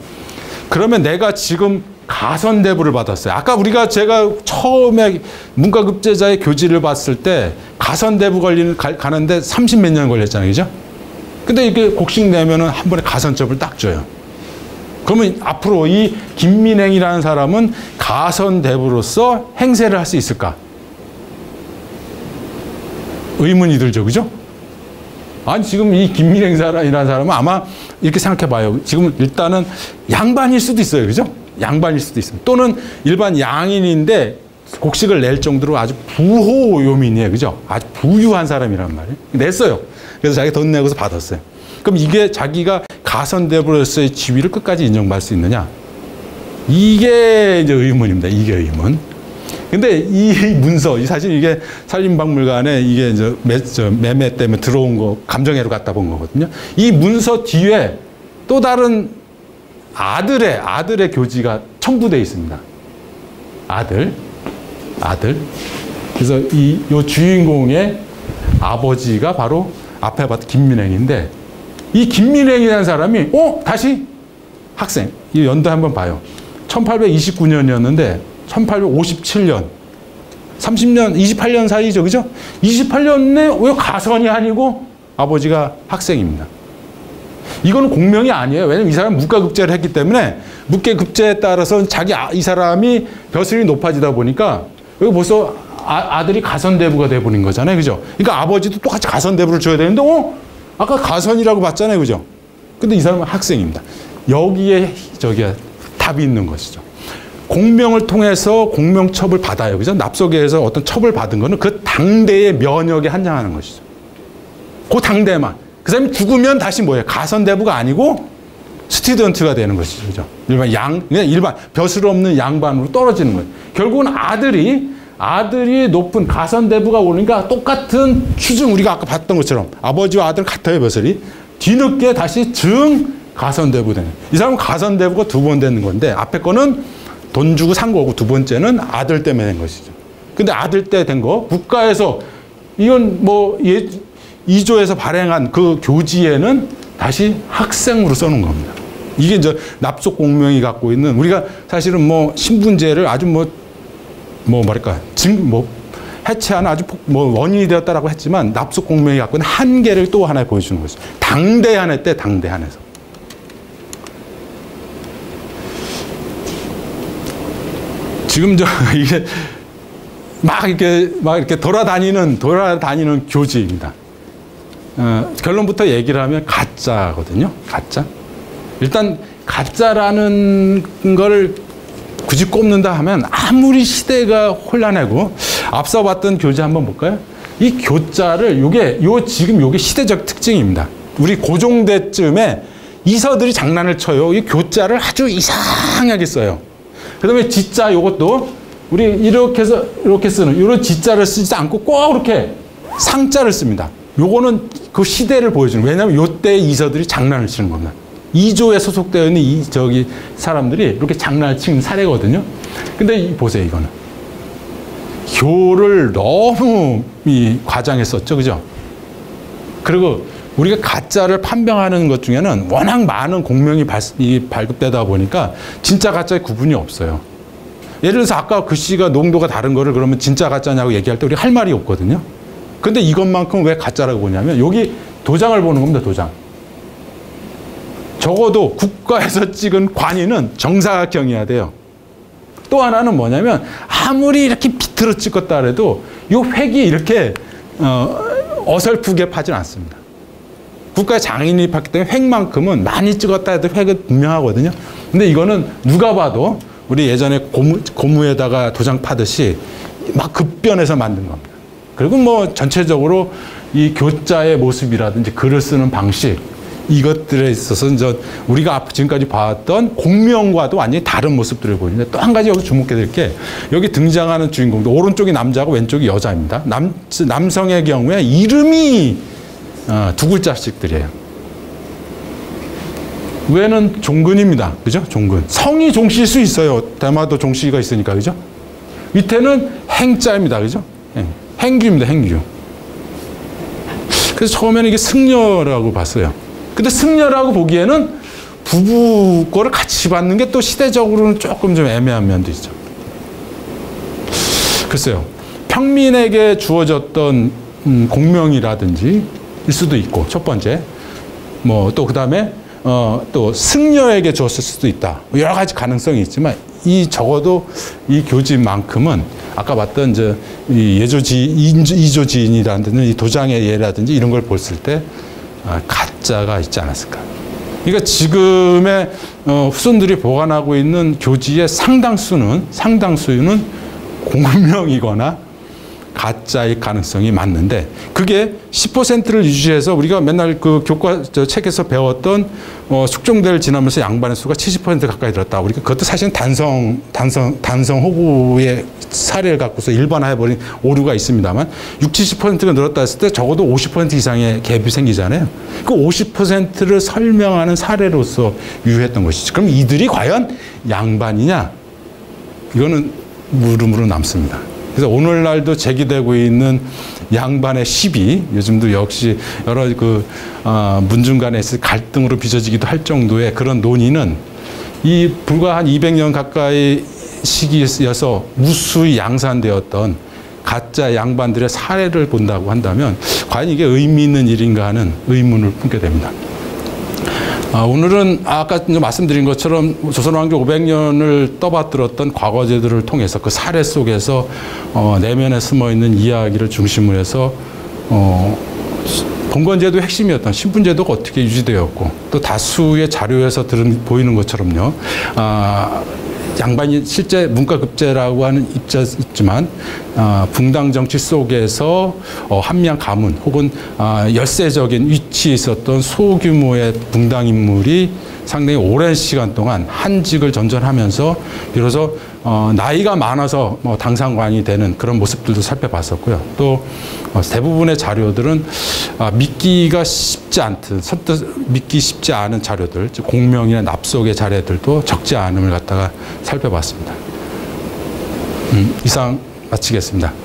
그러면 내가 지금 가선대부를 받았어요. 아까 제가 처음에 문과급제자의 교지를 봤을 때 가선대부 가는데 30몇 년 걸렸잖아요. 그죠? 근데 이게 곡식 내면은 한 번에 가선첩을 딱 줘요. 그러면 앞으로 이 김민행이라는 사람은 가선대부로서 행세를 할 수 있을까? 의문이 들죠. 그죠? 아니, 지금 이 김민행이라는 사람은 아마 이렇게 생각해 봐요. 지금 일단은 양반일 수도 있어요. 그죠? 양반일 수도 있습니다. 또는 일반 양인인데 곡식을 낼 정도로 아주 부호요민이에요. 그죠? 아주 부유한 사람이란 말이에요. 냈어요. 그래서 자기 돈 내고서 받았어요. 그럼 이게 자기가 가선대부로서의 지위를 끝까지 인정받을 수 있느냐? 이게 이제 의문입니다. 이게 의문. 근데 이 문서, 사실 이게 산림박물관에 이게 이제 매매 때문에 들어온 거, 감정회로 갖다 본 거거든요. 이 문서 뒤에 또 다른 아들의 교지가 첨부되어 있습니다. 아들. 그래서 요 주인공의 아버지가 바로 앞에 봤던 김민행인데, 이 김민행이라는 사람이, 다시 학생. 이 연도 한번 봐요. 1829년이었는데, 1857년. 30년, 28년 사이죠. 그죠? 28년에 왜 가선이 아니고 아버지가 학생입니다. 이거는 공명이 아니에요. 왜냐면 이 사람은 묵가급제를 했기 때문에 묵계급제에 따라서 이 사람이 벼슬이 높아지다 보니까 여기 벌써 아들이 가선대부가 돼버린 거잖아요. 그죠? 그러니까 아버지도 똑같이 가선대부를 줘야 되는데, 아까 가선이라고 봤잖아요. 그죠? 근데 이 사람은 학생입니다. 여기에 답이 있는 것이죠. 공명을 통해서 공명첩을 받아요. 그죠? 납속에서 어떤 첩을 받은 거는 그 당대의 면역에 한장하는 것이죠. 그 당대만. 그 사람이 죽으면 다시 뭐예요? 가선대부가 아니고 스튜던트가 되는 것이죠. 그죠? 일반 벼슬 없는 양반으로 떨어지는 거예요. 결국은 아들이 높은 가선대부가 오니까 똑같은 추증, 우리가 아까 봤던 것처럼 아버지와 아들 같아요, 벼슬이. 뒤늦게 다시 가선대부 되는. 이 사람은 가선대부가 2번 되는 건데, 앞에 거는 돈 주고 산 거고, 2번째는 아들 때문에 된 것이죠. 근데 아들 때 된 거, 국가에서 이건 2조에서 발행한 그 교지에는 다시 학생으로 써놓은 겁니다. 이게 이제 납속 공명이 갖고 있는, 우리가 사실은 신분제를 아주 해체하는 아주 원인이 되었다라고 했지만, 납속 공명이 갖고 있는 한계를 또 하나 보여주는 것이죠. 당대 안에서. 지금 이게 막 이렇게 돌아다니는 교지입니다. 결론부터 얘기를 하면 가짜거든요. 가짜. 일단 가짜라는 걸 굳이 꼽는다 하면 아무리 시대가 혼란하고, 앞서 봤던 교재 한번 볼까요? 이 교자를 지금 요게 시대적 특징입니다. 우리 고종대쯤에 이서들이 장난을 쳐요. 이 교자를 아주 이상하게 써요. 그다음에 지자, 요것도 우리 이렇게 쓰는 이런 지자를 쓰지 않고 꼭 이렇게 상자를 씁니다. 요거는 그 시대를 보여주는, 왜냐하면 요때 이서들이 장난을 치는 겁니다. 2조에 소속되어 있는 사람들이 이렇게 장난을 치는 사례거든요. 근데 보세요, 이거는. 교를 너무 과장했었죠. 그죠? 그리고 우리가 가짜를 판명하는 것 중에는 워낙 많은 공명이 발급되다 보니까 진짜 가짜의 구분이 없어요. 예를 들어서 아까 글씨가 농도가 다른 거를 그러면 진짜 가짜냐고 얘기할 때 우리 할 말이 없거든요. 근데 이것만큼 왜 가짜라고 보냐면, 여기 도장을 보는 겁니다, 도장. 적어도 국가에서 찍은 관이는 정사각형이어야 돼요. 또 하나는 뭐냐면, 아무리 이렇게 비틀어 찍었다 해도 이 획이 이렇게 어설프게 파진 않습니다. 국가의 장인이 봤기 때문에 획만큼은 많이 찍었다 해도 획은 분명하거든요. 근데 이거는 누가 봐도 우리 예전에 고무에다가 도장 파듯이 막 급변해서 만든 겁니다. 그리고 전체적으로 이 교자의 모습이라든지 글을 쓰는 방식, 이것들에 있어서 이제 우리가 지금까지 봐왔던 공명과도 완전히 다른 모습들을 보이는데, 또 한 가지 여기 주목해 드릴 게, 여기 등장하는 주인공도 오른쪽이 남자고 왼쪽이 여자입니다. 남성의 경우에 이름이 2글자씩들이에요. 위에는 종근입니다. 그죠? 종근. 성이 종씨일 수 있어요. 대마도 종씨가 있으니까. 그죠? 밑에는 행자입니다. 그죠? 행규입니다. 행규. 그래서 처음에는 이게 승려라고 봤어요. 근데 승려라고 보기에는 부부 거를 같이 받는 게 또 시대적으로는 조금 좀 애매한 면도 있죠. 글쎄요. 평민에게 주어졌던 공명이라든지 일 수도 있고, 첫 번째. 또 그 다음에 또 승려에게 줬을 수도 있다. 여러 가지 가능성이 있지만, 적어도 이 교지만큼은 아까 봤던 이조 지인이라든지 이 도장의 예라든지 이런 걸 봤을 때 가짜가 있지 않았을까. 그러니까 지금의 후손들이 보관하고 있는 교지의 상당수는 공명이거나 가짜일 가능성이 많은데 그게 10%를 유지해서 우리가 맨날 그 책에서 배웠던 숙종대를 지나면서 양반의 수가 70% 가까이 늘었다. 우리가 그것도 사실은 단성 호구의 사례를 갖고서 일반화해버린 오류가 있습니다만 70%가 늘었다 했을 때 적어도 50% 이상의 갭이 생기잖아요. 그 50%를 설명하는 사례로서 유효했던 것이죠. 그럼 이들이 과연 양반이냐? 이거는 물음으로 남습니다. 그래서 오늘날도 제기되고 있는 양반의 시비, 요즘도 역시 여러 문중 간에 갈등으로 빚어지기도 할 정도의 그런 논의는 이 불과 한 200년 가까이 시기에서 무수히 양산되었던 가짜 양반들의 사례를 본다고 한다면 과연 이게 의미 있는 일인가 하는 의문을 품게 됩니다. 오늘은 아까 말씀드린 것처럼 조선왕조 500년을 떠받들었던 과거제들을 통해서 그 사례 속에서 내면에 숨어있는 이야기를 중심으로 해서 봉건제도의 핵심이었던 신분제도가 어떻게 유지되었고 또 다수의 자료에서 보이는 것처럼요. 양반이 실제 문과급제라고 하는 입자 있지만 붕당 정치 속에서 한미양 가문 혹은 열세적인 위치에 있었던 소규모의 붕당 인물이 상당히 오랜 시간 동안 한직을 전전하면서 비로소 나이가 많아서 당상관이 되는 그런 모습들도 살펴봤었고요. 또 대부분의 자료들은 믿기가 쉽지 않듯 선뜻 믿기 쉽지 않은 자료들, 즉 공명이나 납속의 자료들도 적지 않음을 갖다가 살펴봤습니다. 이상 마치겠습니다.